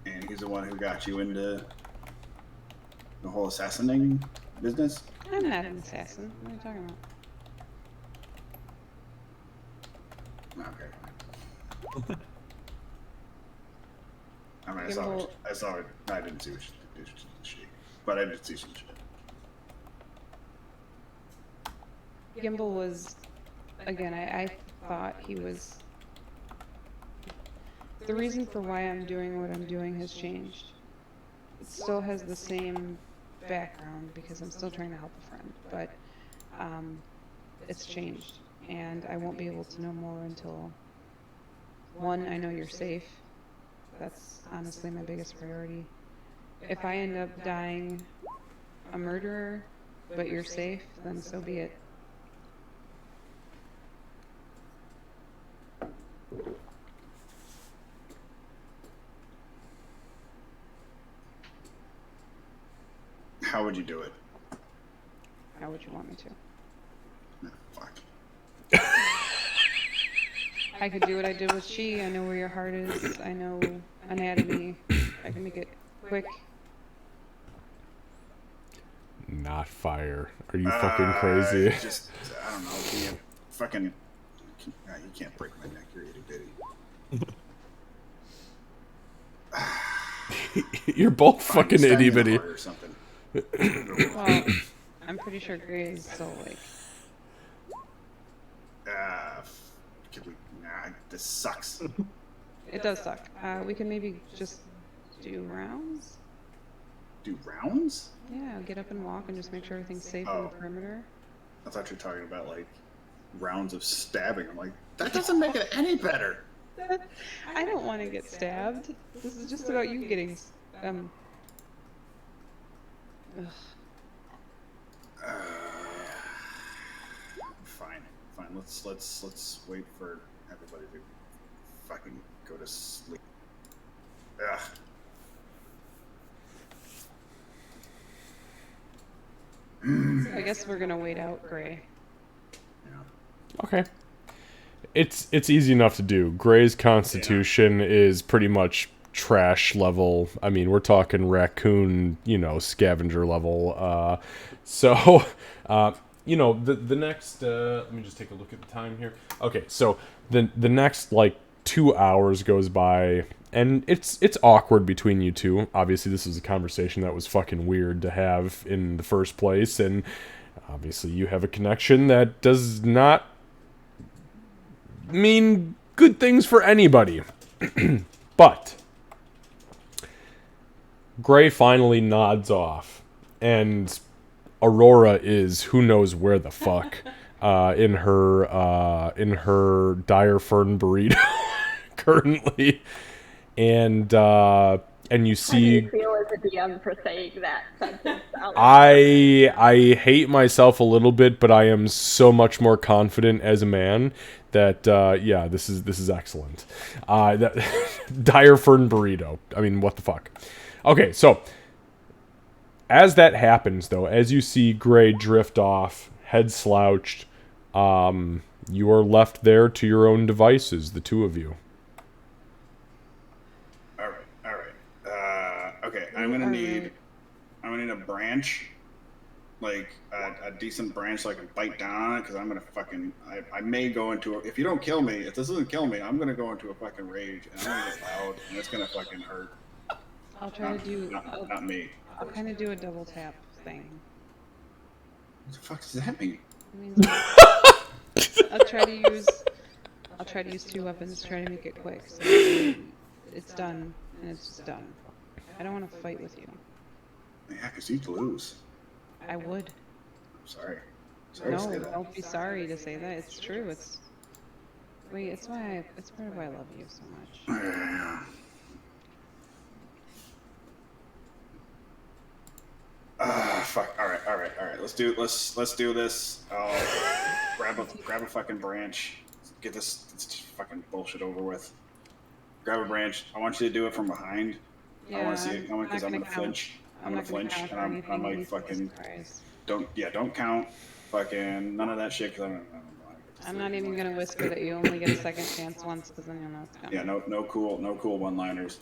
Speaker 4: And he's the one who got you into the whole assassinating business?
Speaker 5: I'm not an assassin. What are you talking about?
Speaker 4: Okay. I mean, I saw it. I didn't see what she, but I did see some shit.
Speaker 5: Gimbal was, again, I thought he was. The reason for why I'm doing what I'm doing has changed. It still has the same background because I'm still trying to help a friend, but it's changed, and I won't be able to know more until, one, I know you're safe. That's honestly my biggest priority. If I end up dying a murderer, but you're safe, then so be it.
Speaker 4: How would you do it?
Speaker 5: How would you want me to?
Speaker 4: Fuck.
Speaker 5: I could do what I did with Chi. I know where your heart is. I know anatomy. I can make it quick.
Speaker 1: Not fire. Are you fucking crazy?
Speaker 4: Just, I don't know. Can you fucking... you can't break my neck, you're itty bitty.
Speaker 1: You're both fucking itty bitty.
Speaker 4: Or something.
Speaker 5: Well, I'm pretty sure Gray is so like.
Speaker 4: This sucks.
Speaker 5: It does suck. We can maybe just do rounds.
Speaker 4: Do rounds?
Speaker 5: Yeah, get up and walk and just make sure everything's safe on the perimeter.
Speaker 4: I thought you were talking about like rounds of stabbing. I'm like, that doesn't make it any better.
Speaker 5: I don't want to get stabbed. This is just about you getting. Ugh.
Speaker 4: Fine. Let's wait for everybody to fucking go to sleep. Ugh.
Speaker 5: I guess we're gonna wait out Gray.
Speaker 4: Yeah.
Speaker 1: Okay. It's easy enough to do. Gray's constitution is pretty much trash level. I mean, we're talking raccoon, scavenger level. So, the next. Let me just take a look at the time here. Okay, so the next 2 hours goes by, and it's awkward between you two. Obviously, this is a conversation that was fucking weird to have in the first place, and obviously you have a connection that does not mean good things for anybody. But Gray finally nods off, and Aurora is who knows where the fuck in her dire fern burrito currently, and you see.
Speaker 2: How do you feel as a DM for saying that sentence out loud?
Speaker 1: I hate myself a little bit, but I am so much more confident as a man that this is excellent. That dire fern burrito. I mean, what the fuck? Okay, so as that happens, though, as you see Gray drift off, head slouched, you are left there to your own devices, the two of you.
Speaker 4: All right. Okay, I'm gonna need a branch, like a decent branch, so I can bite down on it. Because I'm gonna I may go into if you don't kill me, if this doesn't kill me, I'm gonna go into a fucking rage, and I'm gonna get loud, and it's gonna fucking hurt.
Speaker 5: I'll try to do.
Speaker 4: Not me.
Speaker 5: I'll kind of do a double tap thing.
Speaker 4: What the fuck does that mean?
Speaker 5: It means I'll try to use 2 weapons. Try to make it quick. So it's done, and it's just done. I don't want to fight with you.
Speaker 4: Yeah, because you'd lose.
Speaker 5: I would.
Speaker 4: I'm sorry. Sorry to say
Speaker 5: No,
Speaker 4: that.
Speaker 5: don't be sorry to say that. It's true. It's part of why I love you so much.
Speaker 4: Yeah. Fuck. All right. Let's do this. I'll grab a fucking branch. Get this fucking bullshit over with. Grab a branch. I want you to do it from behind.
Speaker 5: Yeah,
Speaker 4: I want to see it coming because I'm gonna
Speaker 5: count.
Speaker 4: flinch. I'm gonna flinch,
Speaker 5: count
Speaker 4: and
Speaker 5: or
Speaker 4: I
Speaker 5: anything.
Speaker 4: might
Speaker 5: He's
Speaker 4: fucking
Speaker 5: surprised.
Speaker 4: don't count. Fucking none of that shit. Because
Speaker 5: I'm not even gonna whisper that you only get a second chance once, because then you'll know it's coming.
Speaker 4: Yeah, no cool one-liners.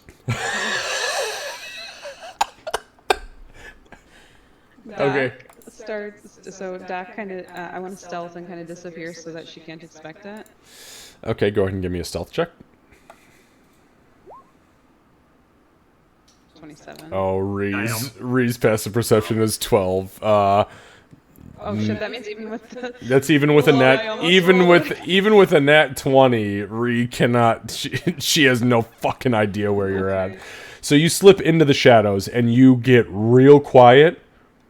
Speaker 1: Okay.
Speaker 5: So Doc kind of, I want to stealth and kind of disappear so that she can't expect that.
Speaker 1: Okay, go ahead and give me a stealth check.
Speaker 5: 27.
Speaker 1: Oh, Ree's passive perception is 12.
Speaker 5: Oh shit, that means even with the...
Speaker 1: That's even with a
Speaker 5: I
Speaker 1: nat,
Speaker 5: almost
Speaker 1: even with a nat 20, Ree cannot. She has no fucking idea where you're at. So you slip into the shadows and you get real quiet,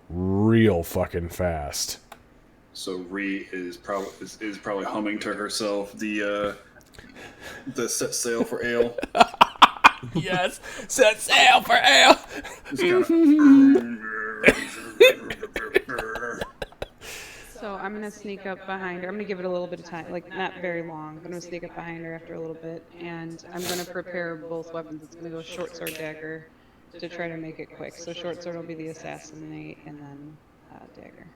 Speaker 1: real fucking fast.
Speaker 4: So Ree is probably humming to herself the set sail for ale.
Speaker 1: Yes, set sail for ale.
Speaker 5: So I'm gonna sneak up behind her. I'm gonna give it a little bit of time, like not very long, but I'm gonna sneak up behind her after a little bit, and I'm gonna prepare both weapons. It's gonna go short sword, dagger, to try to make it quick. So short sword will be the assassinate, and then dagger.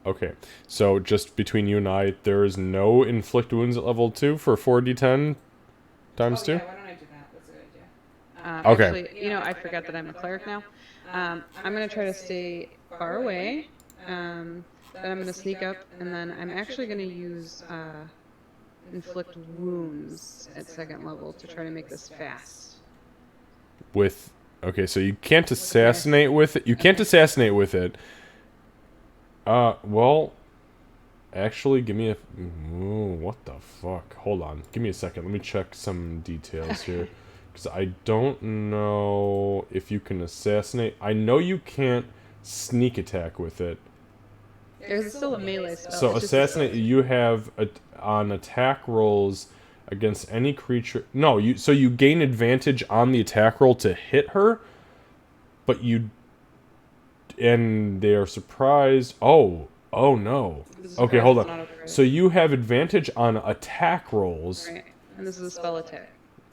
Speaker 1: Okay, so just between you and I, there is no inflict wounds at level 2 for 4d10 times 2?
Speaker 5: Yeah, why don't I do that? That's a good idea.
Speaker 1: Okay.
Speaker 5: Actually, I forgot that I'm a cleric now. I'm gonna try to stay far away. Then I'm gonna sneak up, and then I'm actually gonna use inflict wounds at 2nd level to try to make this fast.
Speaker 1: With... Okay, so you can't assassinate with it. You can't assassinate with it. Well... Actually, give me a... Ooh, what the fuck? Hold on. Give me a second. Let me check some details here. Because I don't know if you can assassinate. I know you can't sneak attack with it.
Speaker 5: There's still a melee spell.
Speaker 1: So
Speaker 5: it's just
Speaker 1: assassinate, you have on attack rolls against any creature. No, you gain advantage on the attack roll to hit her, but and they are surprised. Oh no. Okay, hold on. So you have advantage on attack rolls.
Speaker 5: Right, and this is a spell attack.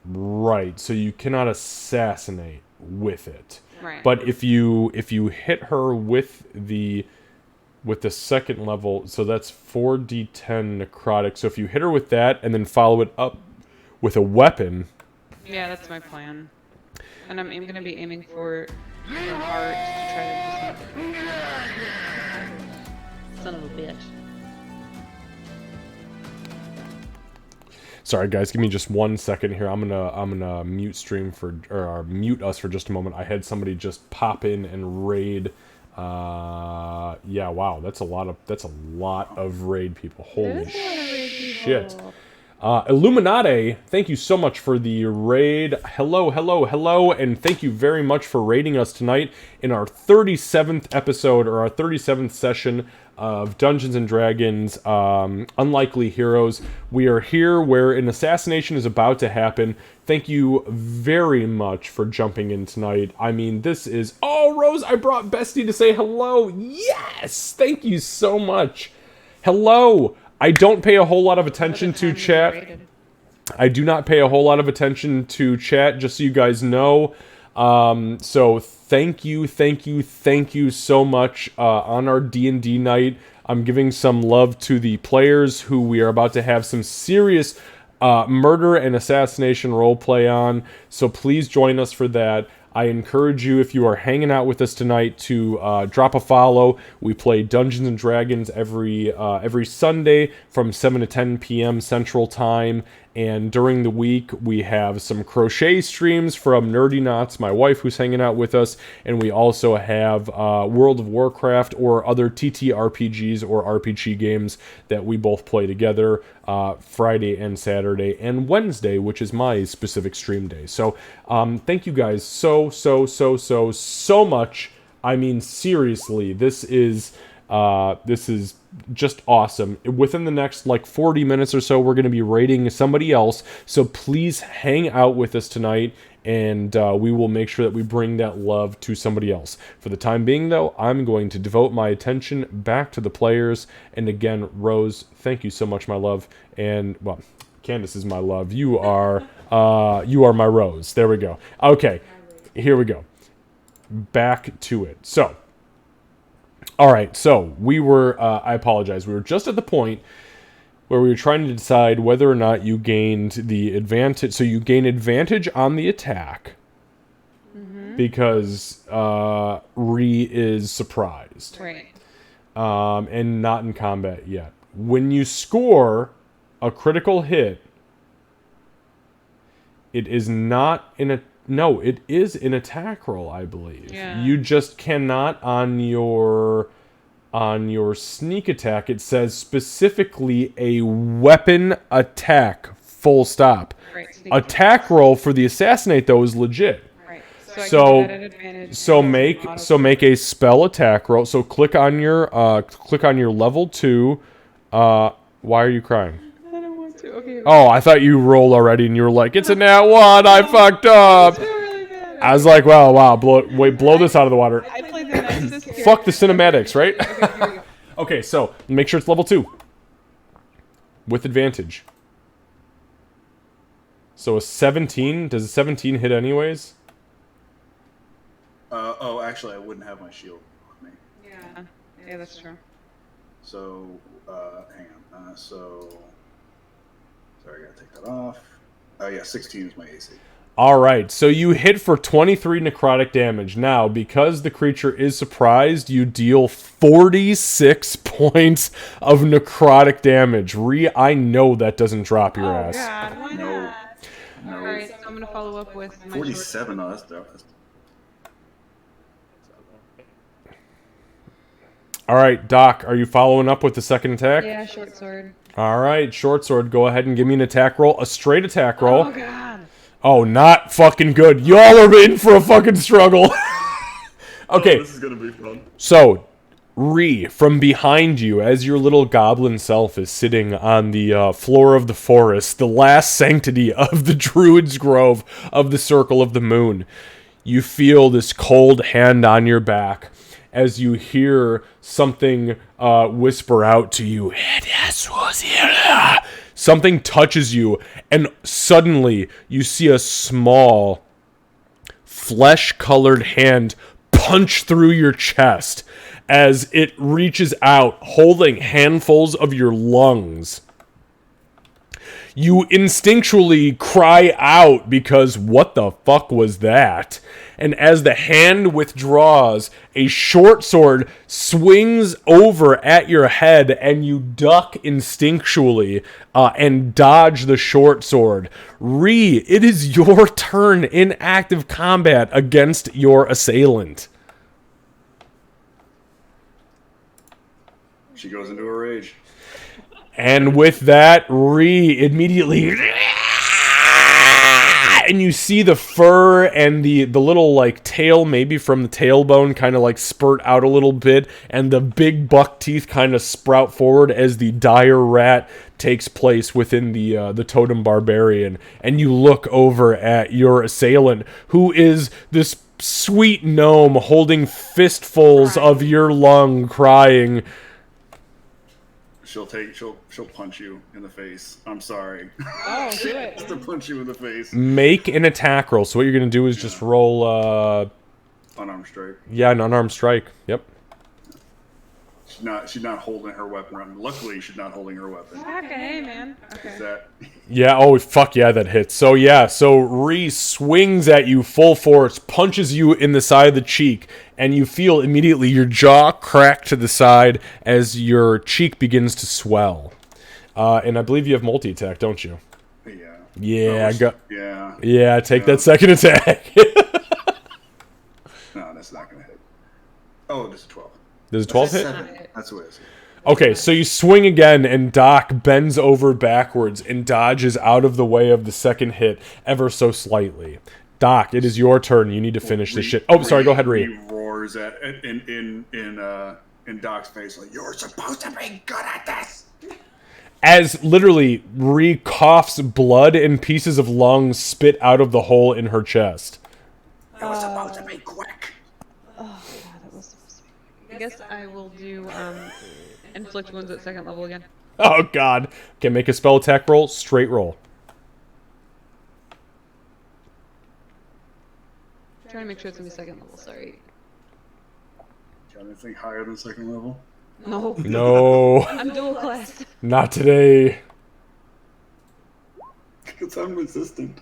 Speaker 1: Right. So you cannot assassinate with it.
Speaker 5: Right.
Speaker 1: But if you hit her with the 2nd level, so that's 4d10 necrotic. So if you hit her with that and then follow it up with a weapon.
Speaker 5: Yeah, that's my plan. And I'm going to be aiming for her heart to try to just... Son of a bitch.
Speaker 1: Sorry guys, give me just 1 second here. I'm gonna mute stream or mute us for just a moment. I had somebody just pop in and raid. Yeah, wow, that's a lot of raid people. Holy shit. Illuminati, thank you so much for the raid. Hello, and thank you very much for raiding us tonight in our 37th episode, or our 37th session of Dungeons & Dragons Unlikely Heroes. We are here where an assassination is about to happen. Thank you very much for jumping in tonight. I mean, this is... Oh, Rose, I brought Bestie to say hello. Yes! Thank you so much. Hello! I don't pay a whole lot of attention to chat. I do not pay a whole lot of attention to chat, just so you guys know. So thank you so much on our D&D night. I'm giving some love to the players who we are about to have some serious murder and assassination roleplay on. So please join us for that. I encourage you, if you are hanging out with us tonight, to drop a follow. We play Dungeons & Dragons every Sunday from 7 to 10 p.m. Central Time. And during the week, we have some crochet streams from Nerdy Knots, my wife, who's hanging out with us. And we also have World of Warcraft or other TTRPGs or RPG games that we both play together Friday and Saturday and Wednesday, which is my specific stream day. So thank you guys so much. I mean, seriously, this is just awesome. Within the next 40 minutes or so, we're going to be raiding somebody else. So please hang out with us tonight, and we will make sure that we bring that love to somebody else. For the time being, though, I'm going to devote my attention back to the players. And again, Rose, thank you so much, my love. And, well, Candace is my love. You are my Rose. There we go. Okay, here we go. Back to it. So, all right, so we were, I apologize, we were just at the point where we were trying to decide whether or not you gained the advantage. So you gain advantage on the attack because Ree is surprised.
Speaker 5: Right.
Speaker 1: And not in combat yet. When you score a critical hit, it is not in a... No, it is an attack roll, I believe.
Speaker 5: Yeah.
Speaker 1: You just cannot on your sneak attack. It says specifically a weapon attack. Full stop.
Speaker 5: Right.
Speaker 1: Attack roll for the assassinate though is legit.
Speaker 5: Right.
Speaker 1: So make a spell attack roll. So click on your level 2. Why are you crying?
Speaker 5: Okay.
Speaker 1: Oh, I thought you rolled already, and you were like, "It's a nat 1. I fucked up."
Speaker 5: Really bad.
Speaker 1: I was like, "Wow, blow this out of the water."
Speaker 5: I played the nicest character.
Speaker 1: Fuck the cinematics, right?
Speaker 5: Okay, here we go.
Speaker 1: Okay, so make sure it's level 2 with advantage. So a 17. Does a 17 hit anyways?
Speaker 4: Oh, actually, I wouldn't have my shield on me.
Speaker 5: Yeah, that's true.
Speaker 4: So, hang on. Sorry, I gotta take that off. Oh yeah, 16 is my AC.
Speaker 1: Alright, so you hit for 23 necrotic damage. Now, because the creature is surprised, you deal 46 points of necrotic damage. I know that doesn't drop your ass.
Speaker 5: God, why
Speaker 4: No.
Speaker 5: not?
Speaker 4: No.
Speaker 5: Alright, so I'm gonna follow up with my
Speaker 4: 47. Oh, that's dope.
Speaker 1: Alright, Doc, are you following up with the second attack?
Speaker 5: Yeah, short sword.
Speaker 1: Alright, short sword, go ahead and give me an attack roll. A straight attack roll.
Speaker 5: Oh god.
Speaker 1: Oh, not fucking good. Y'all are in for a fucking struggle. Okay.
Speaker 3: Oh, this is gonna be fun.
Speaker 1: So, from behind you, as your little goblin self is sitting on the floor of the forest, the last sanctity of the Druid's Grove of the Circle of the Moon, you feel this cold hand on your back as you hear something whisper out to you. Something touches you, and suddenly you see a small, flesh-colored hand punch through your chest as it reaches out, holding handfuls of your lungs. You instinctually cry out because what the fuck was that? And as the hand withdraws, a short sword swings over at your head and you duck instinctually and dodge the short sword. It is your turn in active combat against your assailant.
Speaker 4: She goes into a rage.
Speaker 1: And with that, immediately... And you see the fur and the little, like, tail, maybe from the tailbone, kind of, like, spurt out a little bit. And the big buck teeth kind of sprout forward as the dire rat takes place within the totem barbarian. And you look over at your assailant, who is this sweet gnome holding fistfuls of your lung, crying...
Speaker 4: She'll punch you in the face. I'm sorry.
Speaker 5: Oh, do it.
Speaker 4: Just to punch you in the face.
Speaker 1: Make an attack roll. So what you're going to do is just roll...
Speaker 4: Unarmed strike.
Speaker 1: Yeah, an unarmed strike. Yep.
Speaker 4: She's not holding her weapon around. Luckily, she's not holding her weapon.
Speaker 5: Okay, man. Okay.
Speaker 4: Is that...
Speaker 1: Yeah, oh, fuck yeah, that hits. So yeah, swings at you full force, punches you in the side of the cheek, and you feel immediately your jaw crack to the side as your cheek begins to swell. And I believe you have multi-attack, don't you?
Speaker 4: Yeah.
Speaker 1: Yeah,
Speaker 4: Yeah.
Speaker 1: Yeah, take that second attack.
Speaker 4: No, that's not gonna hit. Oh, this is 12.
Speaker 1: Does a 12 hit?
Speaker 4: 7. That's what it is.
Speaker 1: Okay, so you swing again, and Doc bends over backwards and dodges out of the way of the second hit ever so slightly. Doc, it is your turn. You need to finish this shit. Oh, sorry, go ahead, Ree.
Speaker 4: He roars in Doc's face like, "You're supposed to be good at this."
Speaker 1: As literally Ree coughs blood and pieces of lungs spit out of the hole in her chest.
Speaker 4: You're supposed to be quick.
Speaker 5: Oh god, that was supposed to be. I guess I will do inflict wounds at second level again.
Speaker 1: Oh god. Okay, make a spell attack roll, straight roll.
Speaker 5: Trying to make sure it's gonna be second level. Sorry.
Speaker 4: Got anything higher than second level?
Speaker 5: No.
Speaker 1: No,
Speaker 5: I'm dual class.
Speaker 1: not today.
Speaker 4: Because I'm resistant.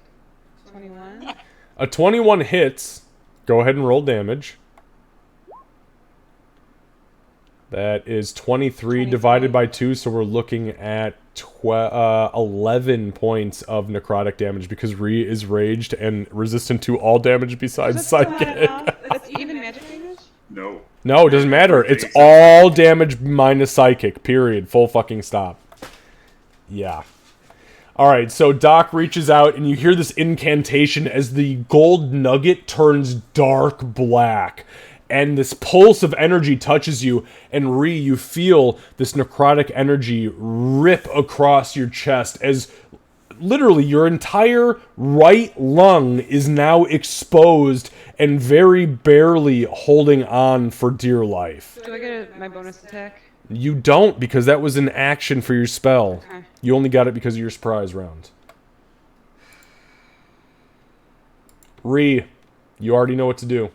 Speaker 5: 21.
Speaker 1: A 21 hits. Go ahead and roll damage. That is 23 divided by 2, so we're looking at 11 points of necrotic damage because Ree is raged and resistant to all damage besides psychic.
Speaker 5: That's even magic damage?
Speaker 4: No.
Speaker 1: No, it doesn't matter. It's all damage minus psychic, period. Full fucking stop. Yeah. Alright, so Doc reaches out and you hear this incantation as the gold nugget turns dark black. And this pulse of energy touches you, and Ree, you feel this necrotic energy rip across your chest as literally your entire right lung is now exposed and very barely holding on for dear life.
Speaker 5: Do I get my bonus attack?
Speaker 1: You don't, because that was an action for your spell.
Speaker 5: Okay.
Speaker 1: You only got it because of your surprise round. Ree, you already know what to do.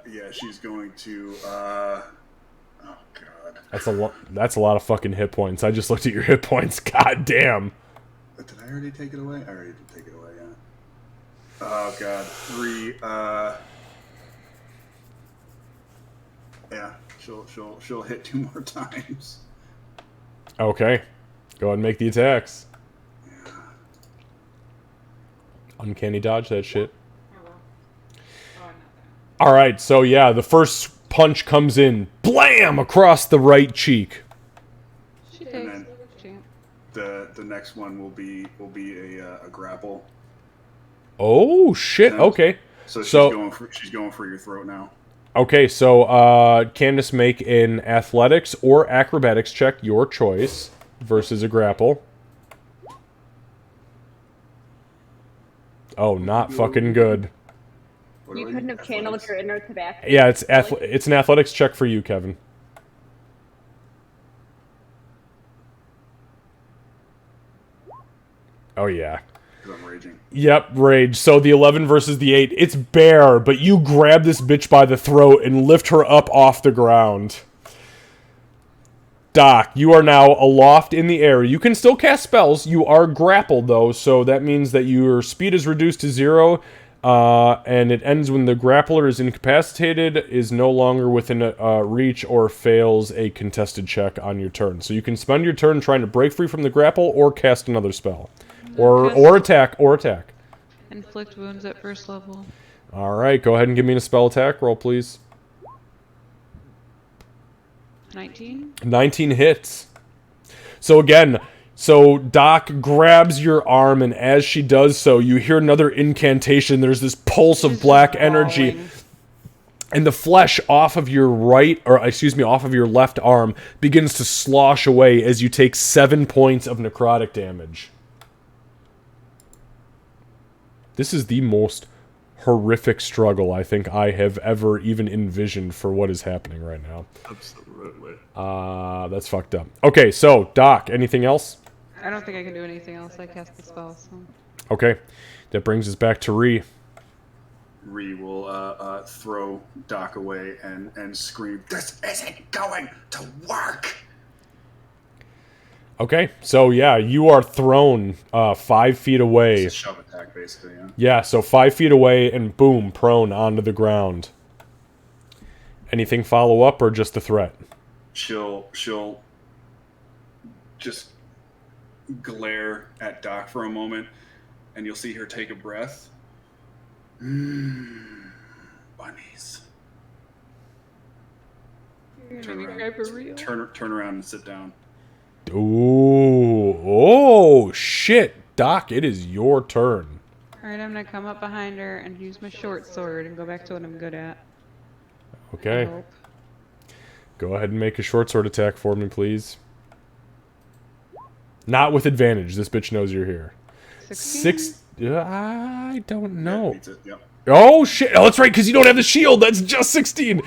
Speaker 4: Yeah, she's going to
Speaker 1: That's a lot of fucking hit points. I just looked at your hit points. God damn.
Speaker 4: Did I already take it away? I already did take it away, yeah. Oh god. 3, yeah, she'll hit 2 more times.
Speaker 1: Okay. Go ahead and make the attacks. Uncanny dodge that shit. Alright, so yeah, the first punch comes in. Blam! Across the right cheek.
Speaker 5: She
Speaker 4: And
Speaker 5: takes
Speaker 4: then
Speaker 5: champ.
Speaker 4: the next one will be a grapple.
Speaker 1: Oh, shit. Okay.
Speaker 4: So
Speaker 1: So-
Speaker 4: she's going for your throat now.
Speaker 1: Okay, so Candace, make an athletics or acrobatics check, your choice, versus a grapple. Oh, not fucking good.
Speaker 4: What do
Speaker 2: You
Speaker 4: I
Speaker 2: couldn't
Speaker 4: do?
Speaker 2: have channeled
Speaker 4: Athletics?
Speaker 2: your inner tobacco.
Speaker 1: Yeah, it's an athletics check for you, Kevin. Oh, yeah.
Speaker 4: 'Cause I'm raging.
Speaker 1: Yep, rage. So the 11 versus the 8. It's bare, but you grab this bitch by the throat and lift her up off the ground. Doc, you are now aloft in the air. You can still cast spells. You are grappled, though, so that means that your speed is reduced to 0, and it ends when the grappler is incapacitated, is no longer within reach, or fails a contested check on your turn. So you can spend your turn trying to break free from the grapple or cast another spell. Or attack.
Speaker 5: Inflict wounds at first level.
Speaker 1: Alright, go ahead and give me a spell attack roll, please.
Speaker 5: 19.
Speaker 1: 19 hits. So again, Doc grabs your arm, and as she does so, you hear another incantation. There's this pulse of
Speaker 5: She's
Speaker 1: black
Speaker 5: just
Speaker 1: energy,
Speaker 5: bawling.
Speaker 1: and the flesh off of your off of your left arm begins to slosh away as you take 7 points of necrotic damage. This is the most horrific struggle I think I have ever even envisioned for what is happening right now.
Speaker 3: Absolutely.
Speaker 1: That's fucked up. Okay, so, Doc, anything else?
Speaker 5: I don't think I can do anything else. I cast the spell, so.
Speaker 1: Okay, that brings us back to Ree.
Speaker 4: Ree will throw Doc away and scream, "This isn't going to work!"
Speaker 1: Okay, so yeah, you are thrown 5 feet away.
Speaker 4: It's a shove attack, basically, yeah.
Speaker 1: Yeah, so 5 feet away and boom, prone onto the ground. Anything follow up or just the threat?
Speaker 4: She'll just glare at Doc for a moment, and you'll see her take a breath. Bunnies.
Speaker 5: You're
Speaker 4: Turn
Speaker 5: gonna
Speaker 4: around.
Speaker 5: cry for real?
Speaker 4: Turn around and sit down.
Speaker 1: Ooh, oh shit, Doc, it is your turn.
Speaker 5: Alright, I'm gonna come up behind her and use my short sword and go back to what I'm good at. I
Speaker 1: Okay,
Speaker 5: hope.
Speaker 1: go ahead and make a short sword attack for me, please. Not with advantage. This bitch knows you're here.
Speaker 5: 16?
Speaker 1: I don't
Speaker 4: Yeah,
Speaker 1: know.
Speaker 4: beats it, yep.
Speaker 1: Oh shit! Oh, that's right, because you don't have the shield. That's just 16.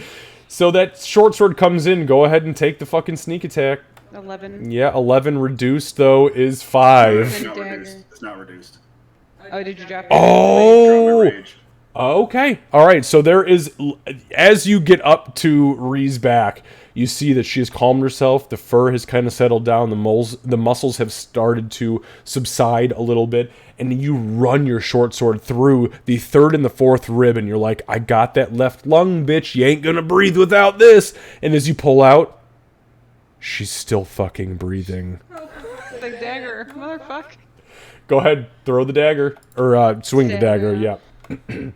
Speaker 1: So that short sword comes in. Go ahead and take the fucking sneak attack.
Speaker 5: 11.
Speaker 1: Yeah, 11 reduced though is 5.
Speaker 4: It's
Speaker 5: And
Speaker 4: not
Speaker 5: dagger.
Speaker 4: reduced. It's not reduced.
Speaker 5: Oh, did you drop it?
Speaker 1: Oh.
Speaker 4: Drop my rage.
Speaker 1: Okay. All right. So there is, as you get up to Ree's back, you see that she has calmed herself. The fur has kind of settled down. The muscles have started to subside a little bit, and you run your short sword through the 3rd and the 4th rib, and you're like, "I got that left lung, bitch. You ain't gonna breathe without this." And as you pull out, she's still fucking breathing.
Speaker 5: The dagger. Motherfucker.
Speaker 1: Go ahead, throw the dagger or swing the dagger.
Speaker 5: Dagger.
Speaker 1: Yeah.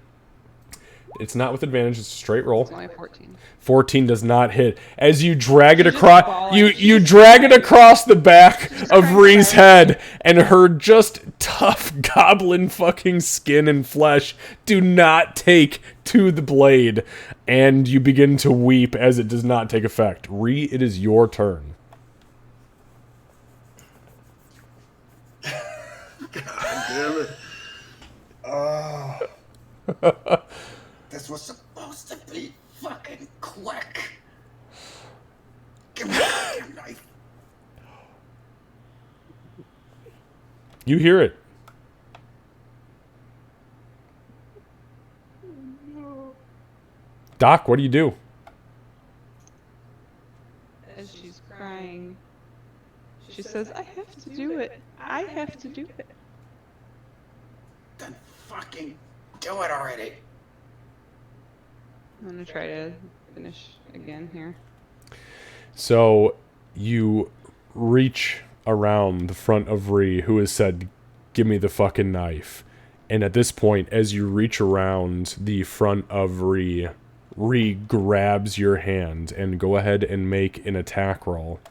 Speaker 1: It's not with advantage. It's a straight roll.
Speaker 5: It's only 14.
Speaker 1: 14 does not hit. As you drag it
Speaker 5: She's just
Speaker 1: across,
Speaker 5: bawling.
Speaker 1: you
Speaker 5: She's
Speaker 1: drag it
Speaker 5: crying.
Speaker 1: across the back of
Speaker 5: crying
Speaker 1: Ree's
Speaker 5: crying.
Speaker 1: head, and her just tough goblin fucking skin and flesh do not take to the blade, and you begin to weep as it does not take effect. Ree, it is your turn.
Speaker 4: Damn it. This was supposed to be fucking quick. Give me that damn knife.
Speaker 1: You hear it. Doc, what do you do?
Speaker 5: as she's crying, she says, I have to do it. I have to do it.
Speaker 4: Then fucking do it already.
Speaker 5: I'm gonna try to finish again here.
Speaker 1: So you reach around the front of Ree, who has said, give me the fucking knife. And at this point, as you reach around the front of Ree grabs your hand, and go ahead and make an attack roll.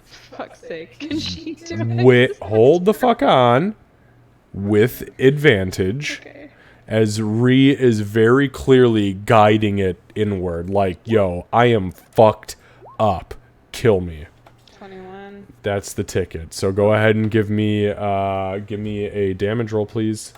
Speaker 5: Fuck's sake. Can she do it?
Speaker 1: Hold the fuck on. With advantage.
Speaker 5: Okay.
Speaker 1: As Ree is very clearly guiding it inward. Like, yo, I am fucked up. Kill me.
Speaker 5: 21.
Speaker 1: That's the ticket. So go ahead and give me a damage roll, please.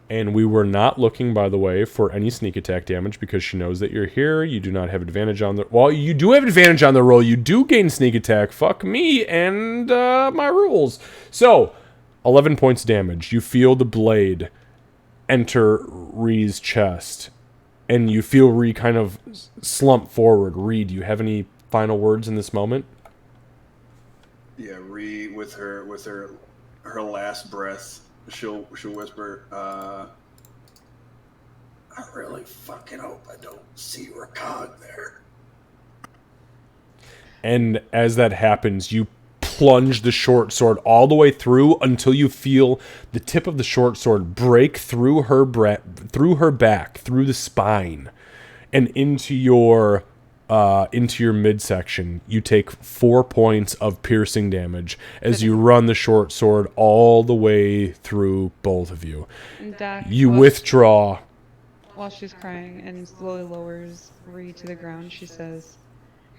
Speaker 1: And we were not looking, by the way, for any sneak attack damage because she knows that you're here. You do not have advantage on the... Well, you do have advantage on the roll. You do gain sneak attack. Fuck me and my rules. So, 11 points damage. You feel the blade enter Ree's chest. And you feel Ree kind of slump forward. Ree, do you have any final words in this moment?
Speaker 4: Yeah, Ree with her last breath, she'll whisper, I really fucking hope I don't see Rakag there.
Speaker 1: And as that happens, you plunge the short sword all the way through until you feel the tip of the short sword break through her back, through the spine, and into your midsection. You take 4 points of piercing damage as you run the short sword all the way through both of you.
Speaker 5: Doc,
Speaker 1: You withdraw.
Speaker 5: While she's crying and slowly lowers Ree to the ground, she says,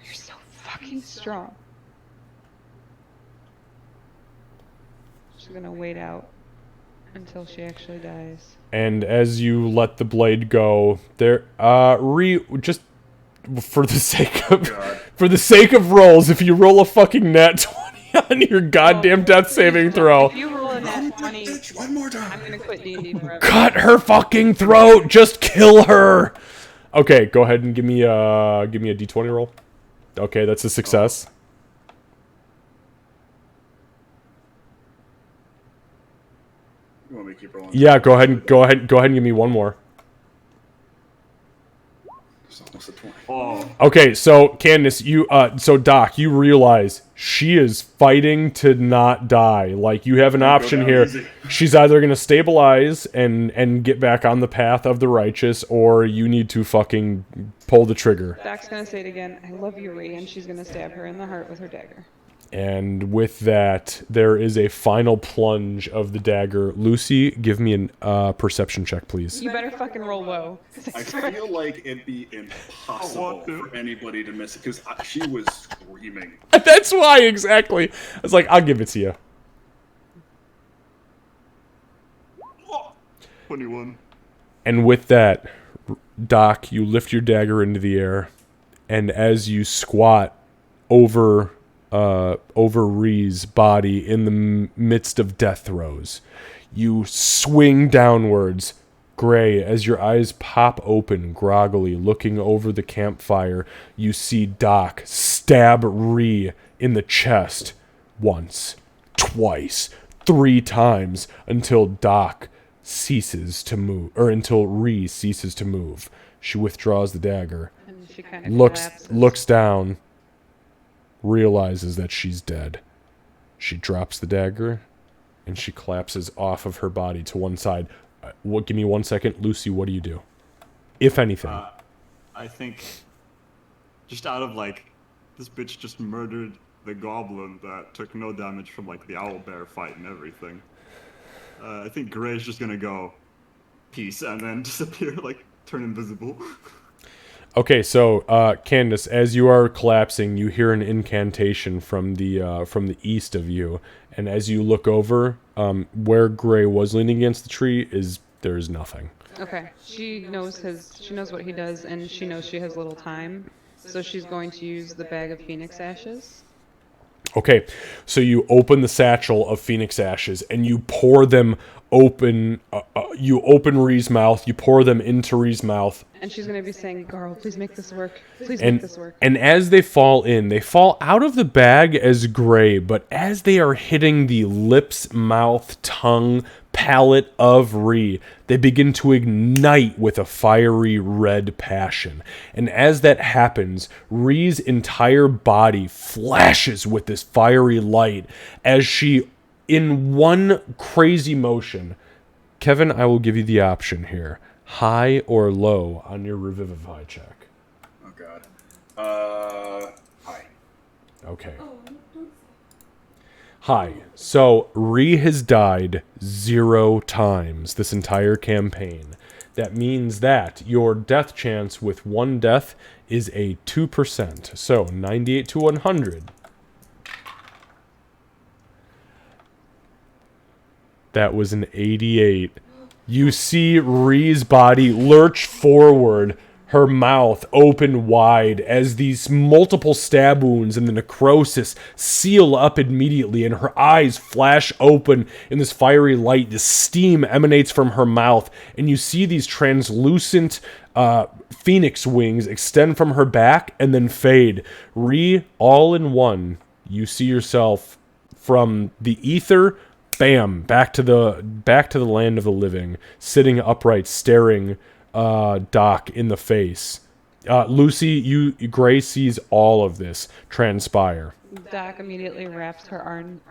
Speaker 5: you're so fucking strong. She's gonna wait out until she actually dies.
Speaker 1: And as you let the blade go, Ree, just for the sake of rolls, if you roll a fucking nat 20 on your goddamn death saving throw,
Speaker 5: If you roll a nat 20,
Speaker 4: One more time.
Speaker 5: I'm gonna quit D&D forever.
Speaker 1: cut her fucking throat. Just kill her. Okay, go ahead and give me a d20 roll. Okay, that's a success.
Speaker 4: You want me to keep rolling?
Speaker 1: Yeah, go ahead and give me one more.
Speaker 4: It's almost a 20.
Speaker 3: Oh,
Speaker 1: Okay, so Candace, Doc, you realize she is fighting to not die. Like, you have an option
Speaker 3: down
Speaker 1: here.
Speaker 3: easy.
Speaker 1: She's either gonna stabilize and get back on the path of the righteous, or you need to fucking pull the trigger.
Speaker 5: Doc's gonna say it again, I love you, Ree, and she's gonna stab her in the heart with her dagger.
Speaker 1: And with that, there is a final plunge of the dagger. Lucy, give me a perception check, please.
Speaker 5: You better fucking roll low.
Speaker 4: I feel like it'd be impossible for anybody to miss it because she was screaming.
Speaker 1: That's why, exactly. I was like, I'll give it to you.
Speaker 3: 21.
Speaker 1: And with that, Doc, you lift your dagger into the air, and as you squat over Ree's body in the midst of death throes, you swing downwards. Gray, as your eyes pop open groggily, looking over the campfire, you see Doc stab Ree in the chest once, twice, 3 times until Doc ceases to move, or until Ree ceases to move. She withdraws the dagger,
Speaker 5: And she kind of
Speaker 1: looks down, realizes that she's dead. She drops the dagger, and she collapses off of her body to one side. Give me 1 second. Lucy, what do you do? If anything.
Speaker 3: I think, just out of like, this bitch just murdered the goblin that took no damage from like the owlbear fight and everything. I think Gray's just gonna go, peace, and then disappear, like turn invisible.
Speaker 1: Okay, so Candace, as you are collapsing, you hear an incantation from the east of you, and as you look over, where Gray was leaning against the tree there's nothing.
Speaker 5: Okay. She knows what he does, and she knows she has little time, so she's going to use the bag of phoenix ashes
Speaker 1: Okay, so you open the satchel of phoenix ashes and you pour them open. You open Ree's mouth. You pour them into Ree's mouth.
Speaker 5: And she's gonna be saying, "Garl, please make this work. Please make
Speaker 1: And
Speaker 5: this work."
Speaker 1: and as they fall in, they fall out of the bag as gray, but as they are hitting the lips, mouth, tongue, palate of Ree, they begin to ignite with a fiery red passion. And as that happens, Ree's entire body flashes with this fiery light as she, in one crazy motion, Kevin, I will give you the option here. High or low on your revivify check.
Speaker 4: Oh god. Hi.
Speaker 1: Okay. Hi. So, Ree has died 0 times this entire campaign. That means that your death chance with 1 death is a 2%. So, 98 to 100. That was an 88. You see Ree's body lurch forward, her mouth open wide as these multiple stab wounds and the necrosis seal up immediately, and her eyes flash open in this fiery light. The steam emanates from her mouth, and you see these translucent phoenix wings extend from her back and then fade. Ree, all in one, you see yourself from the ether, bam, back to the land of the living, sitting upright, staring Doc in the face. Lucy, Gray sees all of this transpire.
Speaker 5: Doc immediately wraps her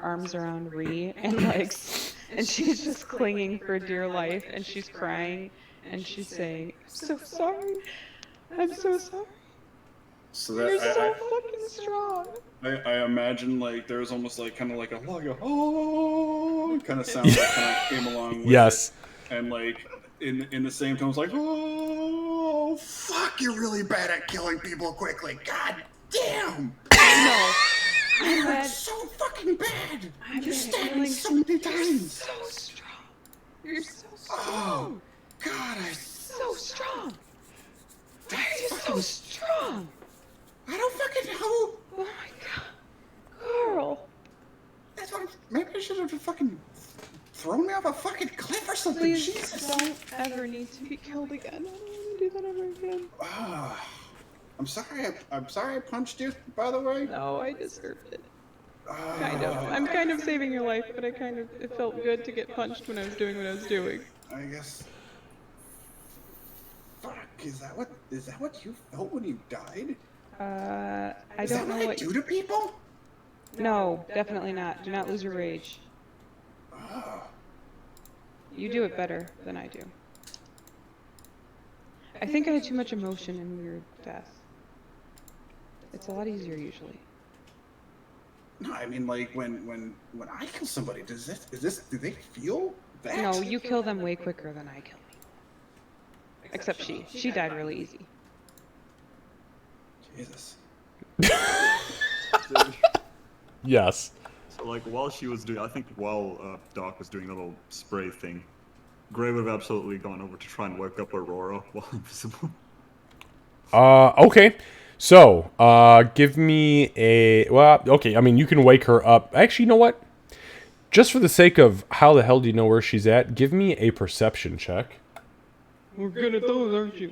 Speaker 5: arms around Ree and and she's just clinging for dear life, and she's crying, and she's saying, "I'm so sorry. I'm so sorry.
Speaker 4: So
Speaker 5: You're
Speaker 4: that
Speaker 5: so fucking strong."
Speaker 4: I imagine like there was almost like kind of like a oh kind of sound that kind of came along with
Speaker 1: Yes.
Speaker 4: it. And like in the same tone, it's like, oh fuck, you're really bad at killing people quickly. God damn.
Speaker 5: No.
Speaker 4: You're so fucking bad. You're stabbing so many times.
Speaker 5: So strong. You're so strong.
Speaker 4: Oh God,
Speaker 5: So strong. Why are you so strong?
Speaker 4: I don't fucking know.
Speaker 5: Oh my god. Carl.
Speaker 4: That's what maybe I should have fucking thrown me off a fucking cliff or something.
Speaker 5: Please
Speaker 4: Jesus.
Speaker 5: don't ever need to be killed again. I don't want to do that ever again.
Speaker 4: I'm sorry. I'm sorry I punched you. By the way.
Speaker 5: No, I deserved it. Kind of. I'm kind of saving your life, but it felt good to get punched when I was doing what I was doing.
Speaker 4: I guess. Fuck. Is that what you felt when you died?
Speaker 5: I
Speaker 4: Is
Speaker 5: don't
Speaker 4: that
Speaker 5: know
Speaker 4: what I
Speaker 5: what.
Speaker 4: do to people?
Speaker 5: No, definitely not. Do not lose your rage. You do it better than I do. I think I had too much emotion in your death. It's a lot easier usually.
Speaker 4: No, I mean like when I kill somebody, do they feel that?
Speaker 5: No, you kill them way quicker than I kill people. Except she. She died really easy.
Speaker 4: Jesus.
Speaker 1: Yes.
Speaker 3: So like while she was doing, I think while Doc was doing the little spray thing, Gray would have absolutely gone over to try and wake up Aurora while invisible.
Speaker 1: Okay. So, give me a... Well, okay, I mean, you can wake her up. Actually, you know what? Just for the sake of how the hell do you know where she's at, give me a perception check.
Speaker 5: We're good at those, aren't you?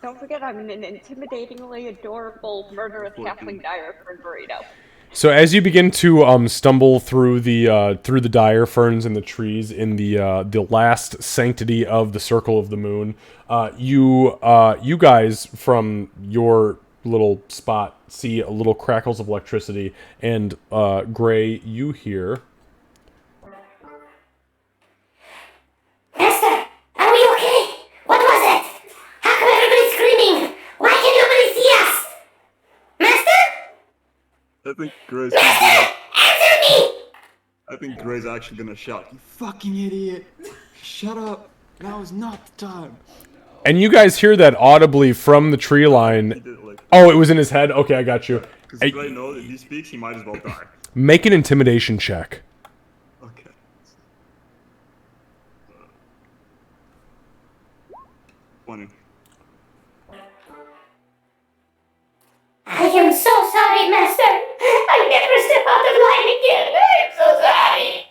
Speaker 2: Don't forget, I'm an intimidatingly adorable murderous halfling dyer for burrito.
Speaker 1: So as you begin to stumble through the dire ferns and the trees in the last sanctity of the Circle of the Moon, you guys from your little spot see a little crackles of electricity, and Gray, you hear.
Speaker 6: Master, are we okay? What was it? How come everybody's screaming? Why can nobody see us? Master?
Speaker 3: I think Gray's gonna be like,
Speaker 6: Answer me!
Speaker 3: I think Gray's actually gonna shout, "You fucking idiot! Shut up! Now is not the time."
Speaker 1: And you guys hear that audibly from the tree
Speaker 3: He
Speaker 1: line.
Speaker 3: did it like,
Speaker 1: Oh, it was in his head? Okay, I got you.
Speaker 3: because Gray knows if he speaks, he might as well die.
Speaker 1: Make an intimidation check.
Speaker 3: Okay. 20.
Speaker 6: I am so sorry, Master. never step out the line again. I'm so sorry.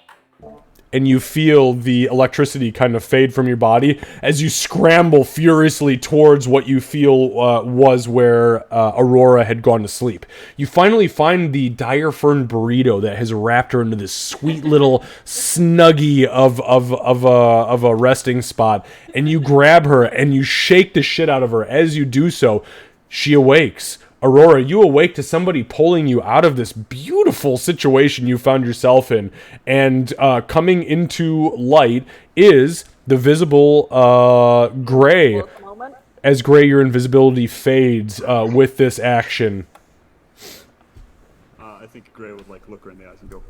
Speaker 1: And you feel the electricity kind of fade from your body as you scramble furiously towards what you feel was where Aurora had gone to sleep. You finally find the dire fern burrito that has wrapped her into this sweet little snuggie of a resting spot, and you grab her and you shake the shit out of her. As you do so, she awakes. Aurora, you awake to somebody pulling you out of this beautiful situation you found yourself in, and coming into light is the visible Gray. As Gray, your invisibility fades with this action.
Speaker 3: I think Gray would like look her in the eyes and go,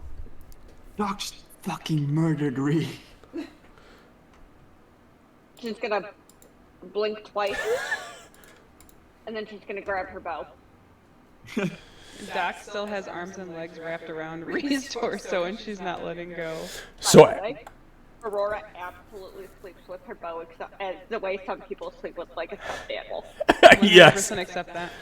Speaker 3: Doc just fucking murdered Ree.
Speaker 2: She's gonna blink twice, and then she's gonna grab her bow.
Speaker 5: Doc still has arms and legs wrapped around Ree's torso, and she's not letting go.
Speaker 1: So,
Speaker 2: Aurora absolutely sleeps with her bow, except as the way some people sleep with like a stuffed animal.
Speaker 1: yes.
Speaker 5: 100% accept that.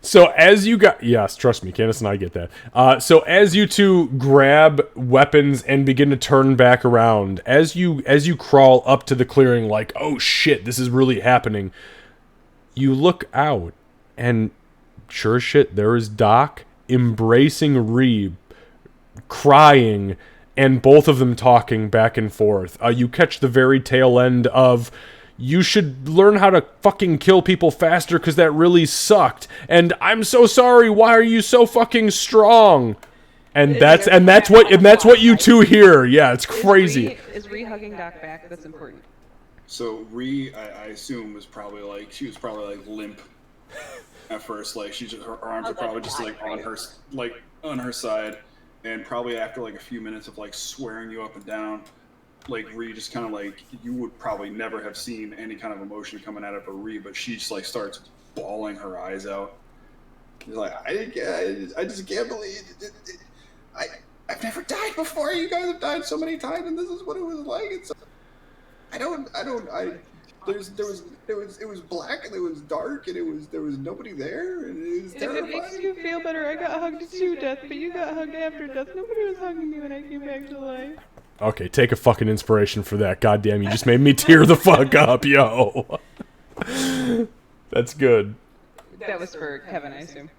Speaker 1: So as you got, yes, trust me, Candace and I get that. So as you two grab weapons and begin to turn back around, as you crawl up to the clearing, like, oh shit, this is really happening. You look out, and sure as shit, there is Doc embracing Ree, crying, and both of them talking back and forth. You catch the very tail end of, you should learn how to fucking kill people faster because that really sucked. And I'm so sorry, why are you so fucking strong? And that's what you two hear. Yeah, it's crazy.
Speaker 5: Is Ree hugging Doc back? That's important.
Speaker 4: So Ree, I assume, was probably like limp at first. Like her arms are probably just like on her side, and probably after like a few minutes of like swearing you up and down, like Ree just kind of like, you would probably never have seen any kind of emotion coming out of a Ree, but she just like starts bawling her eyes out. She's like, I just can't believe it. I've never died before. You guys have died so many times, and this is what it was like. It's it was black and it was dark and there was nobody there and it was terrifying.
Speaker 5: If it makes you feel better, I got hugged to death, but you got hugged after death. Nobody was hugging me when I came back to life.
Speaker 1: Okay, take a fucking inspiration for that. Goddamn, you just made me tear the fuck up, yo. That's good.
Speaker 5: That was for Kevin, I assume.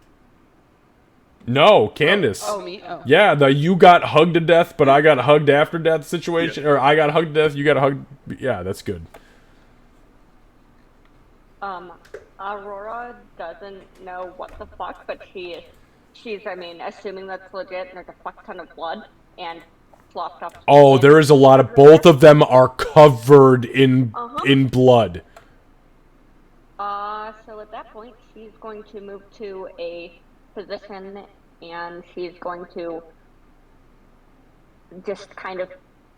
Speaker 1: No, Candace.
Speaker 5: Oh, me? Oh.
Speaker 1: Yeah, the you got hugged to death, but I got hugged after death situation, or I got hugged to death, you got hugged. Yeah, that's good.
Speaker 2: Aurora doesn't know what the fuck, but she's, I mean, assuming that's legit, and there's a fuck ton of blood, and flopped up.
Speaker 1: Oh, there is a lot of, both of them are covered in blood.
Speaker 2: So at that point, she's going to move to a position, and she's going to just kind of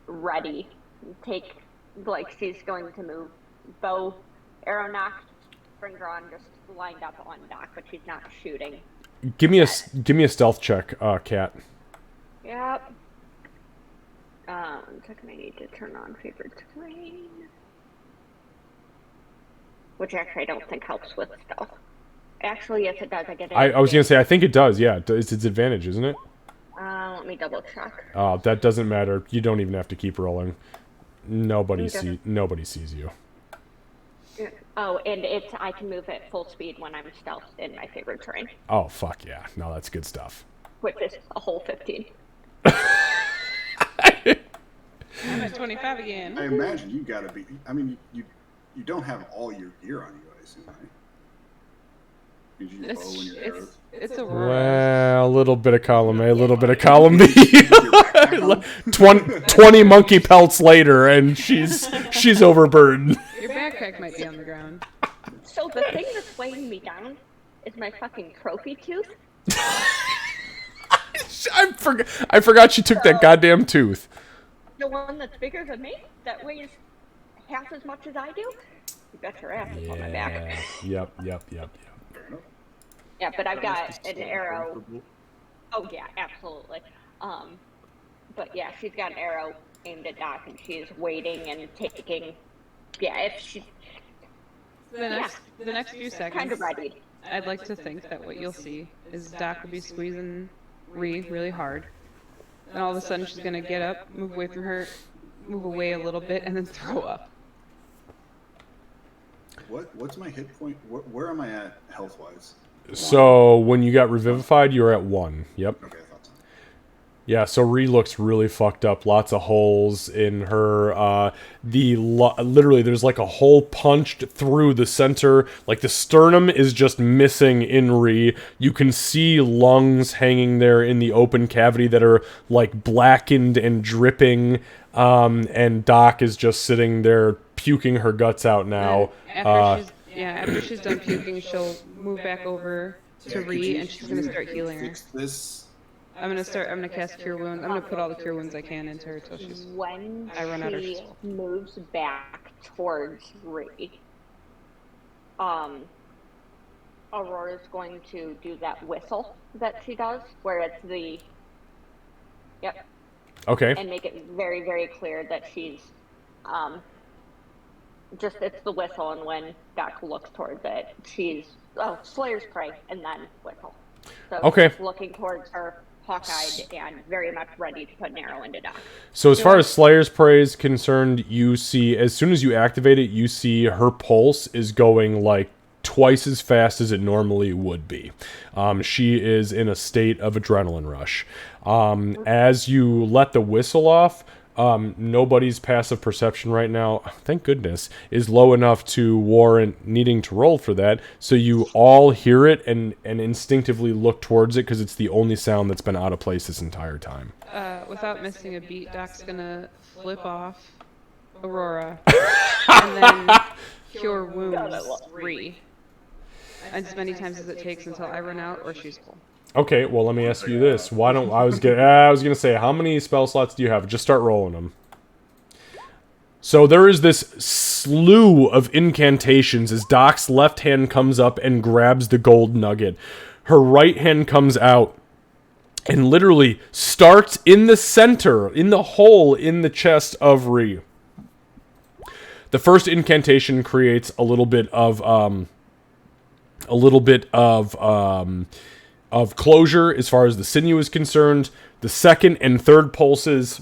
Speaker 2: ready, she's going to move bow, arrow knocked, spring drawn, just lined up on Doc, but she's not shooting.
Speaker 1: Give me a stealth check, Kat.
Speaker 2: Yep. 1 second, I need to turn on favorite terrain. Which actually I don't think helps with stealth. Actually, yes, it does. I get it.
Speaker 1: I was gonna say, I think it does. Yeah, it's its advantage, isn't it?
Speaker 2: Let me double check.
Speaker 1: Oh, that doesn't matter. You don't even have to keep rolling. Nobody sees you.
Speaker 2: Oh, and I can move at full speed when I'm stealth in my favorite terrain.
Speaker 1: Oh, fuck yeah. No, that's good stuff.
Speaker 2: Which is a whole 15.
Speaker 5: I'm at 25 again.
Speaker 4: I imagine you gotta be, I mean, you don't have all your gear on you, I assume, right? Your bow and your arrows.
Speaker 5: It's a
Speaker 1: Well, a little bit of column A, a little bit of column B. 20 monkey pelts later, and she's overburdened.
Speaker 5: Your backpack might be on the ground.
Speaker 2: So the thing that's weighing me down is my fucking trophy tooth.
Speaker 1: I forgot she took that goddamn tooth.
Speaker 2: The one that's bigger than me, that weighs half as much as I do. You bet your ass it's on my back.
Speaker 1: Yep.
Speaker 2: Yeah, but I've got an arrow. Oh yeah, absolutely. But yeah, she's got an arrow aimed at Doc, and she's waiting and taking. Yeah, if she.
Speaker 5: The next few seconds,
Speaker 2: kind of ready.
Speaker 5: I'd like to think that what you'll see is Doc will be squeezing Ree really hard. And all of a sudden she's gonna get up, move away from her, move away a little bit, and then throw up.
Speaker 4: What's my hit point? Where am I at health wise?
Speaker 1: So when you got revivified, you were at 1. Yep.
Speaker 4: Okay, I thought so.
Speaker 1: Yeah, so Ree looks really fucked up. Lots of holes in her. Literally, there's like a hole punched through the center. Like the sternum is just missing in Ree. You can see lungs hanging there in the open cavity that are like blackened and dripping. And Doc is just sitting there puking her guts out now.
Speaker 5: After she's done puking, she'll move back over to Ree, and she's gonna start healing her.
Speaker 4: Fix this.
Speaker 5: I'm gonna cast Cure Wounds. I'm gonna put all the Cure Wounds I can into her till I run out of
Speaker 2: she
Speaker 5: soul.
Speaker 2: moves back towards Ree, Aurora's going to do that whistle that she does, where it's the... Yep.
Speaker 1: Okay.
Speaker 2: And make it very, very clear that she's... it's the whistle, and when Doc looks towards it, she's... Oh, Slayer's Prey, and then whistle. So
Speaker 1: okay.
Speaker 2: She's looking towards her, hawk-eyed, and very much ready to put an arrow into Doc.
Speaker 1: So as far as Slayer's Prey is concerned, you see, as soon as you activate it, you see her pulse is going like twice as fast as it normally would be. She is in a state of adrenaline rush. As you let the whistle off, nobody's passive perception right now, thank goodness, is low enough to warrant needing to roll for that. So you all hear it and instinctively look towards it because it's the only sound that's been out of place this entire time.
Speaker 5: Without missing a beat, Doc's gonna flip off Aurora and then Cure Wounds Ree as many times as it takes until I run out or she's full.
Speaker 1: Okay, well, let me ask you this. Why don't I was gonna say, how many spell slots do you have? Just start rolling them. So there is this slew of incantations as Doc's left hand comes up and grabs the gold nugget. Her right hand comes out and literally starts in the center, in the hole in the chest of Ree. The first incantation creates a little bit of closure as far as the sinew is concerned. The second and third pulses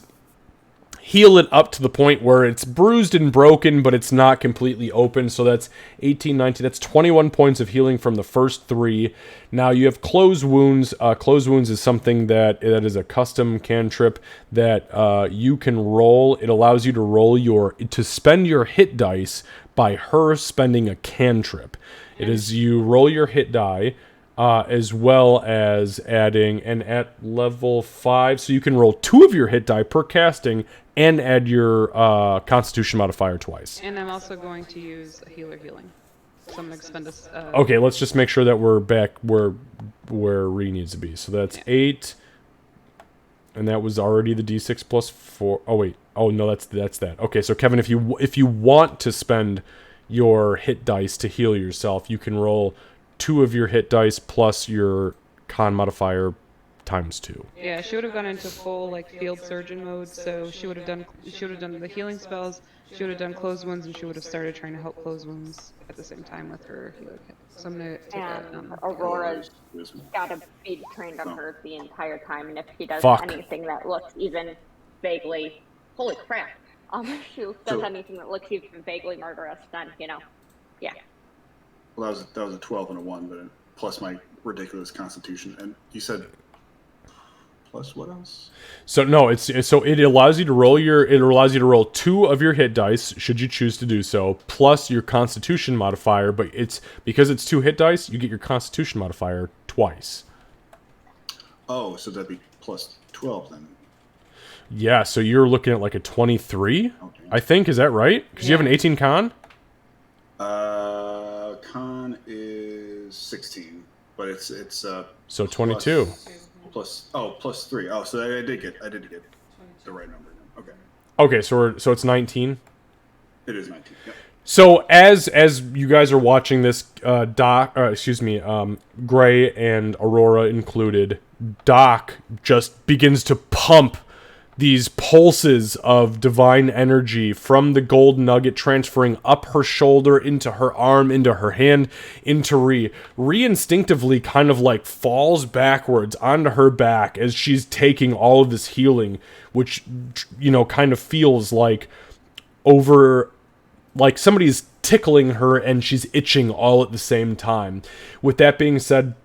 Speaker 1: heal it up to the point where it's bruised and broken, but it's not completely open. So that's 18, 19, that's 21 points of healing from the first 3. Now you have closed wounds. Closed wounds is something that is a custom cantrip that you can roll. It allows you to spend your hit dice by her spending a cantrip. It is you roll your hit die, as well as adding, and at level 5, so you can roll 2 of your hit die per casting and add your Constitution modifier twice.
Speaker 5: And I'm also going to use a healer healing. So I'm going to spend a...
Speaker 1: Okay, let's just make sure that we're back where Ree needs to be. So that's 8, and that was already the d6 plus 4. Oh, wait. Oh, no, that's that. Okay, so Kevin, if you want to spend your hit dice to heal yourself, you can roll 2 of your hit dice plus your con modifier times 2.
Speaker 5: Yeah, she would have gone into full field surgeon mode, so she would have done the healing spells, she would have done closed wounds, and she would have started trying to help close wounds at the same time with her healer kit. So I'm gonna take
Speaker 2: Aurora's got to be trained on her the entire time, and if she does anything that looks even vaguely, holy crap, if she does anything that looks even vaguely murderous, then yeah.
Speaker 4: Well, that was a 12 and a 1, but plus my ridiculous Constitution. And you said plus what else? So
Speaker 1: no, it allows you to roll 2 of your hit dice should you choose to do so, plus your Constitution modifier. But because it's 2 hit dice, you get your Constitution modifier twice.
Speaker 4: Oh, so that'd be plus 12 then.
Speaker 1: Yeah, so you're looking at like a 23, okay. I think. Is that right? Because you have an 18 con.
Speaker 4: Con is 16, but it's
Speaker 1: so 22
Speaker 4: plus 3. Oh, so I did get the right number.
Speaker 1: Okay, so it's 19.
Speaker 4: It is 19. Yep.
Speaker 1: So as you guys are watching this, Gray and Aurora included, Doc just begins to pump these pulses of divine energy from the gold nugget transferring up her shoulder, into her arm, into her hand, into Ree. Ree instinctively kind of like falls backwards onto her back as she's taking all of this healing, which, you know, kind of feels like over, like somebody's tickling her and she's itching all at the same time. With that being said,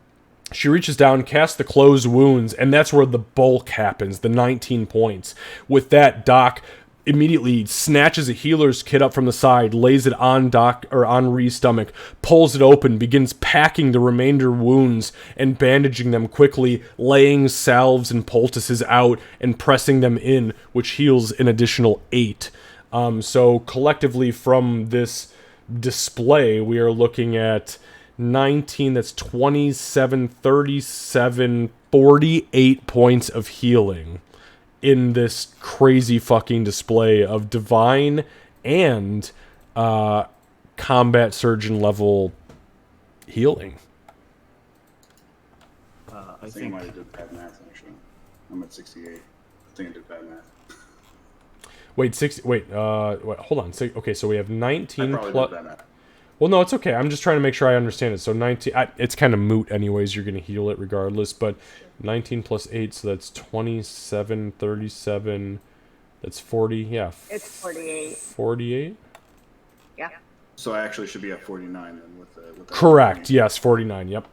Speaker 1: she reaches down, casts the closed wounds, and that's where the bulk happens, the 19 points. With that, Doc immediately snatches a healer's kit up from the side, lays it on Doc or on Ree's stomach, pulls it open, begins packing the remainder wounds and bandaging them quickly, laying salves and poultices out and pressing them in, which heals an additional 8. So collectively from this display, we are looking at 19, that's 27, 37, 48 points of healing in this crazy fucking display of divine and combat surgeon level healing.
Speaker 4: I think I might have did bad math, actually. I'm at 68. I think I did bad math.
Speaker 1: Wait, hold on. Okay, so we have 19 plus.
Speaker 4: Did bad math.
Speaker 1: Well, no, it's okay. I'm just trying to make sure I understand it. So 19, it's kind of moot anyways. You're going to heal it regardless. But 19 plus 8, so that's 27, 37. That's 40. Yeah.
Speaker 2: It's 48.
Speaker 1: 48?
Speaker 2: Yeah.
Speaker 4: So I actually should be at 49 then with the
Speaker 1: Correct. Yes, 49. Yep.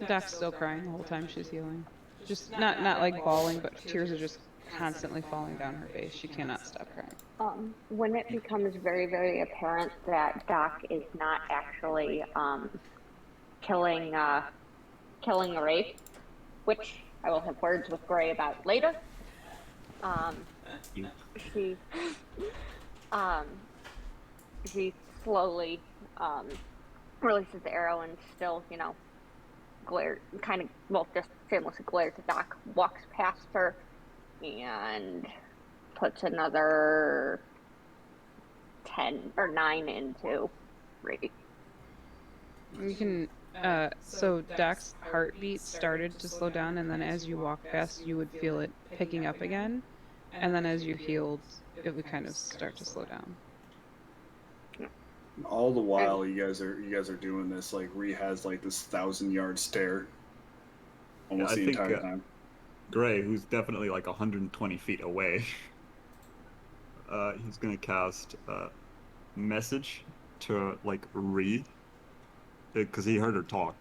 Speaker 5: Doc's still crying the whole time she's healing. Just not like bawling, but tears are just constantly falling down her face. She cannot stop crying.
Speaker 2: When it becomes very, very apparent that Doc is not actually killing Ray, which I will have words with Gray about later, she slowly releases the arrow and still, you know, just shamelessly glares at Doc, walks past her, and puts another 10 or 9 into Ray.
Speaker 5: You can, so Doc's heartbeat started to slow down, and then as you walk past, you would feel it picking up again, and then as you healed, it would kind of start to slow down.
Speaker 4: All the while, you guys are doing this. Like Ree has like this 1,000-yard stare, almost the entire time.
Speaker 3: Gray, who's definitely like 120 feet away, he's gonna cast message to like Ree, because he heard her talk.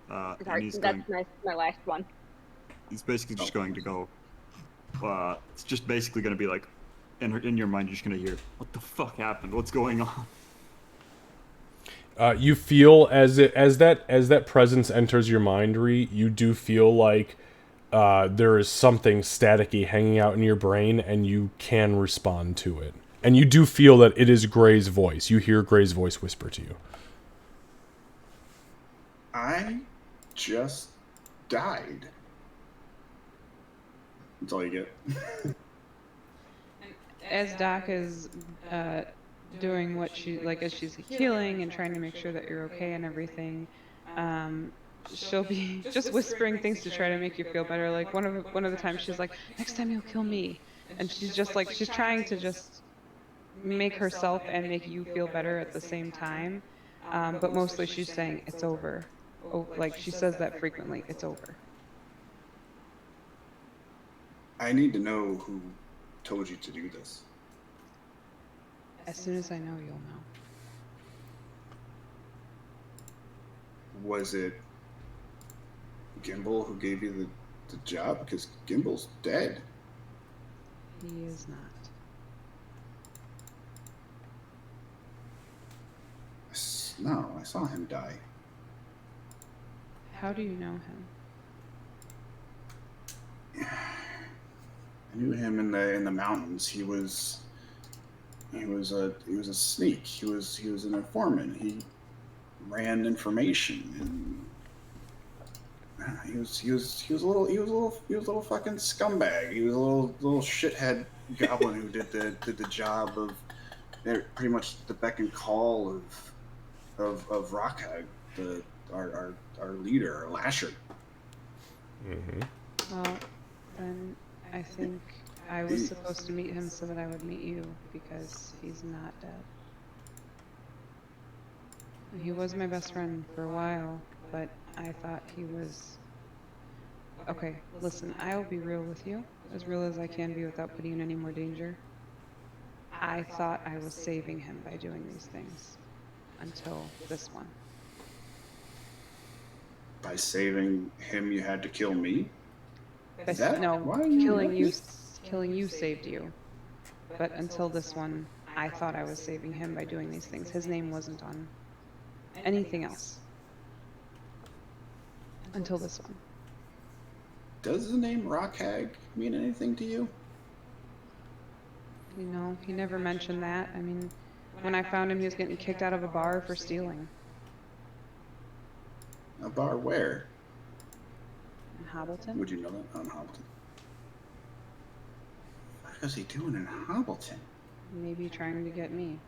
Speaker 3: And he's
Speaker 2: That's my last one.
Speaker 3: He's basically just going to go. It's just basically gonna be like, in your mind, you're just gonna hear, "What the fuck happened? What's going on?"
Speaker 1: You feel as that presence enters your mind, Ree, you do feel like there is something staticky hanging out in your brain, and you can respond to it. And you do feel that it is Gray's voice. You hear Gray's voice whisper to you.
Speaker 4: I just died. That's all you get.
Speaker 5: As Doc is doing what she, like, as she's healing and trying to make sure that you're okay and everything, she'll be just whispering things to try to make you feel better. Like one of the times she's like, "Next time you'll kill me," and she's just like, she's trying to just make herself and make you feel better at the same time. But mostly she's saying it's over. Oh, like she says that frequently. It's over.
Speaker 4: I need to know who told you to do this.
Speaker 5: As soon as I know, you'll know.
Speaker 4: Was it Gimbal who gave you the job? Because Gimbal's dead.
Speaker 5: He is not.
Speaker 4: No, I saw him die.
Speaker 5: How do you know him?
Speaker 4: I knew him in the mountains. He was a sneak. He was an informant. He ran information, and he was a little fucking scumbag. He was a little shithead goblin who did the job of pretty much the beck and call of Rockhag, our leader, our lasher.
Speaker 1: Mm-hmm.
Speaker 5: Well, Then I think I was supposed to meet him so that I would meet you, because he's not dead. He was my best friend for a while, but I thought he was... Okay, listen, I'll be real with you, as real as I can be without putting you in any more danger. I thought I was saving him by doing these things, until this one.
Speaker 4: By saving him, you had to kill me?
Speaker 5: By,
Speaker 4: Is that
Speaker 5: no,
Speaker 4: why you
Speaker 5: killing you saved you. But until this one, I thought I was saving him by doing these things. His name wasn't on anything else. Until this one.
Speaker 4: Does the name Rockhag mean anything to you?
Speaker 5: You know, he never mentioned that. I mean, when I found him, he was getting kicked out of a bar for stealing.
Speaker 4: A bar where?
Speaker 5: In Hobbleton?
Speaker 4: Would you know that? On Hobbleton. What was he doing in Hobbleton?
Speaker 5: Maybe trying to get me.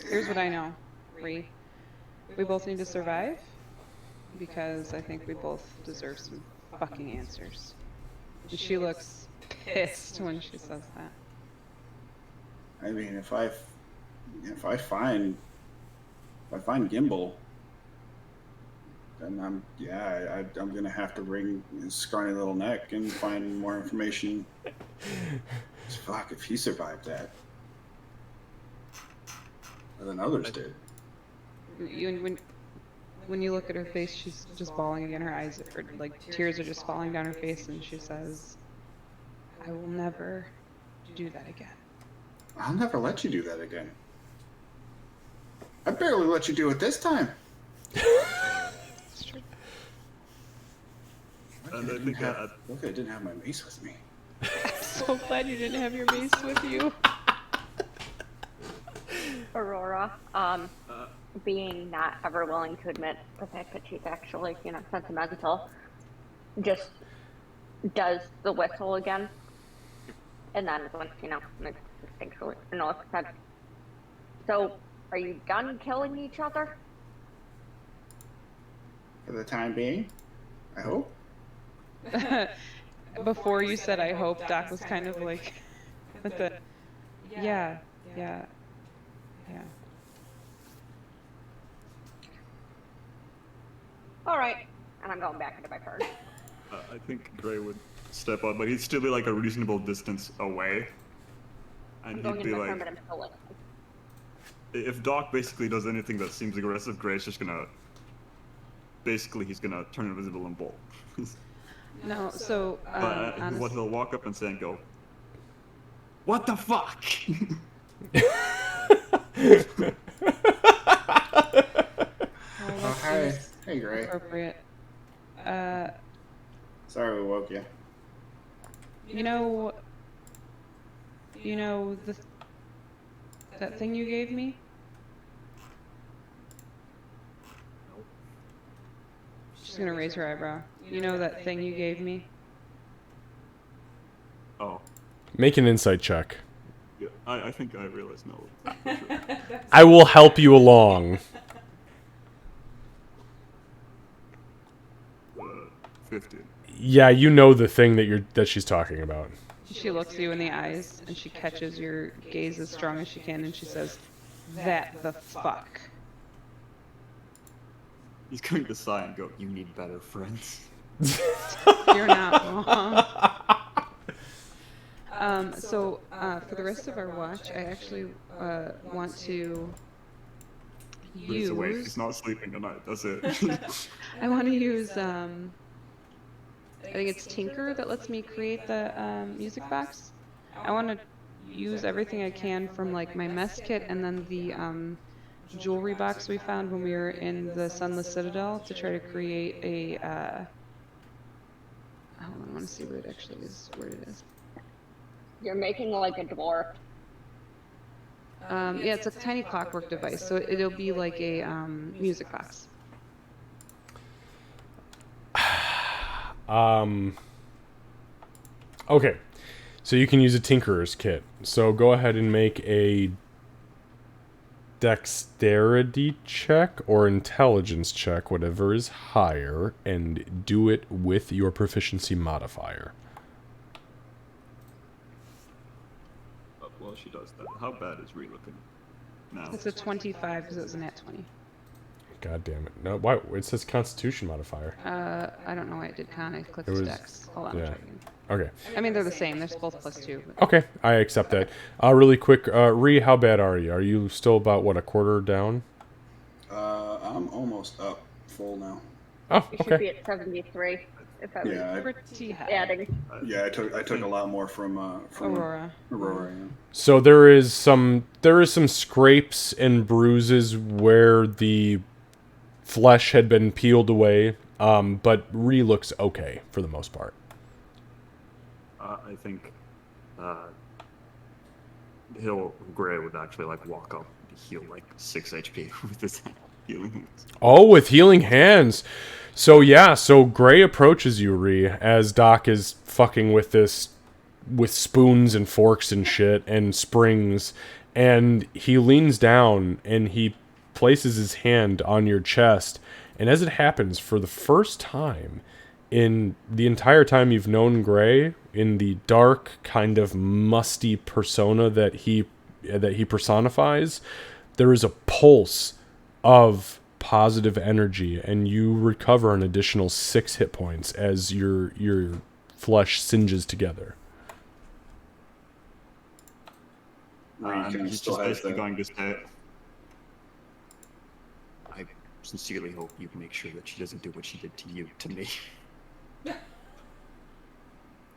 Speaker 5: Here's what I know, Ree. We both need to survive, because I think we both deserve some fucking answers. And she looks pissed when she says that.
Speaker 4: I mean, if I find Gimbal, then I'm gonna have to wring his scrawny little neck and find more information. Fuck, if he survived that, than others did.
Speaker 5: When you look at her face, she's just bawling again. Her eyes, or like tears are just falling down her face, and she says, "I will never do that again."
Speaker 4: I'll never let you do that again. I barely let you do it this time.
Speaker 5: It's true.
Speaker 3: And I think
Speaker 4: Look, I didn't have my mace with me.
Speaker 5: I'm so glad you didn't have your mace with you.
Speaker 2: Aurora, being not ever willing to admit the fact that she's actually, sentimental, just does the whistle again. And then once, instinctually, so, are you done killing each other?
Speaker 4: For the time being, I hope.
Speaker 5: Before you said "I hope," Doc was kind of like, with the, yeah.
Speaker 2: All right, and I'm going back into my turn.
Speaker 3: I think Gray would step up, but he'd still be like a reasonable distance away. And
Speaker 2: I'm going
Speaker 3: he'd be
Speaker 2: into my
Speaker 3: like,
Speaker 2: turn, but I'm still listening.
Speaker 3: if Doc basically does anything that seems aggressive, Gray's just gonna... Basically, he's gonna turn invisible and bolt.
Speaker 5: No, so,
Speaker 3: But what he'll walk up and say and go, "What the fuck?"
Speaker 4: Oh, hi. Hey, Gray.
Speaker 5: appropriate.
Speaker 4: Sorry we woke you.
Speaker 5: You know that thing you gave me? She's gonna raise her eyebrow. You know that thing you gave me?
Speaker 3: Oh,
Speaker 1: Make an insight check.
Speaker 3: yeah. I think I realize no. For sure.
Speaker 1: I will help you along.
Speaker 3: 50.
Speaker 1: Yeah, you know the thing that she's talking about.
Speaker 5: She looks you in the eyes, and she catches your gaze as strong as she can, and she says, "That the fuck."
Speaker 3: He's going to sigh and go, "You need better friends."
Speaker 5: You're not wrong. So for the rest of our watch, I actually want to
Speaker 3: He's awake.
Speaker 5: use...
Speaker 3: He's not sleeping tonight. That's it.
Speaker 5: I want to use, I think it's Tinker that lets me create the music box. I want to use everything I can from like my mess kit and then the jewelry box we found when we were in the Sunless Citadel to try to create a, hold on, I want to see where it actually is, where it is.
Speaker 2: You're making like a dwarf.
Speaker 5: Yeah, it's a tiny clockwork device, so it'll be like a music box.
Speaker 1: Okay, so you can use a tinkerer's kit. So go ahead and make a dexterity check or intelligence check, whatever is higher, and do it with your proficiency modifier.
Speaker 3: Well, she does that. How bad is Ree looking now?
Speaker 5: It's a 25 because it was a nat 20.
Speaker 1: God damn it. No, why? It says constitution modifier.
Speaker 5: I don't know why it did con. I clicked
Speaker 1: It was-
Speaker 5: dex. Hold on,
Speaker 1: yeah.
Speaker 5: I'll try again.
Speaker 1: Okay.
Speaker 5: I mean, they're the same. They're both +2. But...
Speaker 1: Okay, I accept that. Really quick, Ree, how bad are you? Are you still about, what, a quarter down?
Speaker 4: I'm almost up full now.
Speaker 1: Oh,
Speaker 2: You should be
Speaker 1: okay.
Speaker 2: at 73 if I was
Speaker 4: Yeah,
Speaker 5: Pretty high.
Speaker 2: adding.
Speaker 4: I took a lot more from
Speaker 5: Aurora.
Speaker 4: Aurora. Yeah.
Speaker 1: So there is some scrapes and bruises where the flesh had been peeled away, but Ree looks okay for the most part.
Speaker 3: I think Gray would actually like walk up and heal like 6 HP with his healing hands.
Speaker 1: Oh, with healing hands. So yeah, so Gray approaches you, Ree, as Doc is fucking with spoons and forks and shit and springs, and he leans down and he places his hand on your chest, and as it happens, for the first time in the entire time you've known Gray, in the dark, kind of musty persona that he personifies, there is a pulse of positive energy, and you recover an additional 6 hit points as your flesh singes together.
Speaker 3: And he's just basically going to say, I sincerely hope you make sure that she doesn't do what she did to you, to me.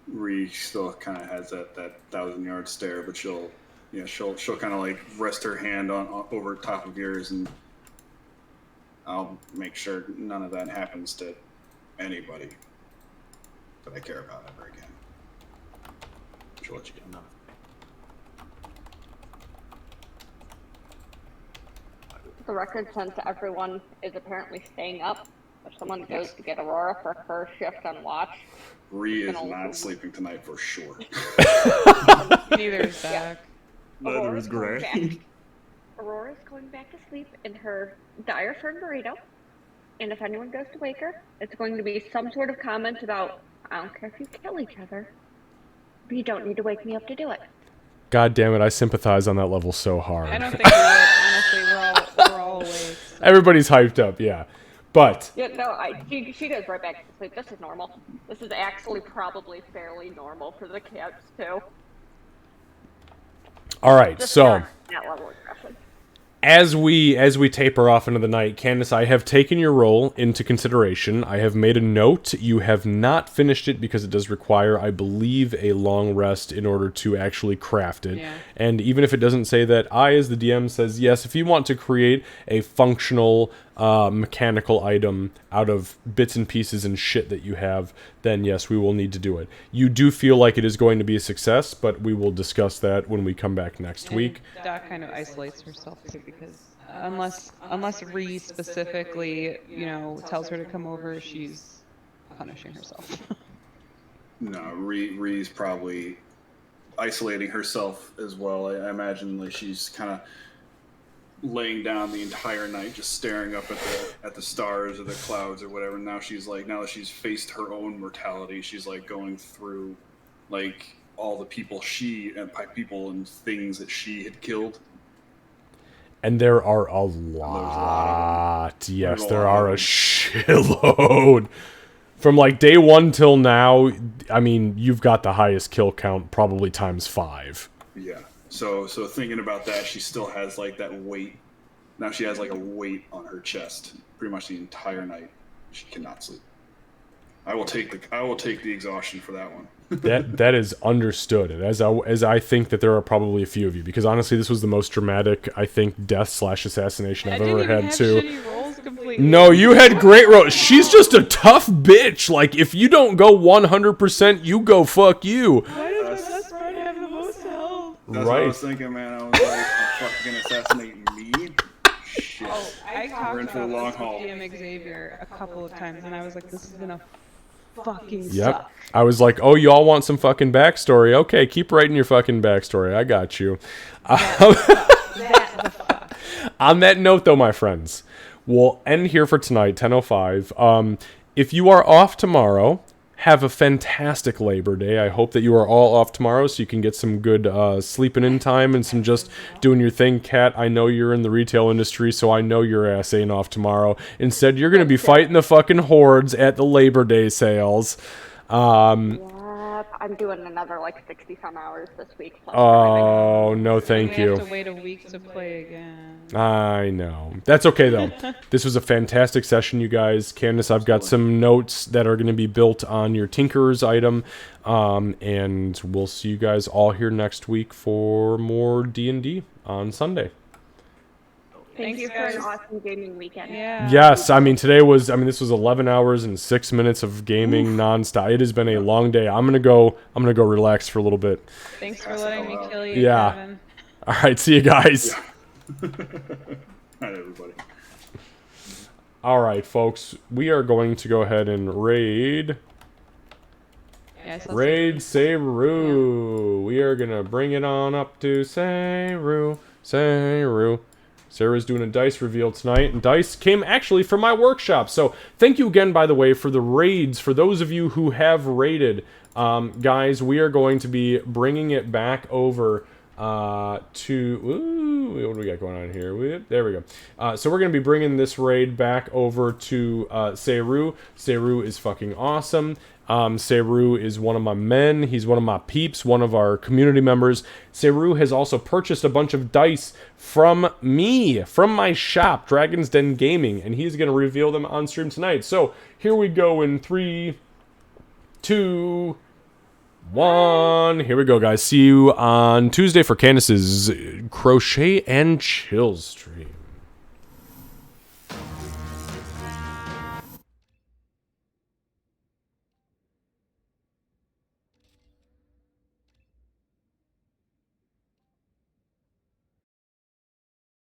Speaker 4: Ree still kind of has that 1,000-yard stare, but she'll kind of like rest her hand on over top of yours, and I'll make sure none of that happens to anybody that I care about ever again. She'll let you know.
Speaker 2: The record, since everyone is apparently staying up, if someone goes to get Aurora for her shift on watch,
Speaker 4: Ree is
Speaker 2: Gonna-
Speaker 4: not sleeping tonight for sure.
Speaker 5: Neither is Doc.
Speaker 3: Neither
Speaker 2: Aurora's
Speaker 3: is
Speaker 2: going
Speaker 3: Gray.
Speaker 2: back. Aurora's going back to sleep in her dire fern burrito, and if anyone goes to wake her, it's going to be some sort of comment about, I don't care if you kill each other, but you don't need to wake me up to do it.
Speaker 1: God damn it, I sympathize on that level so hard.
Speaker 5: I don't think we would. Honestly, we're all awake. So.
Speaker 1: Everybody's hyped up, yeah. But
Speaker 2: Yeah, no, she goes right back to sleep. This is normal. This is actually probably fairly normal for the cats too.
Speaker 1: all right,
Speaker 2: Just
Speaker 1: so
Speaker 2: not that level of aggression.
Speaker 1: as we taper off into the night, Candace, I have taken your role into consideration. I have made a note. You have not finished it because it does require, I believe, a long rest in order to actually craft it.
Speaker 5: Yeah.
Speaker 1: And even if it doesn't say that, I, as the DM, says, yes, if you want to create a functional mechanical item out of bits and pieces and shit that you have, then yes, we will need to do it. You do feel like it is going to be a success, but we will discuss that when we come back next week.
Speaker 5: Doc kind of isolates herself too, because unless Ree specifically, tells her to come over, she's punishing herself.
Speaker 4: No, Ree's probably isolating herself as well. I imagine like she's kind of laying down the entire night, just staring up at the stars or the clouds or whatever. Now that she's faced her own mortality, she's like going through like all the people and things that she had killed.
Speaker 1: And there are a lot. Yes, there are a shitload. From like day 1 till now, I mean, you've got the highest kill count, probably times 5.
Speaker 4: Yeah. So thinking about that, she still has like that weight. Now she has like a weight on her chest pretty much the entire night. She cannot sleep. I will take the exhaustion for that one.
Speaker 1: That is understood, and as I think that there are probably a few of you, because honestly, this was the most dramatic, I think, death/assassination I've ever had too.
Speaker 5: Shitty rolls completely.
Speaker 1: No, you had great rolls. She's just a tough bitch. Like, if you don't go 100%, you go fuck you.
Speaker 5: Why does my best friend have the most health?
Speaker 4: That's what I was thinking, man. I was like, I'm fucking assassinating me. Shit.
Speaker 5: Oh, I talked
Speaker 4: We're in for the
Speaker 5: about
Speaker 4: long
Speaker 5: this
Speaker 4: haul.
Speaker 5: with DM Xavier a couple of times, and I was like, this is gonna fucking
Speaker 1: Yep.
Speaker 5: suck.
Speaker 1: I was like, oh, y'all want some fucking backstory? Okay, keep writing your fucking backstory. I got you.
Speaker 5: That the fuck.
Speaker 1: On that note, though, my friends, we'll end here for tonight, 10:05. If you are off tomorrow, have a fantastic Labor Day. I hope that you are all off tomorrow so you can get some good sleeping in time and some just doing your thing. Kat, I know you're in the retail industry, so I know your ass ain't off tomorrow. Instead, you're going to be fighting the fucking hordes at the Labor Day sales.
Speaker 2: Yep, I'm doing another like 60-some hours this week. Plus
Speaker 1: Oh, no thank
Speaker 5: We
Speaker 1: you.
Speaker 5: have to wait a week to play again.
Speaker 1: I know. That's okay, though. This was a fantastic session, you guys. Candace, I've got some notes that are going to be built on your Tinker's item. And we'll see you guys all here next week for more D&D on Sunday.
Speaker 2: Thank you for an awesome gaming weekend.
Speaker 5: Yeah.
Speaker 1: Yes, I mean, this was 11 hours and 6 minutes of gaming nonstop. It has been a long day. I'm going to go relax for a little bit.
Speaker 5: Thanks for letting me kill you,
Speaker 1: Yeah.
Speaker 5: Kevin.
Speaker 1: All right, see you guys.
Speaker 4: All right, everybody.
Speaker 1: All right, folks. We are going to go ahead and raid
Speaker 5: Yeah, I saw
Speaker 1: Seru. We are going to bring it on up to Seru. Sarah's doing a dice reveal tonight, and dice came actually from my workshop. So thank you again, by the way, for the raids. For those of you who have raided, guys, we are going to be bringing it back over to... Ooh, what do we got going on here? There we go. So we're going to be bringing this raid back over to Seru. Seru is fucking awesome. Seru is one of my men. He's one of my peeps, one of our community members. Seru has also purchased a bunch of dice from me, from my shop, Dragon's Den Gaming, and he's going to reveal them on stream tonight. So here we go in 3, 2, 1. Here we go, guys. See you on Tuesday for Candace's Crochet and Chill stream.